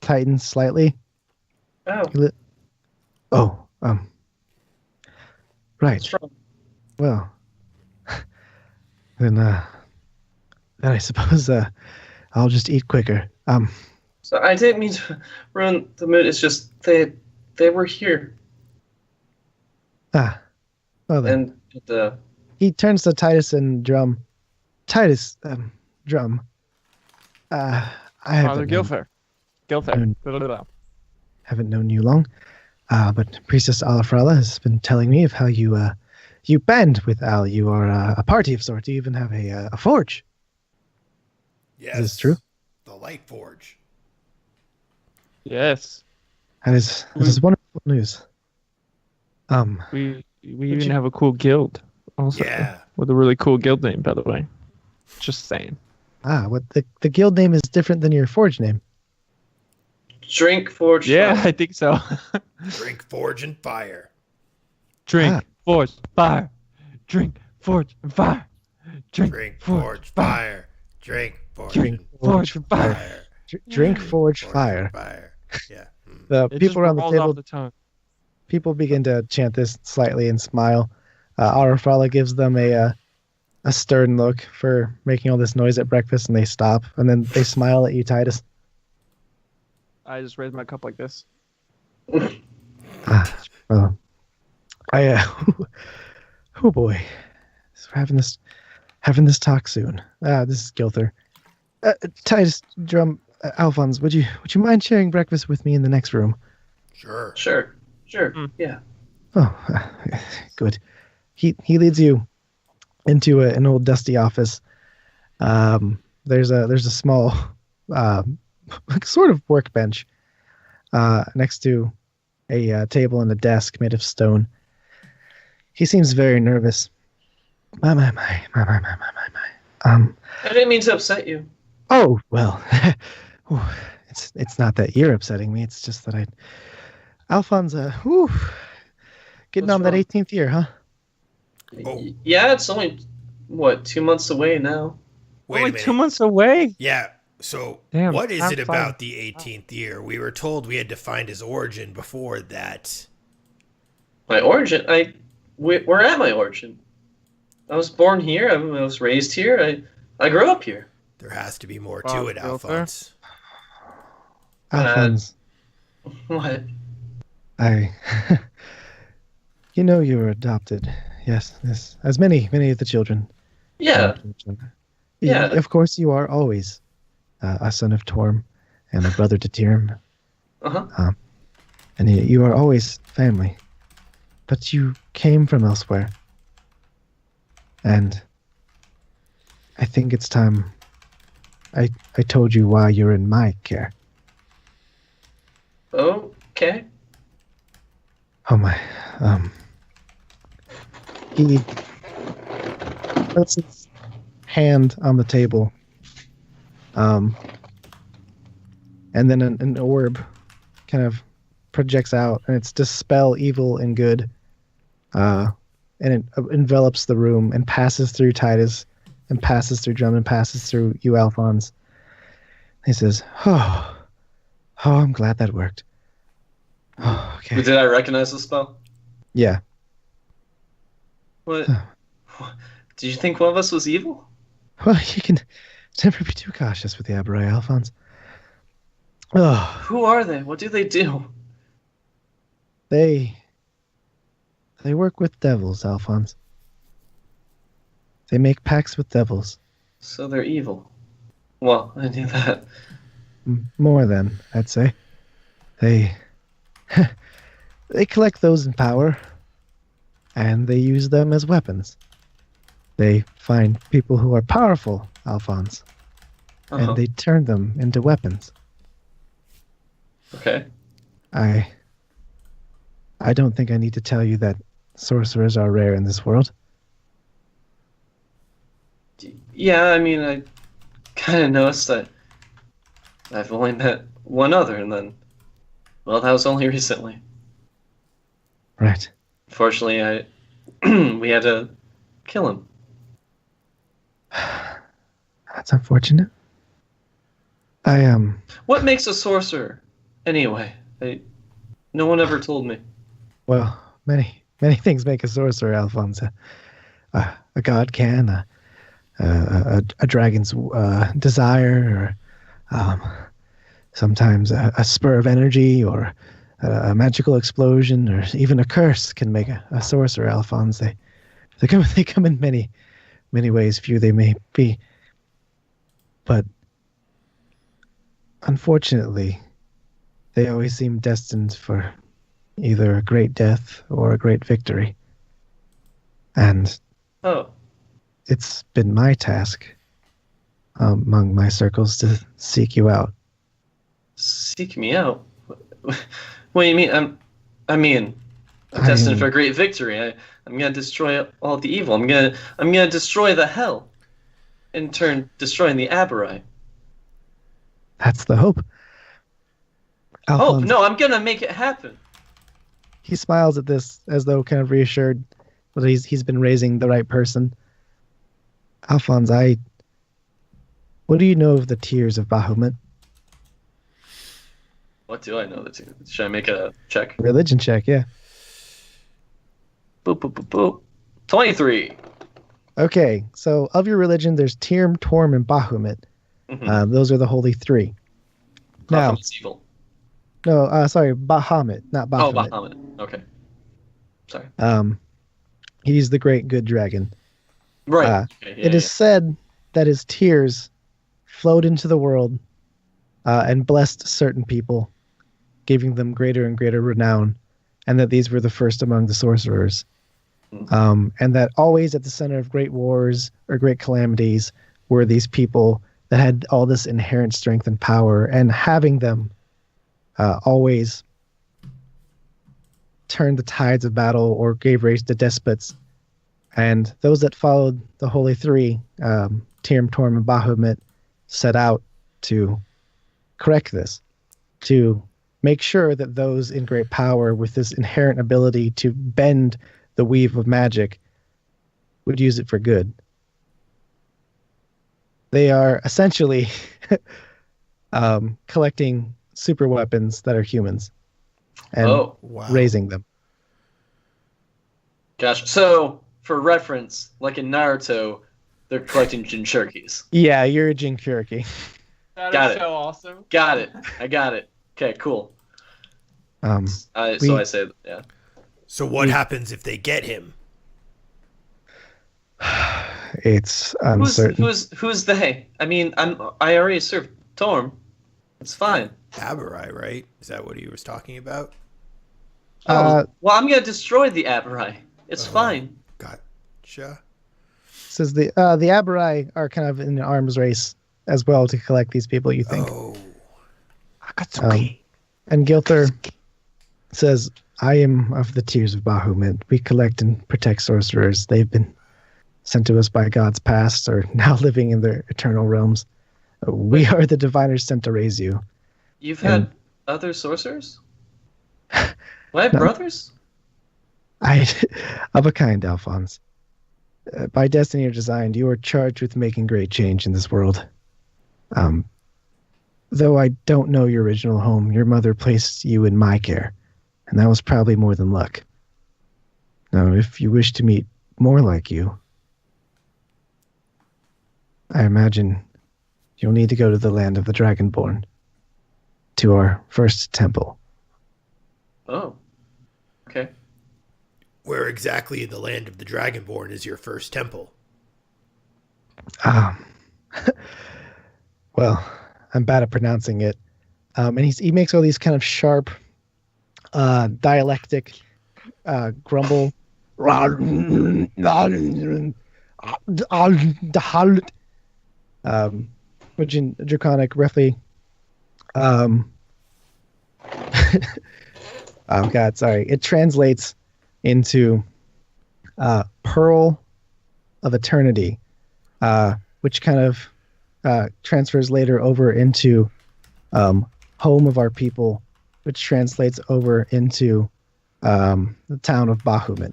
tightens slightly. Oh, Right. what's wrong? Well, then I suppose I'll just eat quicker. So I didn't mean to ruin the mood. It's just they were here, Well then. and He turns to Titus and Drum. Titus, Drum. I Father Gilther. Haven't known you long, but Priestess Alafrala has been telling me of how you you band with Al. You are a party of sorts. You even have a forge. Yes. Is this true? The Light Forge. Yes. That is wonderful news. We even have a cool guild also. Yeah. With a really cool guild name, by the way. Just saying. What the guild name is different than your forge name. Drink Forge. Yeah, Fire. I think so. Drink, forge, and fire. Drink, forge, fire. Drink, forge, and fire. Drink, forge, fire. Drink, forge, Drink, and forge, fire. fire. Drink, forge, fire. Fire. Yeah. The It just people around the rolls table, off the tongue. people begin to chant this slightly and smile. Arafala gives them a stern look for making all this noise at breakfast, and they stop, and then they smile at you, Titus. I just raised my cup like this. Well, oh boy, so we're having this talk soon. This is Gilther. Titus, Drum, Alphonse, would you mind sharing breakfast with me in the next room? Sure. Sure. Mm. Yeah. Oh, good. He leads you into an old dusty office. There's a small sort of workbench next to a table and a desk made of stone. He seems very nervous. My. I didn't mean to upset you. Oh well, it's not that you're upsetting me. It's just that Alphonse, getting What's on that wrong? 18th year, huh? Oh. Yeah, it's only 2 months away now. Wait a Only minute. 2 months away. Yeah. So, Damn, what is time it flies. about the 18th year? We were told we had to find his origin before that. My origin? We're at my origin. I was born here. I was raised here. I grew up here. There has to be more Wow, to it, Gilther. Alphonse. Alphonse, What? you know you were adopted. Yes, as many of the children. Yeah. Yeah. Of course, you are always a son of Torm and a brother to Tyrim. Uh-huh. And you are always family. But you came from elsewhere. And I think it's time I told you why you're in my care. Okay. Oh my. He puts his hand on the table. And then an orb kind of projects out, and it's dispel evil and good. And it envelops the room and passes through Titus, and passes through Drum, and passes through you, Alphonse. He says, "Oh, I'm glad that worked." Oh, okay. Did I recognize the spell? Yeah. What? Did you think one of us was evil? Well, you can never be too cautious with the Aberray, Alphonse. Oh, Who are they? What do they do? they work with devils, Alphonse. They make pacts with devils. So they're evil. Well, I knew that. More than, I'd say. They collect those in power, and they use them as weapons. They find people who are powerful, Alphonse, Uh-huh. and they turn them into weapons. Okay. I don't think I need to tell you that sorcerers are rare in this world. Yeah, I mean, I kind of noticed that I've only met one other, and then, well, that was only recently. Right. Fortunately, we had to kill him. That's unfortunate. What makes a sorcerer, anyway? No one ever told me. Well, many things make a sorcerer, Alphonse. A god can, a dragon's desire, or sometimes a spur of energy, or a magical explosion, or even a curse can make a sorcerer, Alphonse. They come in many ways, few they may be. But unfortunately, they always seem destined for either a great death or a great victory. And Oh, it's been my task among my circles to seek you out. seek me out. What do you mean? I'm destined for a great victory. I'm gonna destroy all the evil. I'm gonna destroy the hell. In turn, destroying the Aberai. That's the hope. Oh Alphonse, no, I'm gonna make it happen. he smiles at this as though kind of reassured that he's been raising the right person. Alphonse, what do you know of the tears of Bahamut? What do I know? Should I make a check? Religion check, yeah. Boop boop boop boop. 23. Okay, so of your religion, there's Tirm, Torm, and Bahamut. Mm-hmm. Those are the holy three. Now, Bahamut's evil. no, sorry, Bahamut, not Oh, Bahamut. Bahamut. Okay. Sorry. He's the great good dragon. Right. Okay, It is said that his tears flowed into the world and blessed certain people, giving them greater and greater renown, and that these were the first among the sorcerers. And that always at the center of great wars or great calamities were these people that had all this inherent strength and power, and having them always turned the tides of battle or gave race to despots. And those that followed the Holy Three, Tirm, Torm, and Bahamut, set out to correct this, to make sure that those in great power with this inherent ability to bend the weave of magic would use it for good. They are essentially collecting super weapons that are humans and raising them. Gosh. So, for reference, like in Naruto, they're collecting Jinchurikis. Yeah, you're a Jinchuriki. That is so awesome. Got it. I got it. Okay, cool. Um, I say, yeah. So what happens if they get him? It's uncertain. Who's they? I mean, I already served Torm. It's fine. Aberai, right? Is that what he was talking about? Well, I'm gonna destroy the Aberai. It's fine. Gotcha. Says the Aberai are kind of in an arms race as well to collect these people, you think. Oh. And Gilther says, I am of the Tears of Bahamut. We collect and protect sorcerers. They've been sent to us by gods past, or now living in their eternal realms. We are the diviners sent to raise you. You've had other sorcerers? What, brothers? Of a kind, Alphonse. By destiny or design, you are charged with making great change in this world. Though I don't know your original home, your mother placed you in my care, and that was probably more than luck. Now, if you wish to meet more like you, I imagine you'll need to go to the land of the Dragonborn, to our first temple. Oh, okay. Where exactly in the land of the Dragonborn is your first temple? Well, I'm bad at pronouncing it. And he makes all these kind of sharp, dialectic grumble. Which in Draconic roughly. Oh God, sorry. It translates into Pearl of Eternity, which kind of transfers later over into Home of Our People, which translates over into the town of Bahamut.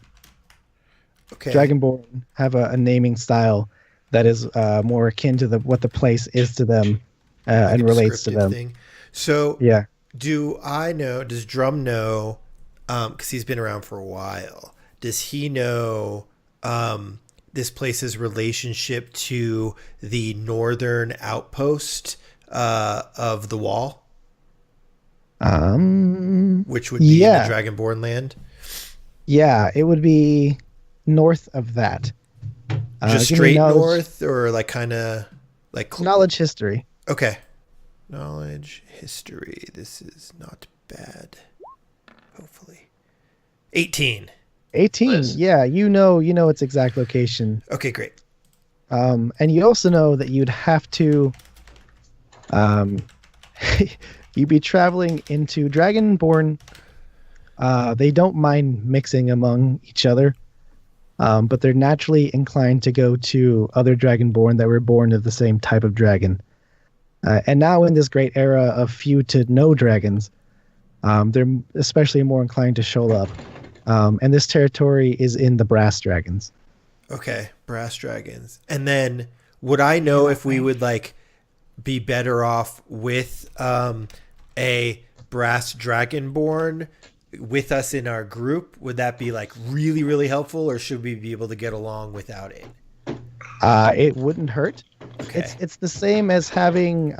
Okay. Dragonborn have a naming style that is more akin to what the place is to them and relates to them. Thing. So yeah. Does Drum know, because he's been around for a while, does he know this place's relationship to the northern outpost of the wall? Which would be in the Dragonborn land? Yeah, it would be north of that. Just straight north, or like kind of like knowledge history. Okay. Knowledge history. This is not bad. Hopefully. 18. 18. Nice. Yeah, you know its exact location. Okay, great. And you also know that you'd have to, you'd be traveling into Dragonborn. They don't mind mixing among each other, but they're naturally inclined to go to other Dragonborn that were born of the same type of dragon. And now in this great era of few to no dragons, they're especially more inclined to show up. And this territory is in the Brass Dragons. Okay, Brass Dragons. And then would I know if we would like be better off with a Brass Dragonborn with us in our group? Would that be like really, really helpful, or should we be able to get along without it? It wouldn't hurt. Okay. It's the same as having.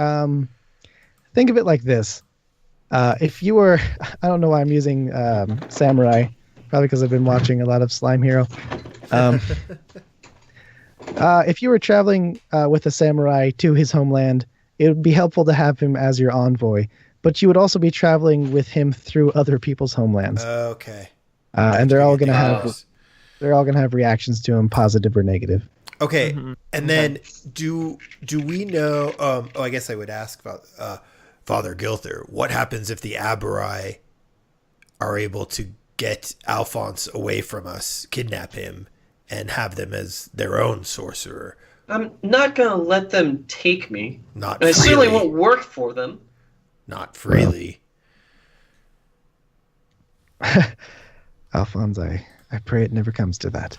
Think of it like this: if you were, I don't know why I'm using samurai, probably because I've been watching a lot of Slime Hero. If you were traveling with a samurai to his homeland, it would be helpful to have him as your envoy. But you would also be traveling with him through other people's homelands. Okay. And they're all gonna have reactions to him, positive or negative. Okay, and then do we know? I guess I would ask about Father Gilther. What happens if the Aberai are able to get Alphonse away from us, kidnap him, and have them as their own sorcerer? I'm not gonna let them take me. Not And I certainly freely. won't work for them. Not freely. Alphonse, I pray it never comes to that.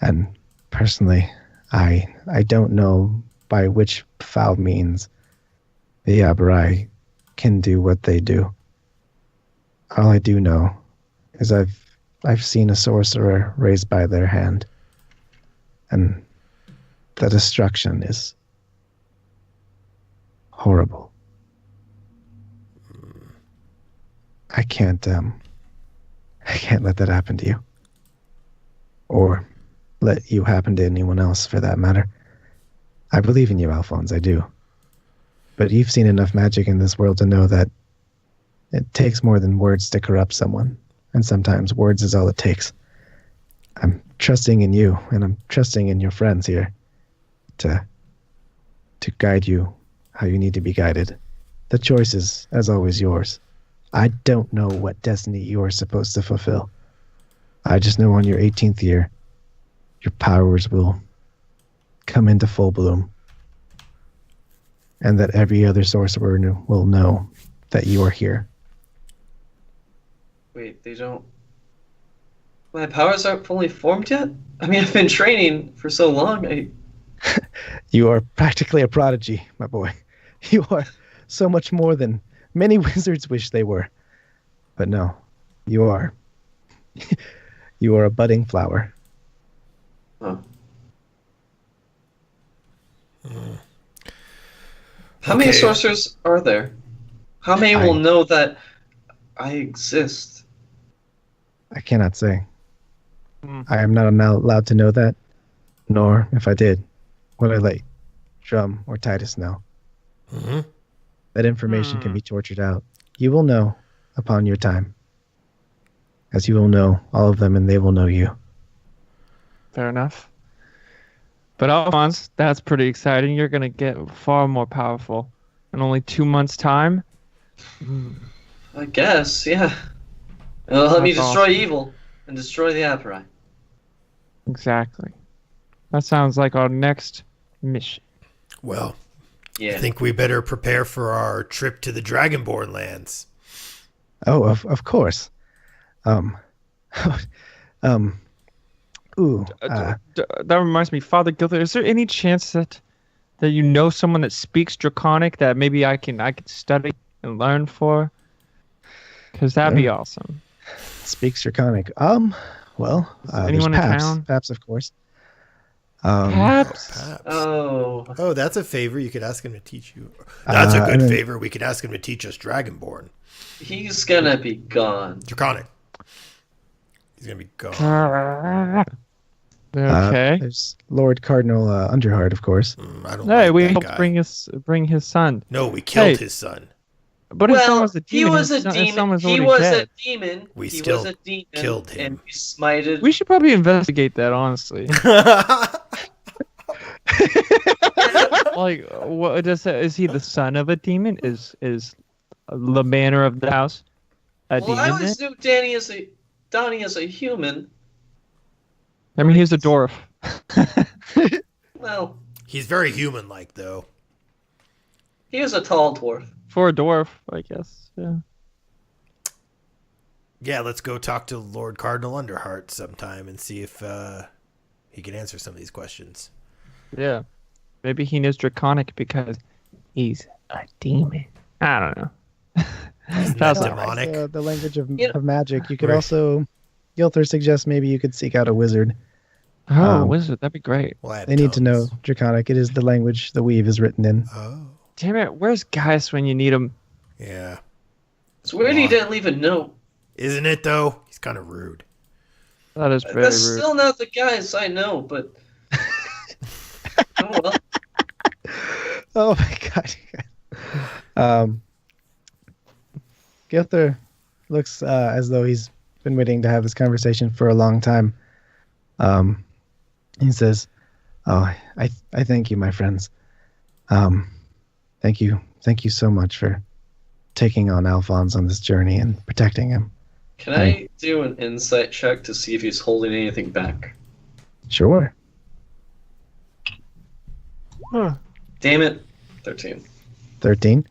And personally, I don't know by which foul means the Aberai can do what they do. All I do know is I've seen a sorcerer raised by their hand, and the destruction is horrible. I can't let that happen to you. Or let you happen to anyone else, for that matter. I believe in you, Alphonse, I do. But you've seen enough magic in this world to know that it takes more than words to corrupt someone. And sometimes words is all it takes. I'm trusting in you, and I'm trusting in your friends here to guide you how you need to be guided. The choice is, as always, yours. I don't know what destiny you're supposed to fulfill. I just know on your 18th year, your powers will come into full bloom. And that every other sorcerer will know that you are here. Wait, they don't. My powers aren't fully formed yet? I mean, I've been training for so long. You are practically a prodigy, my boy. You are so much more than many wizards wish they were. But no, you are. You are a budding flower. Huh. How many sorcerers are there? How many will know that I exist? I cannot say. I am not allowed to know that, nor, if I did, would I let Drum or Titus know. That information can be tortured out. You will know upon your time, as you will know all of them and they will know you. Fair enough. But Alphonse, that's pretty exciting. You're going to get far more powerful in only 2 months' time. I guess, yeah. It'll help me That's destroy awesome. evil and destroy the Aberai. Exactly. That sounds like our next mission. Well, Yeah. I think we better prepare for our trip to the Dragonborn lands. Oh, of course. That reminds me, Father Gilther, is there any chance that you know someone that speaks Draconic that maybe I could study and learn for? Because that'd be awesome. Speaks Draconic. Well, there's anyone in Paps. town? Paps, of course. Perhaps. Oh, That's a favor. You could ask him to teach you. That's a and good then- favor. We could ask him to teach us Dragonborn. he's gonna be gone. Draconic. He's going to be gone. Okay. There's Lord Cardinal Underheart, of course. I don't Hey, like we that helped guy. bring his son. No, we killed Hey. his son. But his son was a he demon. was a his demon. son was He already was dead. a demon. We he still was a demon, killed him. and we smited. We should probably investigate that, honestly. Like, what does is he the son of a demon? Is the manor of the house a well, I demon? always knew Donnie as a human. I mean, he's a dwarf. Well, He's very human-like, though. he was a tall dwarf. For a dwarf, I guess. Yeah. Yeah, let's go talk to Lord Cardinal Underheart sometime and see if he can answer some of these questions. Yeah. Maybe he knows Draconic because he's a demon. I don't know. Isn't That's that all right. demonic? The language of, You know- of magic. You could Right. also, Gilther suggests maybe you could seek out a wizard. Oh, wizard, that'd be great. Well, I have They need to know tongues. Draconic. It is the language the weave is written in. Oh, Damn it, where's Gaius when you need him? yeah. It's weird he didn't leave a note. Isn't it, though? He's kind of rude. That is very That's rude. still not the guys I know, but oh well. Oh my god. Gilther looks as though he's been waiting to have this conversation for a long time. He says, "Oh, I thank you, my friends. Thank you so much for taking on Alphonse on this journey and protecting him." Can I do an insight check to see if he's holding anything back? Sure. Damn it. 13. 13.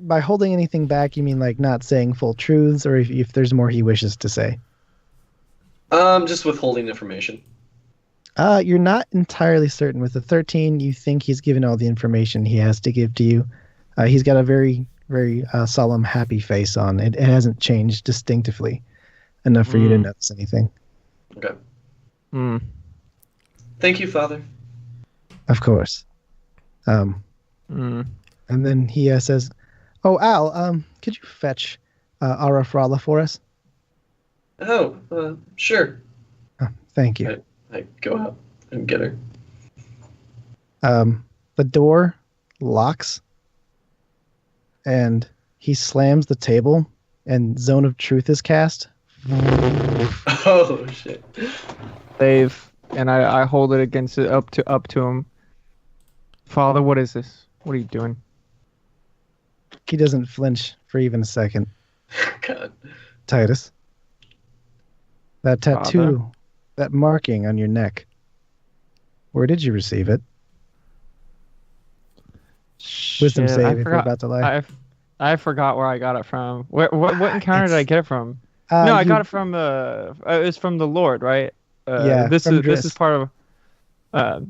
By holding anything back, you mean like not saying full truths, or if there's more he wishes to say? Just withholding information. You're not entirely certain. With the 13, you think he's given all the information he has to give to you. He's got a very, very solemn, happy face on. It hasn't changed distinctively enough for you to notice anything. Okay. Hmm. Thank you, Father. Of course. And then he says, "Oh, Al, could you fetch Ara Frala for us?" Oh, sure. Thank you. I go out and get her. The door locks, and he slams the table, and Zone of Truth is cast. Oh, shit. Save, and I hold it against it up to him. Father, what is this? What are you doing? He doesn't flinch for even a second. God. Titus, that tattoo, Father? that marking on your neck, where did you receive it? Wisdom Shit, save I if you're forgot- about to lie. I forgot where I got it from. What encounter did I get it from? No, I got it from it's from the Lord, right? Yeah, This from is Driss. part of.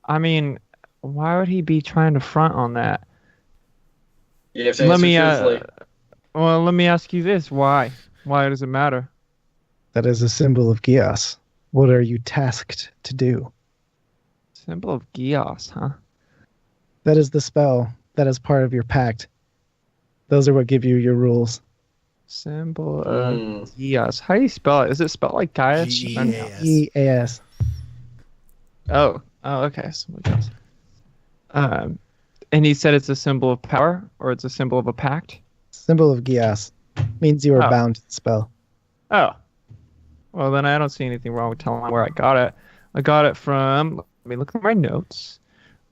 I mean, why would he be trying to front on that? You have to Let answer me truthfully. well, let me ask you this: Why? Why does it matter? That is a symbol of Gios. What are you tasked to do? Symbol of Gios, huh? That is the spell. That is part of your pact. Those are what give you your rules. Symbol of Gios. How do you spell it? Is it spelled like Gaius? G-E-A-S. E-A-S. Oh, okay. Symbol of Gios. And he said it's a symbol of power, or it's a symbol of a pact. Symbol of Gios. Means you are Oh. bound to the spell. Oh. Well, then I don't see anything wrong with telling where I got it. I got it from. Let me look at my notes.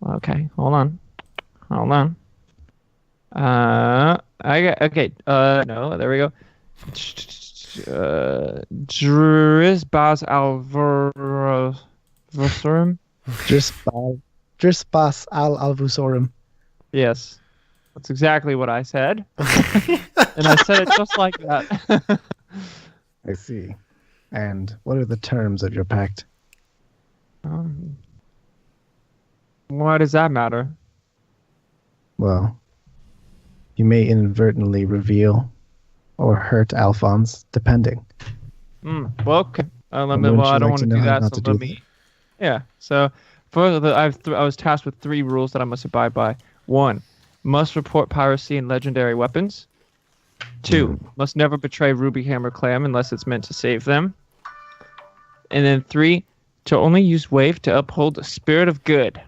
Okay, hold on. I got okay. No, there we go. Drisbas Alvarosorum. Drisbas al Alvusorum. Yes, that's exactly what I said, and I said it just like that. I see. And what are the terms of your pact? Why does that matter? Well, you may inadvertently reveal or hurt Alphonse, depending. Well, okay. Wouldn't Well, you I like don't want to to know do how that. not So to let do me. Yeah. So for the, I was tasked with 3 rules that I must abide by. 1, must report piracy and legendary weapons. 2, must never betray Ruby Hammer Clam unless it's meant to save them. And then 3, to only use wave to uphold the spirit of good.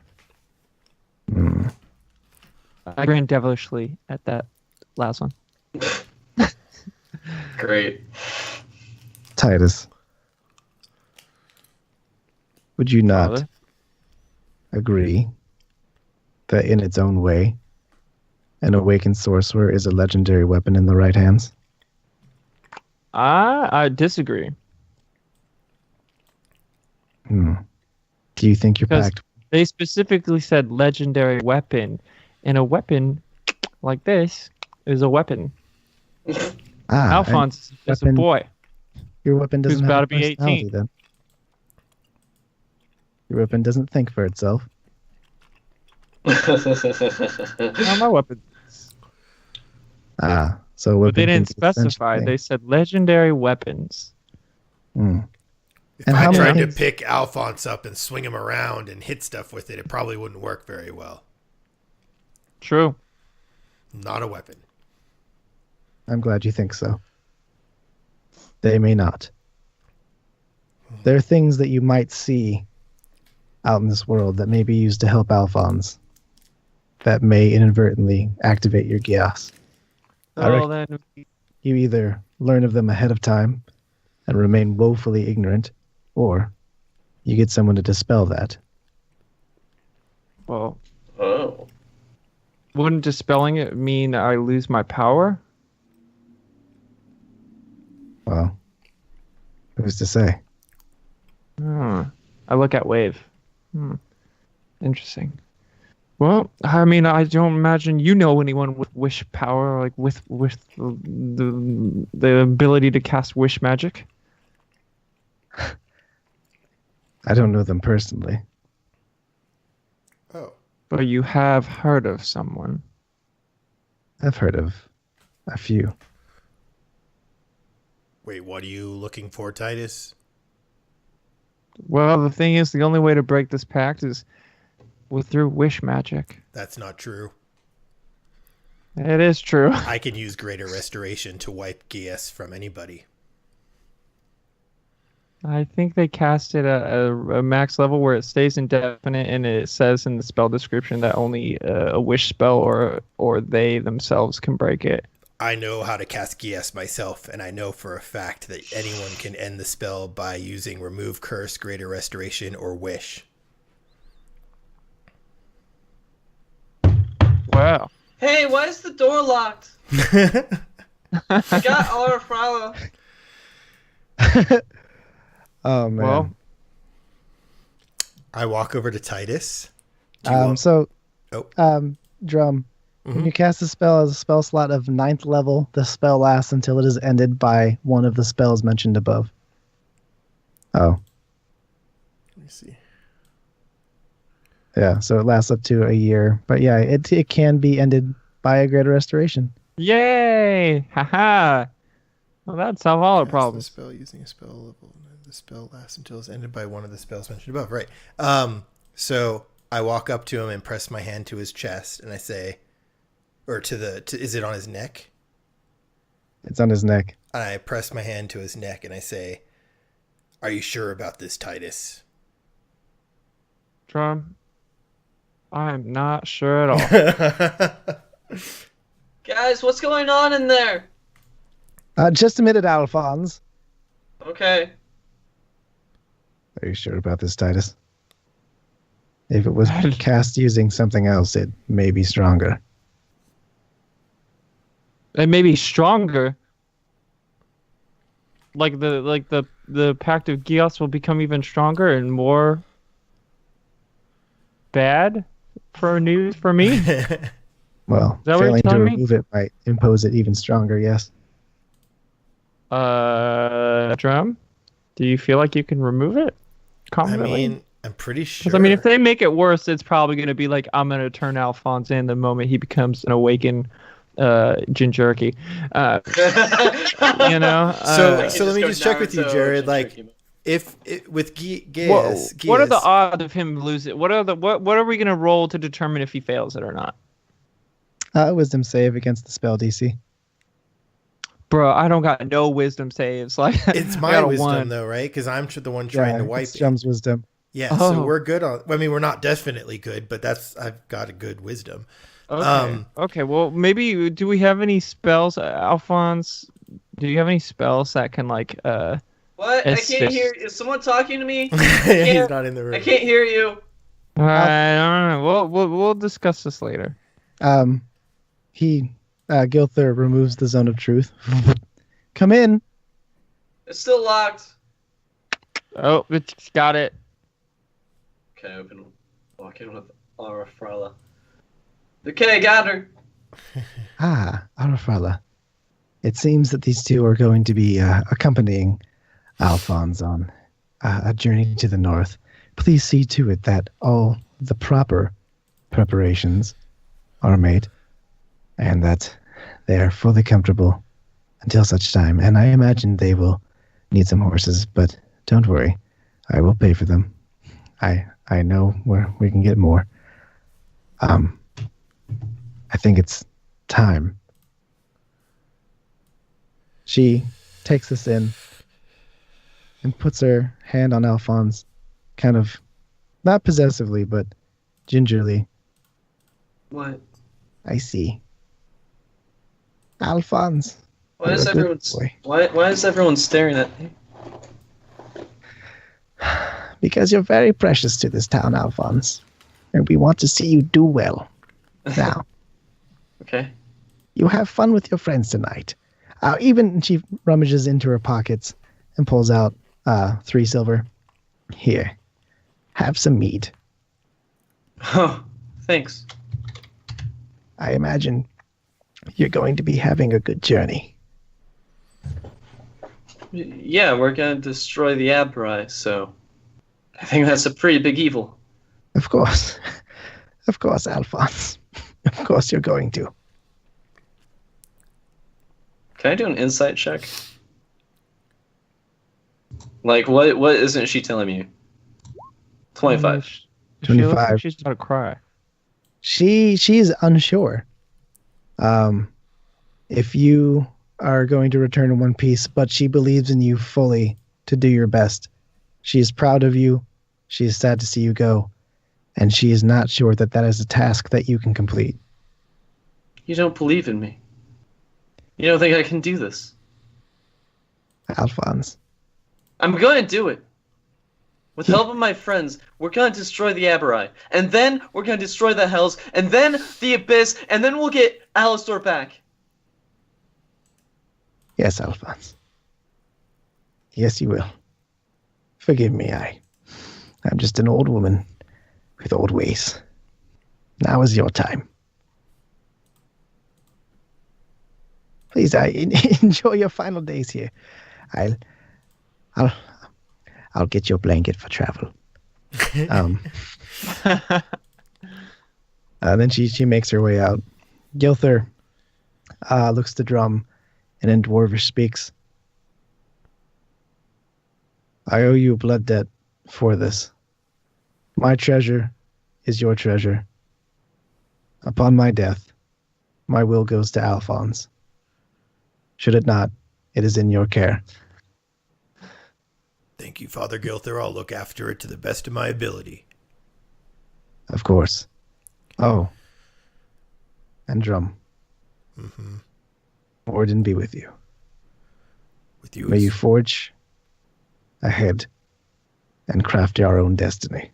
I grinned devilishly at that last one. Great. Titus, would you not Father? agree that in its own way, an awakened sorcerer is a legendary weapon in the right hands? I disagree. Do you think you're Because packed? they specifically said legendary weapon, and a weapon like this is a weapon. Alphonse is just a weapon- boy. Your weapon doesn't who's have about a to be personality 18. then. Your weapon doesn't think for itself. Not my weapon. So a But weapon they didn't can be a specify. sentient They said legendary weapons. thing. If And I how tried many- to pick Alphonse up and swing him around and hit stuff with it, it probably wouldn't work very well. True. Not a weapon. I'm glad you think so. They may not. There are things that you might see out in this world that may be used to help Alphonse that may inadvertently activate your Gias. I Well, reckon then, you either learn of them ahead of time and remain woefully ignorant, or you get someone to dispel that. well, Oh. wouldn't dispelling it mean I lose my power? Well, who's to say? I look at Wave. Interesting. Well, I mean, I don't imagine you know anyone with wish power, like with the ability to cast wish magic. I don't know them personally. Oh. But you have heard of someone. I've heard of a few. Wait, what are you looking for, Titus? Well, the thing is, the only way to break this pact is through wish magic. That's not true. It is true. I can use Greater Restoration to wipe Gias from anybody. I think they cast it a max level where it stays indefinite, and it says in the spell description that only a wish spell or they themselves can break it. I know how to cast Gias myself, and I know for a fact that anyone can end the spell by using Remove Curse, Greater Restoration, or Wish. Wow. Hey, why is the door locked? I got our flower. Oh man. Well, I walk over to Titus. Do you want- So, Oh. Drum. When you cast a spell as a spell slot of 9th level, the spell lasts until it is ended by one of the spells mentioned above. Oh, Let me see. yeah. So it lasts up to a year, but yeah, it can be ended by a Greater Restoration. yay! Haha! Well, that'd solve all our Cast the problems. spell using a spell level. The spell lasts until it's ended by one of the spells mentioned above. Right. So I walk up to him and press my hand to his chest, and I say, or is it on his neck? It's on his neck. And I press my hand to his neck and I say, "Are you sure about this, Titus?" Drum. I'm not sure at all. Guys, what's going on in there? Just a minute, Alphonse. Okay. Are you sure about this, Titus? If it was cast using something else, it may be stronger. It may be stronger. Like the Pact of Gios will become even stronger and more bad for news for me. Well, Is that what you're failing to telling me? remove it might impose it even stronger, yes. Drum, do you feel like you can remove it I confidently? mean, I'm pretty sure. Because I mean, if they make it worse, it's probably going to be like I'm going to turn Alphonse in the moment he becomes an awakened gin jerky. You know. So let me just check with you, Jared. Like, if with Gaius, what are the odds of him losing? What are we going to roll to determine if he fails it or not? Wisdom save against the spell DC. Bro, I don't got no wisdom saves. Like It's I my got a wisdom, one. though, right? Because I'm the one trying to wipe it's it. Drum's wisdom. Yeah, so Oh. we're good on. I mean, we're not definitely good, but I've got a good wisdom. Okay. Okay. Well, maybe do we have any spells, Alphonse? Do you have any spells that can like What? I assist? can't hear. Is someone talking to me? He's not in the room. I can't hear you. I don't know. We'll discuss this later. Gilther removes the zone of truth. Come in. It's still locked. Oh, it's got it. Okay, walk in with Arafrala. Okay, got her. Arafrala. It seems that these two are going to be accompanying Alphonse on a journey to the north. Please see to it that all the proper preparations are made and that they are fully comfortable until such time. And I imagine they will need some horses, but don't worry. I will pay for them. I know where we can get more. I think it's time. She takes us in and puts her hand on Alphonse, kind of, not possessively, but gingerly. What? I see. Alphonse. Why is everyone staring at me? Because you're very precious to this town, Alphonse. And we want to see you do well. Now. Okay. You have fun with your friends tonight. Even she rummages into her pockets and pulls out 3 silver. Here. Have some meat. Oh, thanks. I imagine you're going to be having a good journey. Yeah, we're gonna destroy the Abrai, so I think that's a pretty big evil. Of course. Of course, Alphonse. Of course you're going to. Can I do an insight check? Like, what isn't she telling me? 25. 25. She's about to cry. She's unsure. If you are going to return in one piece, but she believes in you fully to do your best. She is proud of you. She is sad to see you go. And she is not sure that that is a task that you can complete. You don't believe in me. You don't think I can do this. Alphonse. I'm going to do it. With the help of my friends, we're going to destroy the Aberai. And then we're going to destroy the Hells. And then the Abyss. And then we'll get Alistor back. Yes, Alphonse. Yes, you will. Forgive me, I'm just an old woman with old ways. Now is your time. Please, enjoy your final days here. I'll get your blanket for travel. Then she makes her way out. Gilther looks to Drum, and in Dwarvish speaks. I owe you a blood debt for this. My treasure is your treasure. Upon my death, my will goes to Alphonse. Should it not, it is in your care. Thank you, Father Gilther. I'll look after it to the best of my ability. Of course. Oh. And Drum. Mm-hmm. Orden be with you. With you. May you forge ahead and craft your own destiny.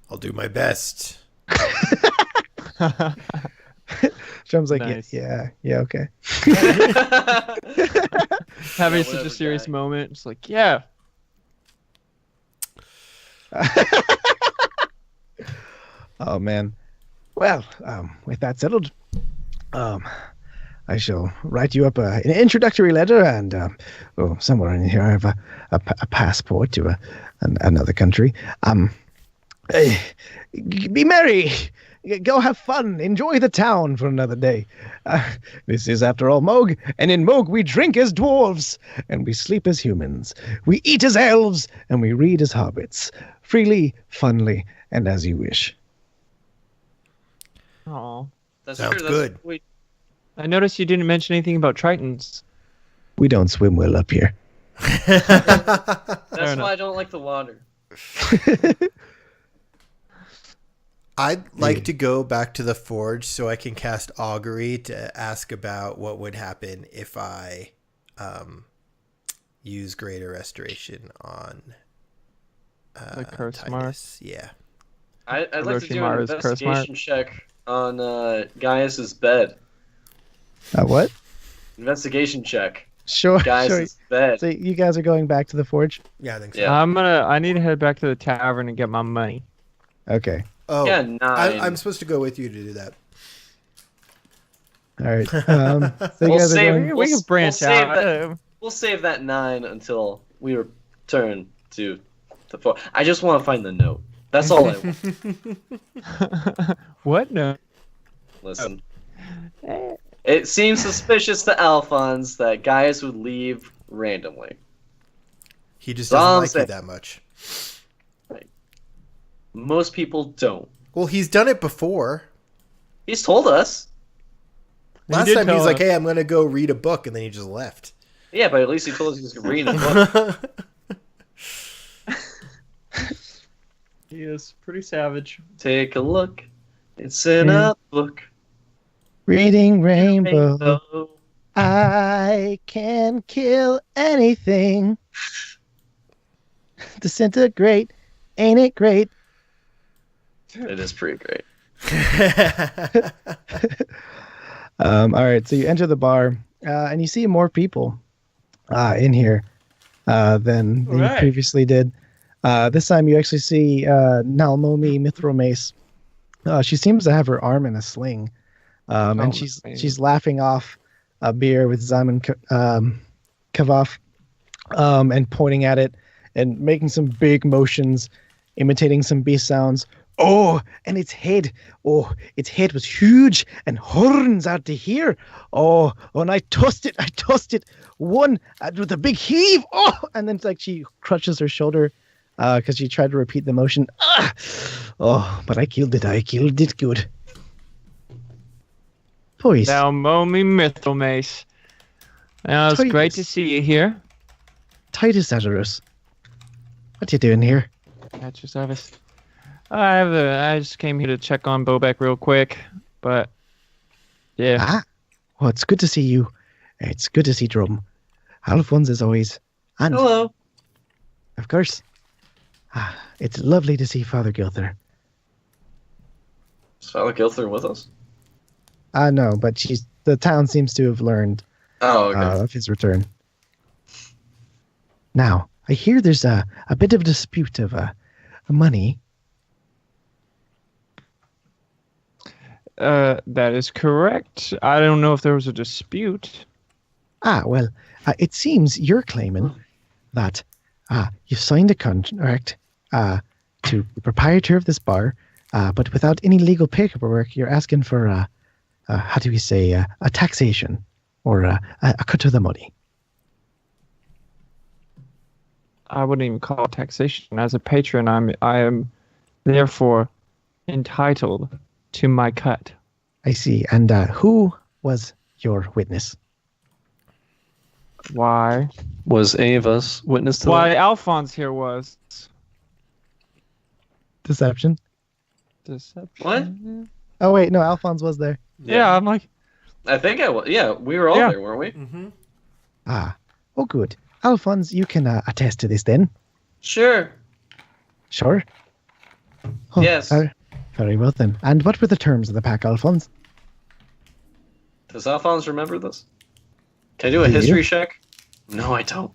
I'll do my best. Drum's like, Nice. yeah, okay. Having such a serious moment, it's like, yeah. Oh man. Well, with that settled, I shall write you up an introductory letter, and somewhere in here I have a passport to another country. Be merry. Go have fun. Enjoy the town for another day. This is, after all, Moog, and in Moog we drink as dwarves, and we sleep as humans. We eat as elves, and we read as hobbits. Freely, funly, and as you wish. Oh, That's Sounds true. good. I noticed you didn't mention anything about Tritons. We don't swim well up here. That's why enough. I don't like the water. I'd like to go back to the forge so I can cast augury to ask about what would happen if I use greater restoration on The curse Titus. mark. Yeah. I'd like to do an Orochimaru's curse mark. investigation check on Gaius's bed. What? Investigation check. Sure. Sure. Gaius's bed. So you guys are going back to the forge? Yeah, I think so. Yeah. I need to head back to the tavern and get my money. Okay. Oh, Yeah, 9. I'm supposed to go with you to do that. All right. So you We'll guys are save- going. We can branch we'll save out. that- We'll save that 9 until we return to the 4. I just want to find the note. That's all I want. What? No. Listen. It seems suspicious to Alphonse that Gaius would leave randomly. He just That's all I'm doesn't like you saying. that much. Most people don't. Well, he's done it before. He's told us. Last did time he was tell like, us. "Hey, I'm gonna go read a book," and then he just left. Yeah, but at least he told us he was reading a book. He is pretty savage. Take a look. It's in a book. Reading Rainbow. Rainbow. I can kill anything. Disintegrate. Ain't it great? It is pretty great. All right, so you enter the bar, and you see more people in here than you Alright. previously did. This time you actually see Nalmomi Mithromace. She seems to have her arm in a sling, and Oh, she's man. laughing off a beer with Zaman Kavaf, and pointing at it and making some big motions, imitating some beast sounds. Oh, and its head. Oh, its head was huge and horns out to here. Oh, and I tossed it. One with a big heave. Oh, and then it's like she crutches her shoulder because she tried to repeat the motion. Ah! Oh, but I killed it good. Boys, Now, Momi Mythomace. Now, it's great to Titus. see you here. Titus Azarus. What you doing here? At your service. I just came here to check on Bobek real quick, but yeah. Ah, well, it's good to see you. It's good to see Drum. Alphonse as always. And, Hello. of course, it's lovely to see Father Gilther. Is Father Gilther with us? No, but the town seems to have learned Oh, okay. of his return. Now, I hear there's a bit of a dispute of money. That is correct. I don't know if there was a dispute. Well, it seems you're claiming that you signed a contract to the proprietor of this bar, but without any legal paperwork, you're asking for how do we say, a taxation or a cut of the money. I wouldn't even call it taxation. As a patron, I am therefore entitled to my cut. I see. And who was your witness? Why? Was any of us witness to Why that? Alphonse here was. Deception. Deception. What? Oh, wait, no, Alphonse was there. Yeah, I'm like, I think I was. Yeah, we were all Yeah. there, weren't we? Mm-hmm. Oh, good. Alphonse, you can attest to this then. Sure. Sure. Oh, Yes. Very well then. And what were the terms of the pact, Alphonse? Does Alphonse remember this? Can I do a Do you? history check? No, I don't.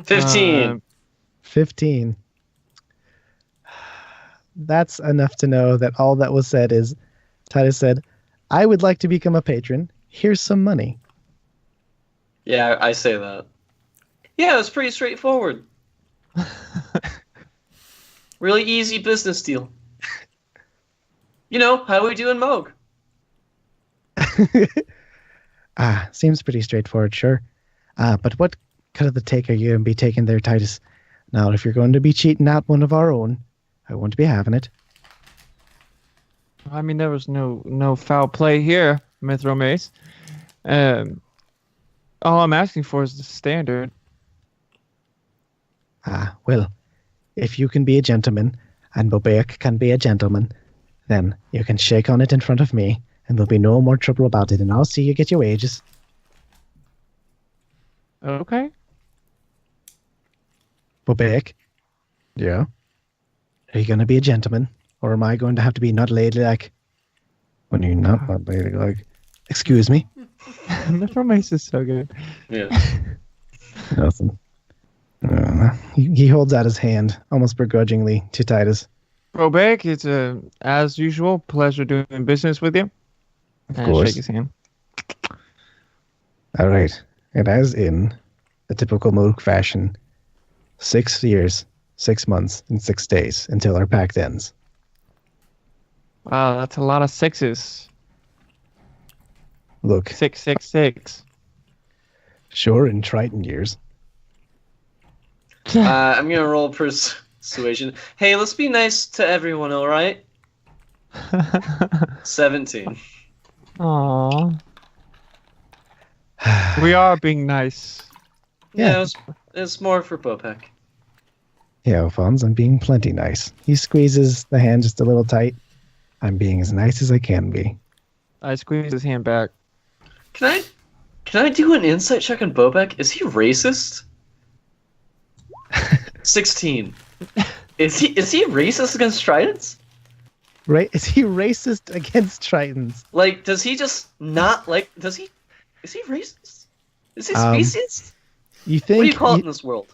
15. 15. That's enough to know that all that was said is Titus said, I would like to become a patron. Here's some money. Yeah, I say that. Yeah, it was pretty straightforward. Really easy business deal. You know, how do we do in Moog? Seems pretty straightforward, sure. But what cut of the take are you going to be taking there, Titus? Now, if you're going to be cheating out one of our own, I won't be having it. I mean, there was no foul play here, Mithromace. All I'm asking for is the standard. Well, if you can be a gentleman, and Bobek can be a gentleman, then you can shake on it in front of me, and there'll be no more trouble about it, and I'll see you get your wages. Okay. Bobek? Yeah? Are you going to be a gentleman, or am I going to have to be not ladylike? When you're not ladylike. Excuse me? Mr. Mace is so good. Yeah. Nothing. He holds out his hand, almost begrudgingly, to Titus. Bobek, it's as usual, pleasure doing business with you. Of And course. shake his hand. All right. And as in a typical Moog fashion, 6 years, 6 months, and 6 days until our pact ends. Wow, that's a lot of sixes. Look, 666. sure, in Triton years. I'm gonna roll persuasion. Hey, let's be nice to everyone, all right? 17. Aww. We are being nice. Yeah, it's more for Bopek. Yeah, Alphonse, I'm being plenty nice. He squeezes the hand just a little tight. I'm being as nice as I can be. I squeeze his hand back. Can I do an insight check on Bobek? Is he racist? 16. Is he racist against Tridents? Right? Is he racist against Tritons? Like, does he just not like? Is he racist? Is he speciest? You think? What do you call it in this world?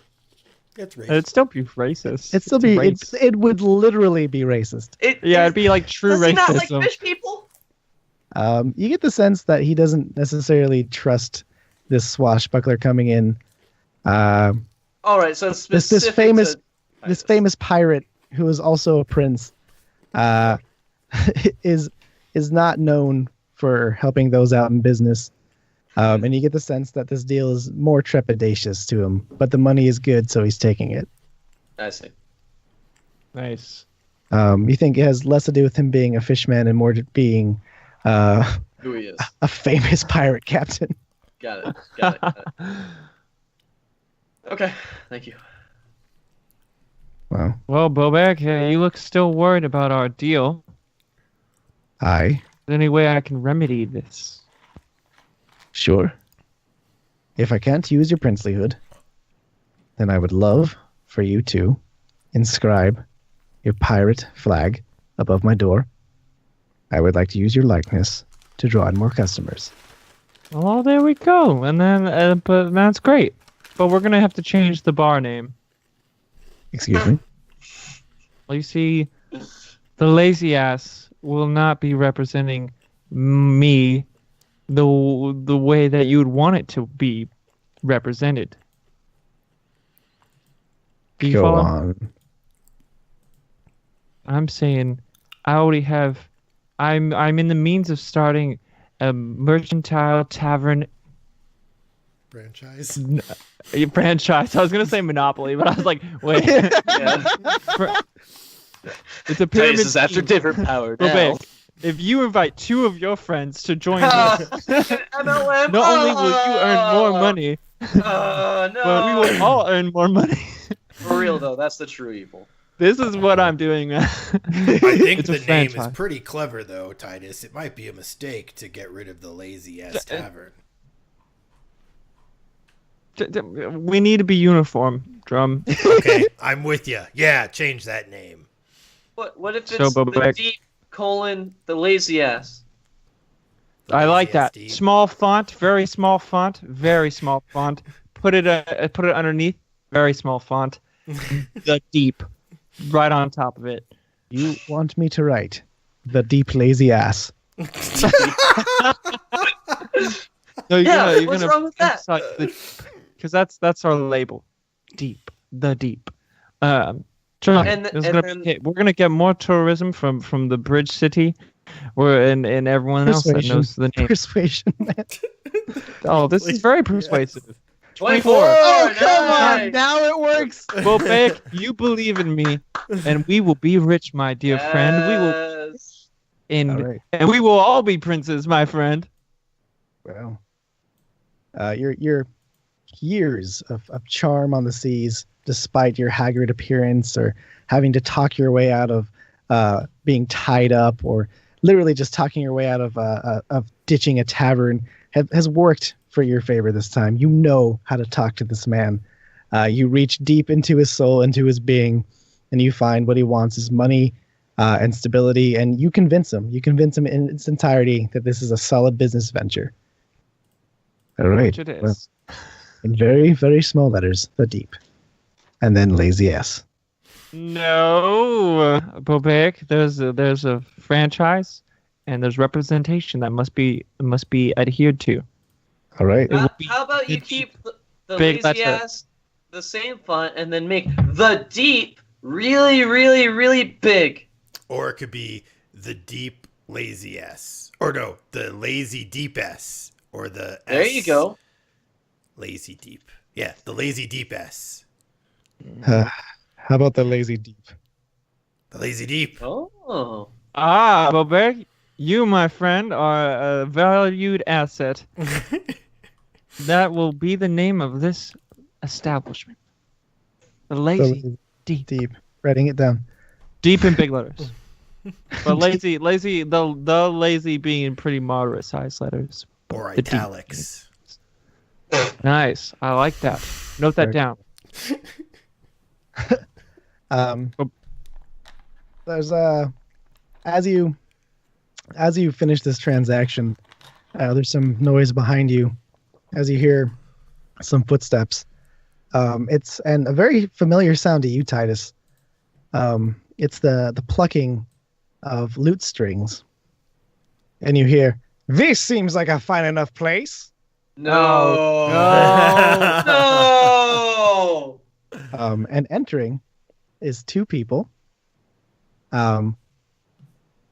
It's racist. It'd still be racist. It'd still be. rape. It would literally be racist. Yeah, it'd be like true does he not like racism. fish people? You get the sense that he doesn't necessarily trust this swashbuckler coming in. All right, so it's This specific famous to this Titus. famous pirate who is also a prince, is not known for helping those out in business. And you get the sense that this deal is more trepidatious to him, but the money is good, so he's taking it. I see. Nice. You think it has less to do with him being a fishman and more to being Who he is. a famous pirate captain. Got it. Okay, thank you. Well, Well, Bobek, you look still worried about our deal. aye, Is there any way I can remedy this? sure. If I can't use your princelyhood, then I would love for you to inscribe your pirate flag above my door. I would like to use your likeness to draw in more customers. Oh, there we go. And then, but that's great. But we're gonna have to change the bar name. Excuse me? Well, you see, the lazy ass will not be representing me the way that you would want it to be represented. Do you Go follow? on. I'm saying I already have. I'm in the means of starting a mercantile tavern Franchise. franchise. I was gonna say monopoly, but I was like, wait. Yeah. It's a pyramid. Titus is after scheme. different power Real now. big. If you invite 2 of your friends to join Ah, us, MLM. not only will you earn more money, No. but we will all earn more money. For real though, that's the true evil. This is what I'm doing. I think It's a the name is franchise. pretty clever, though, Titus. It might be a mistake to get rid of the lazy ass tavern. We need to be uniform, Drum. Okay, I'm with you. Yeah, change that name. What if it's So, the Bobek- deep the lazy ass? I like that. LASD. Small font, very small font, very small font. Put it underneath, very small font. The deep, right on top of it. You want me to write the deep lazy ass. No, Yeah, what's wrong with that? Because that's our label. Deep, the deep. John, And then- we're gonna get more tourism from the bridge city, and everyone else that Persuasion. knows the name. Persuasion, man. Oh, this is very persuasive. 24. Oh, come Nice. on. Now it works. Bobek, you believe in me, and we will be rich, my dear friend. We will, Yes. and All right. and we will all be princes, my friend. Well, your years of charm on the seas, despite your haggard appearance or having to talk your way out of being tied up, or literally just talking your way out of ditching a tavern has worked for your favor this time. You know how to talk to this man. You reach deep into his soul, into his being, and you find what he wants is money and stability, and you convince him. You convince him in its entirety that this is a solid business venture. All right. Which it is. Well, in very, very small letters, the deep. And then lazy ass. No, Bobek. There's a franchise, and there's representation that must be adhered to. All right. How about you keep the big lazy letter. ass the same font and then make the deep really, really, really big? Or it could be the deep lazy S. Or no, the lazy deep S. Or the There S you go. lazy deep. Yeah, the lazy deep S. How about the lazy deep? The lazy deep. Oh. Ah, Bobek, you, my friend, are a valued asset. That will be the name of this establishment. The lazy deep. Deep. Writing it down. Deep in big letters. But lazy, the lazy being in pretty moderate size letters. Or The deep. italics. Nice. I like that. Note that down. There's as you finish this transaction, there's some noise behind you as you hear some footsteps. It's a very familiar sound to you, Titus. It's the plucking of lute strings, and you hear, "This seems like a fine enough place." No. No. No. And entering is two people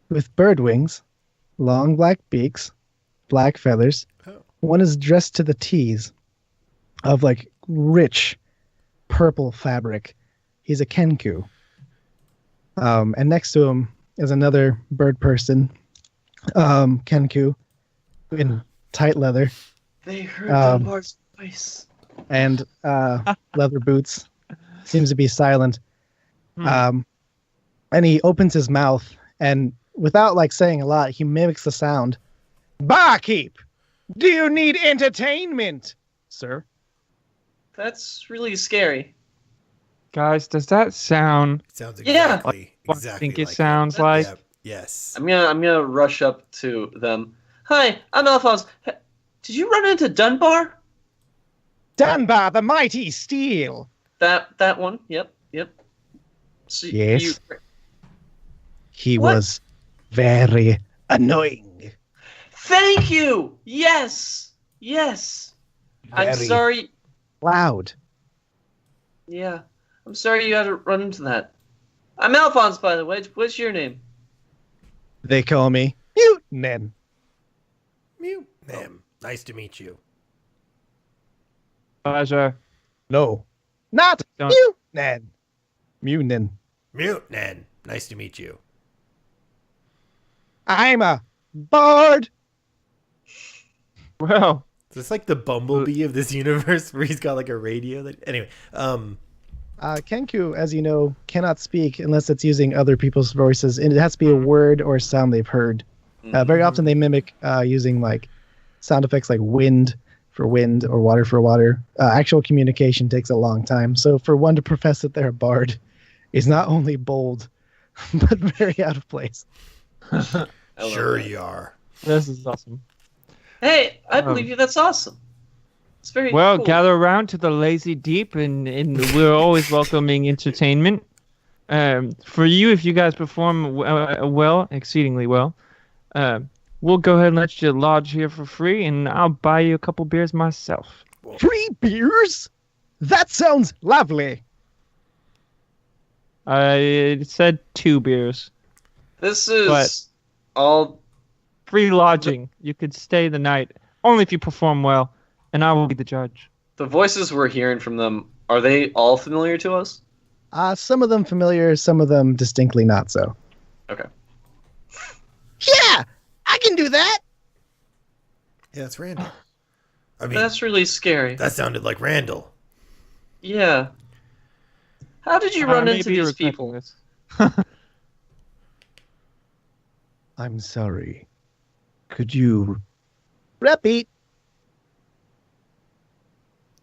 with bird wings, long black beaks, black feathers. One is dressed to the T's of like rich purple fabric. He's a Kenku. And next to him is another bird person, Kenku, in tight leather. They heard Dunbar's voice. And leather boots. Seems to be silent. And he opens his mouth, and without like saying a lot, he mimics the sound. "Barkeep, do you need entertainment, sir?" That's really scary. Guys, does that sound Sounds Yeah. exactly what I exactly think it like sounds like? Yep. Yes. I'm gonna rush up to them. Hi, I'm Alphonse. Did you run into Dunbar? Dunbar, the mighty steel. That one? Yep. So Yes. He What? was very annoying. Thank you. Yes. I'm Very sorry. loud. Yeah. I'm sorry you had to run into that. I'm Alphonse, by the way. What's your name? They call me Mutinen. Ma'am, nice to meet you. Pleasure. No, not Don't- Mutinen. Mutinen. Mutinen, nice to meet you. I'm a bard. Well, Is this like the Bumblebee of this universe where he's got like a radio? Anyway, Kenku, as you know, cannot speak unless it's using other people's voices, and it has to be a word or a sound they've heard. Very often they mimic using like sound effects like wind for wind or water for water. Actual communication takes a long time. So for one to profess that they're a bard is not only bold, but very out of place. Sure you are. this is awesome. Hey, I believe you. That's awesome. It's very Well, cool. gather around to the Lazy Deep, and we're always welcoming entertainment. For you, if you guys perform well, exceedingly well, we'll go ahead and let you lodge here for free, and I'll buy you a couple beers myself. 3 beers? That sounds lovely. I said 2 beers. This is But- all. Free lodging. You could stay the night, only if you perform well, and I will be the judge. The voices we're hearing from them, are they all familiar to us? Some of them familiar, some of them distinctly not so. Okay. Yeah, I can do that. yeah, it's Randy. I mean, That's really scary. that sounded like Randall. Yeah. How did you run into maybe these regretting people? this. I'm sorry. Could you repeat?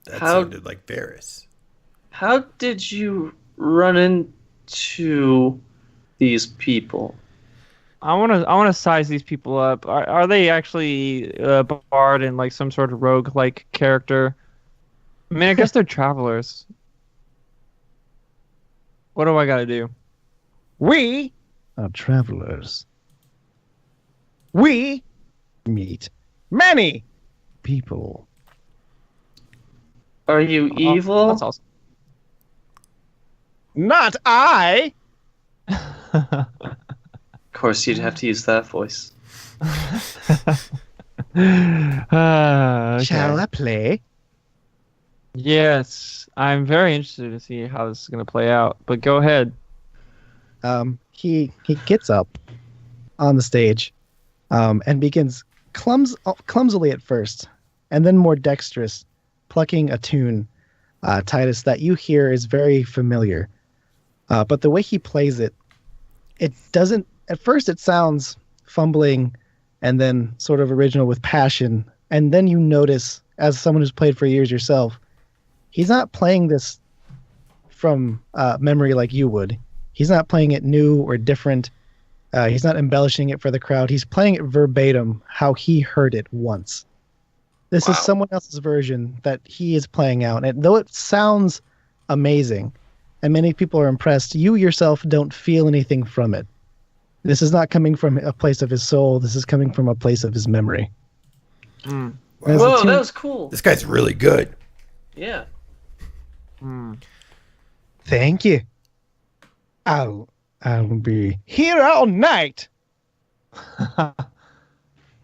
That How- sounded like Varys. How did you run into these people? I want to size these people up. Are they actually Bard and like some sort of rogue like character? I mean, I guess they're travelers. What do I got to do? We are travelers. We meet many people. Are you evil? That's awesome. Not I. Of course, you'd have to use that voice. Okay. Shall I play? Yes, I'm very interested to see how this is going to play out. But go ahead. He gets up on the stage, and begins clumsily at first, and then more dexterous, plucking a tune, Titus, that you hear is very familiar. But the way he plays it, it doesn't. At first, it sounds fumbling, and then sort of original with passion, and then you notice, as someone who's played for years yourself, he's not playing this from memory like you would. He's not playing it new or different. He's not embellishing it for the crowd. He's playing it verbatim how he heard it once. This is someone else's version that he is playing out. And though it sounds amazing and many people are impressed, you yourself don't feel anything from it. This is not coming from a place of his soul. This is coming from a place of his memory. Whoa, that was cool. This guy's really good. Yeah. Thank you. I'll be here all night. All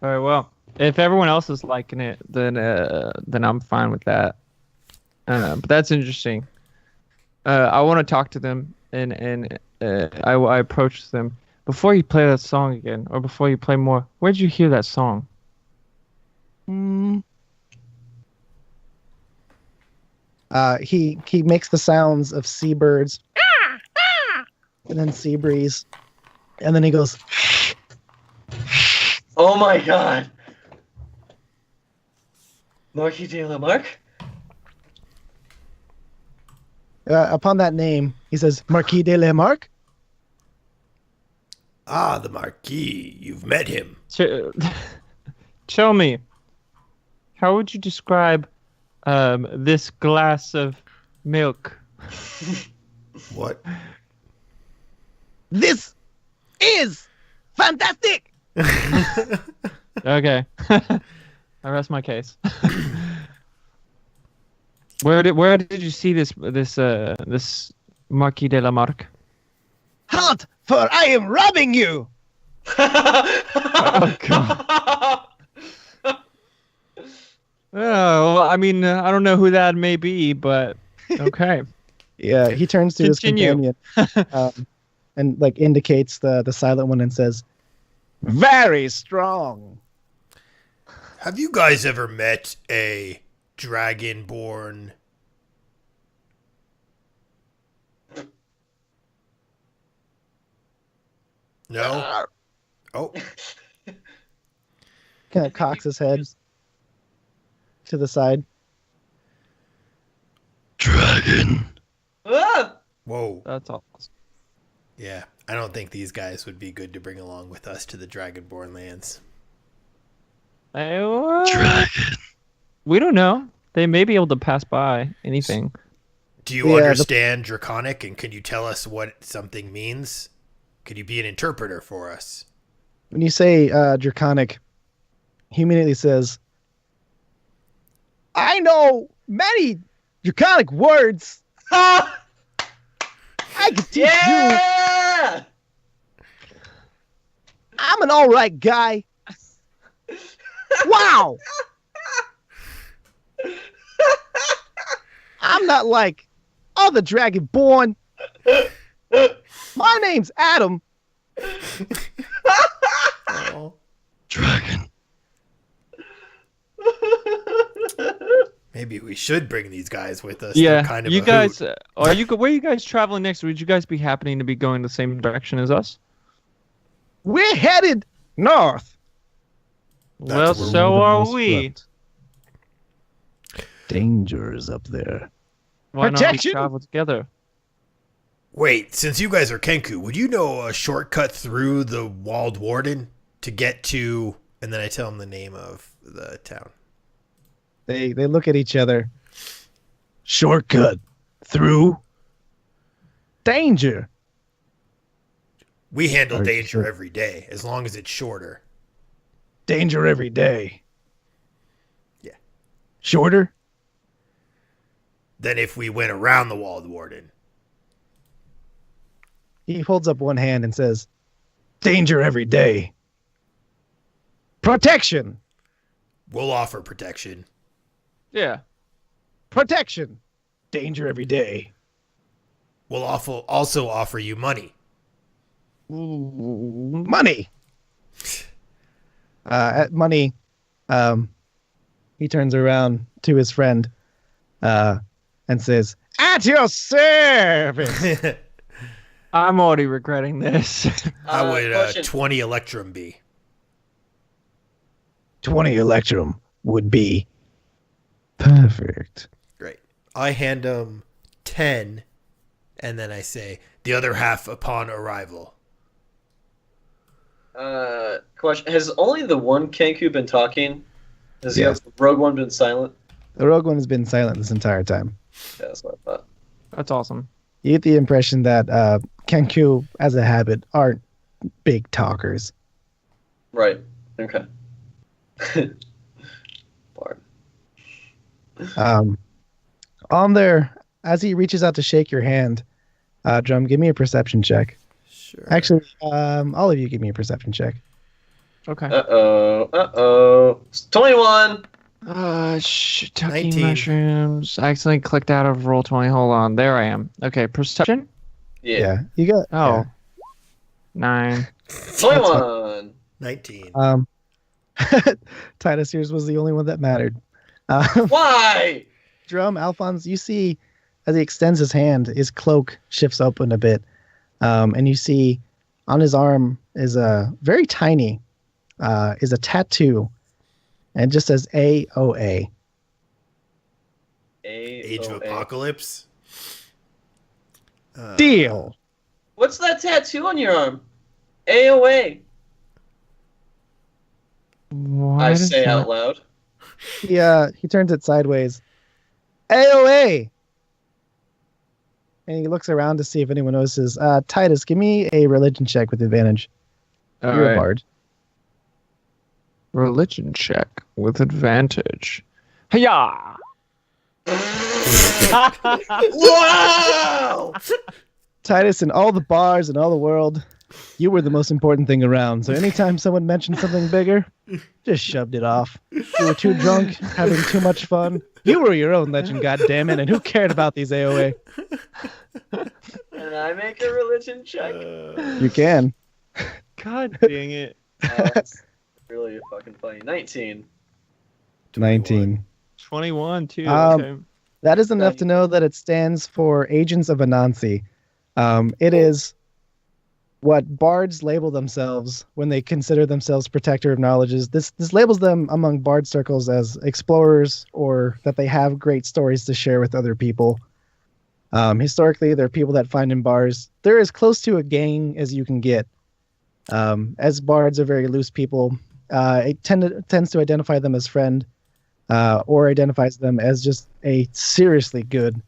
right. Well, if everyone else is liking it, then I'm fine with that. But that's interesting. I want to talk to them, and I approach them before you play that song again, or before you play more. Where'd you hear that song? He makes the sounds of seabirds, and then sea breeze, and then he goes, Oh my god. Marquis de la Marque? upon that name, he says, Marquis de la Marque? Ah, the Marquis. You've met him. Tell me, how would you describe this glass of milk? What? This is fantastic! Okay. I rest my case. Where did you see this Marquis de la Marque? Halt, for I am robbing you! Oh god. Oh, well, I mean, I don't know who that may be, but okay. Yeah, he turns to Continue. his companion and like indicates the silent one and says, very strong. Have you guys ever met a dragonborn? No? Oh. Kind of cocks his head to the side. Dragon. Ah! Whoa. That's all. Yeah, I don't think these guys would be good to bring along with us to the Dragonborn lands. Dragon. We don't know. They may be able to pass by anything. Do you understand Draconic, and can you tell us what something means? Could you be an interpreter for us? When you say Draconic, he immediately says, I know many Draconic words. I can teach you. Yeah! I'm an all right guy. Wow. I'm not like other Dragonborn. My name's Adam. Dragon. Maybe we should bring these guys with us. Yeah, They're kind of you a guys, hoot. are you? Where are you guys traveling next? Would you guys be happening to be going the same direction as us? We're headed north. Well, where so are we. Dangers up there. Why not we Protection! travel together? Wait, since you guys are Kenku, would you know a shortcut through the Walled Warden to get to... And then I tell them the name of the town. They look at each other. Shortcut through danger. We handle Or danger sure. every day, as long as it's shorter. Danger every day. Yeah. Shorter? Than if we went around the Walled Warden. He holds up one hand and says, danger every day. Protection. We'll offer protection. Yeah. Protection. Danger every day. We'll also offer you money. Money. At money, he turns around to his friend and says, at your service. I'm already regretting this. How would question. 20 Electrum be? 20 Electrum would be perfect. Great. I hand them 10, and then I say, the other half upon arrival. Question: has only the one Kenku been talking? Has Yes. the Rogue One been silent? The Rogue One has been silent this entire time. Yeah, that's what I thought. That's awesome. You get the impression that Kenku, as a habit, aren't big talkers. Right. Okay. Bard. On there, as he reaches out to shake your hand, Drum, give me a perception check. Sure. Actually, all of you give me a perception check. Okay. Uh-oh. 21! Shiitake 19. mushrooms. I accidentally clicked out of Roll20. Hold on. There I am. Okay, perception? Yeah. You got. Oh. 9. 21! 19. Titus, yours was the only one that mattered. Why? Drum, Alphonse, you see as he extends his hand, his cloak shifts open a bit, and you see on his arm is a very tiny, is a tattoo, and it just says AOA. Age of Apocalypse. Deal. What's that tattoo on your arm? AOA. Why I does say that- out loud. He turns it sideways. AOA. And he looks around to see if anyone notices. Titus, give me a religion check with advantage. All You're a right. bard. Religion check with advantage. Hiya! Wow! Titus, in all the bars in all the world, you were the most important thing around. So anytime someone mentioned something bigger, just shoved it off. You were too drunk, having too much fun. You were your own legend, goddammit, and who cared about these AOA? Can I make a religion check? You can. God dang it. That's really fucking funny. 19. 19. 21 too. Um, Okay. That is enough to know that it stands for Agents of Anansi. It is what bards label themselves when they consider themselves protector of knowledges. This labels them among bard circles as explorers, or that they have great stories to share with other people. Historically, they're people that find in bars. They're as close to a gang as you can get. As bards are very loose people, it tends to identify them as friend, or identifies them as just a seriously good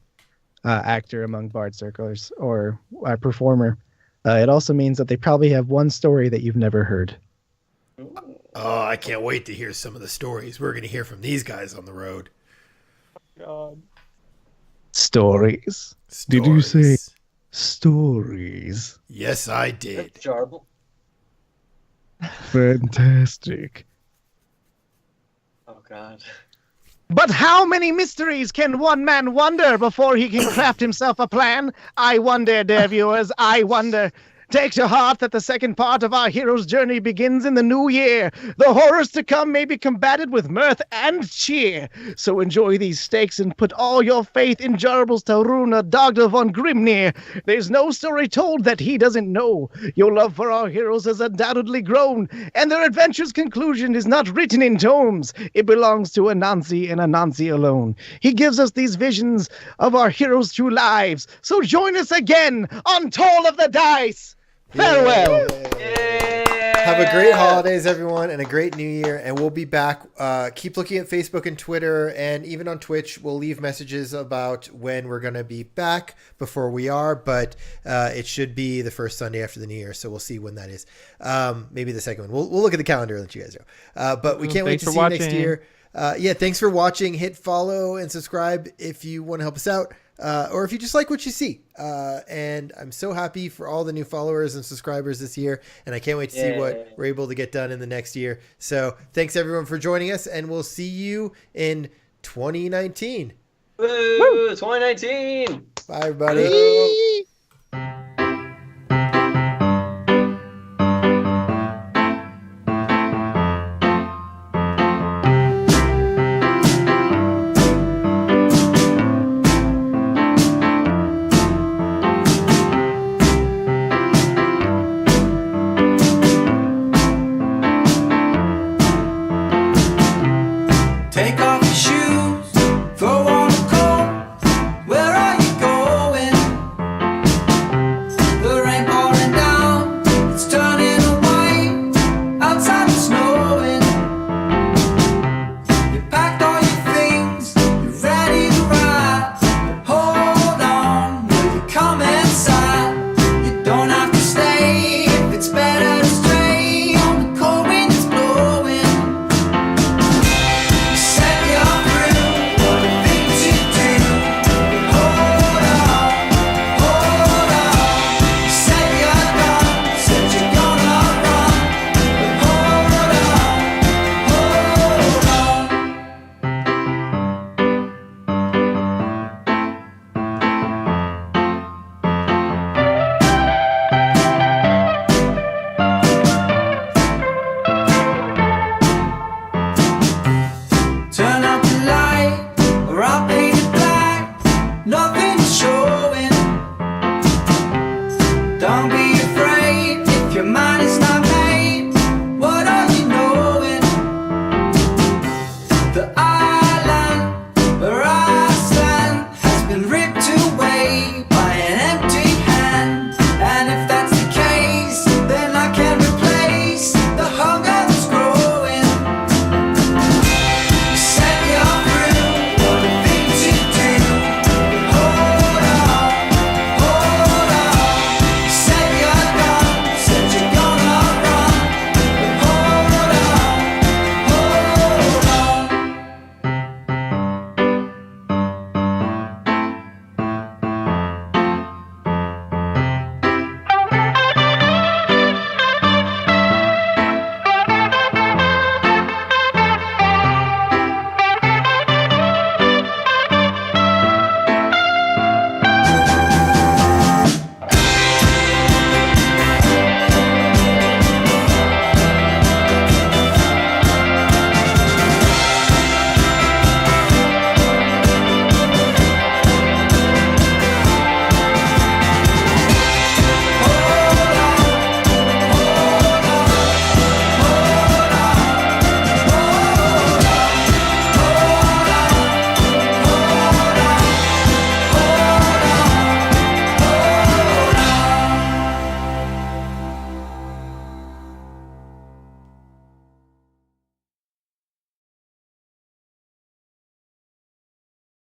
actor among bard circles or a performer. It also means that they probably have one story that you've never heard. Oh, I can't wait to hear some of the stories we're going to hear from these guys on the road. God. Stories. Did you say Stories. stories? Yes, I did. Jarble. Fantastic. Oh, God. But how many mysteries can one man wonder before he can craft himself a plan? I wonder, dear viewers, I wonder. Take to heart that the second part of our hero's journey begins in the new year. The horrors to come may be combated with mirth and cheer. So enjoy these stakes and put all your faith in Jarbles Taruna, Dagda von Grimnir. There's no story told that he doesn't know. Your love for our heroes has undoubtedly grown, and their adventure's conclusion is not written in tomes. It belongs to Anansi and Anansi alone. He gives us these visions of our heroes' true lives. So join us again on Toll of the Dice. Farewell. Have a great holidays, everyone, and a great new year. And we'll be back. Keep looking at Facebook and Twitter, and even on Twitch. We'll leave messages about when we're going to be back before we are, but it should be the first Sunday after the new year. So we'll see when that is. Maybe the second one. We'll look at the calendar and let you guys know. But we can't wait to see you next year. Thanks for watching. Hit follow and subscribe if you want to help us out. Or if you just like what you see. And I'm so happy for all the new followers and subscribers this year. And I can't wait to see what we're able to get done in the next year. So thanks everyone for joining us, and we'll see you in 2019. Woo! 2019! Bye everybody.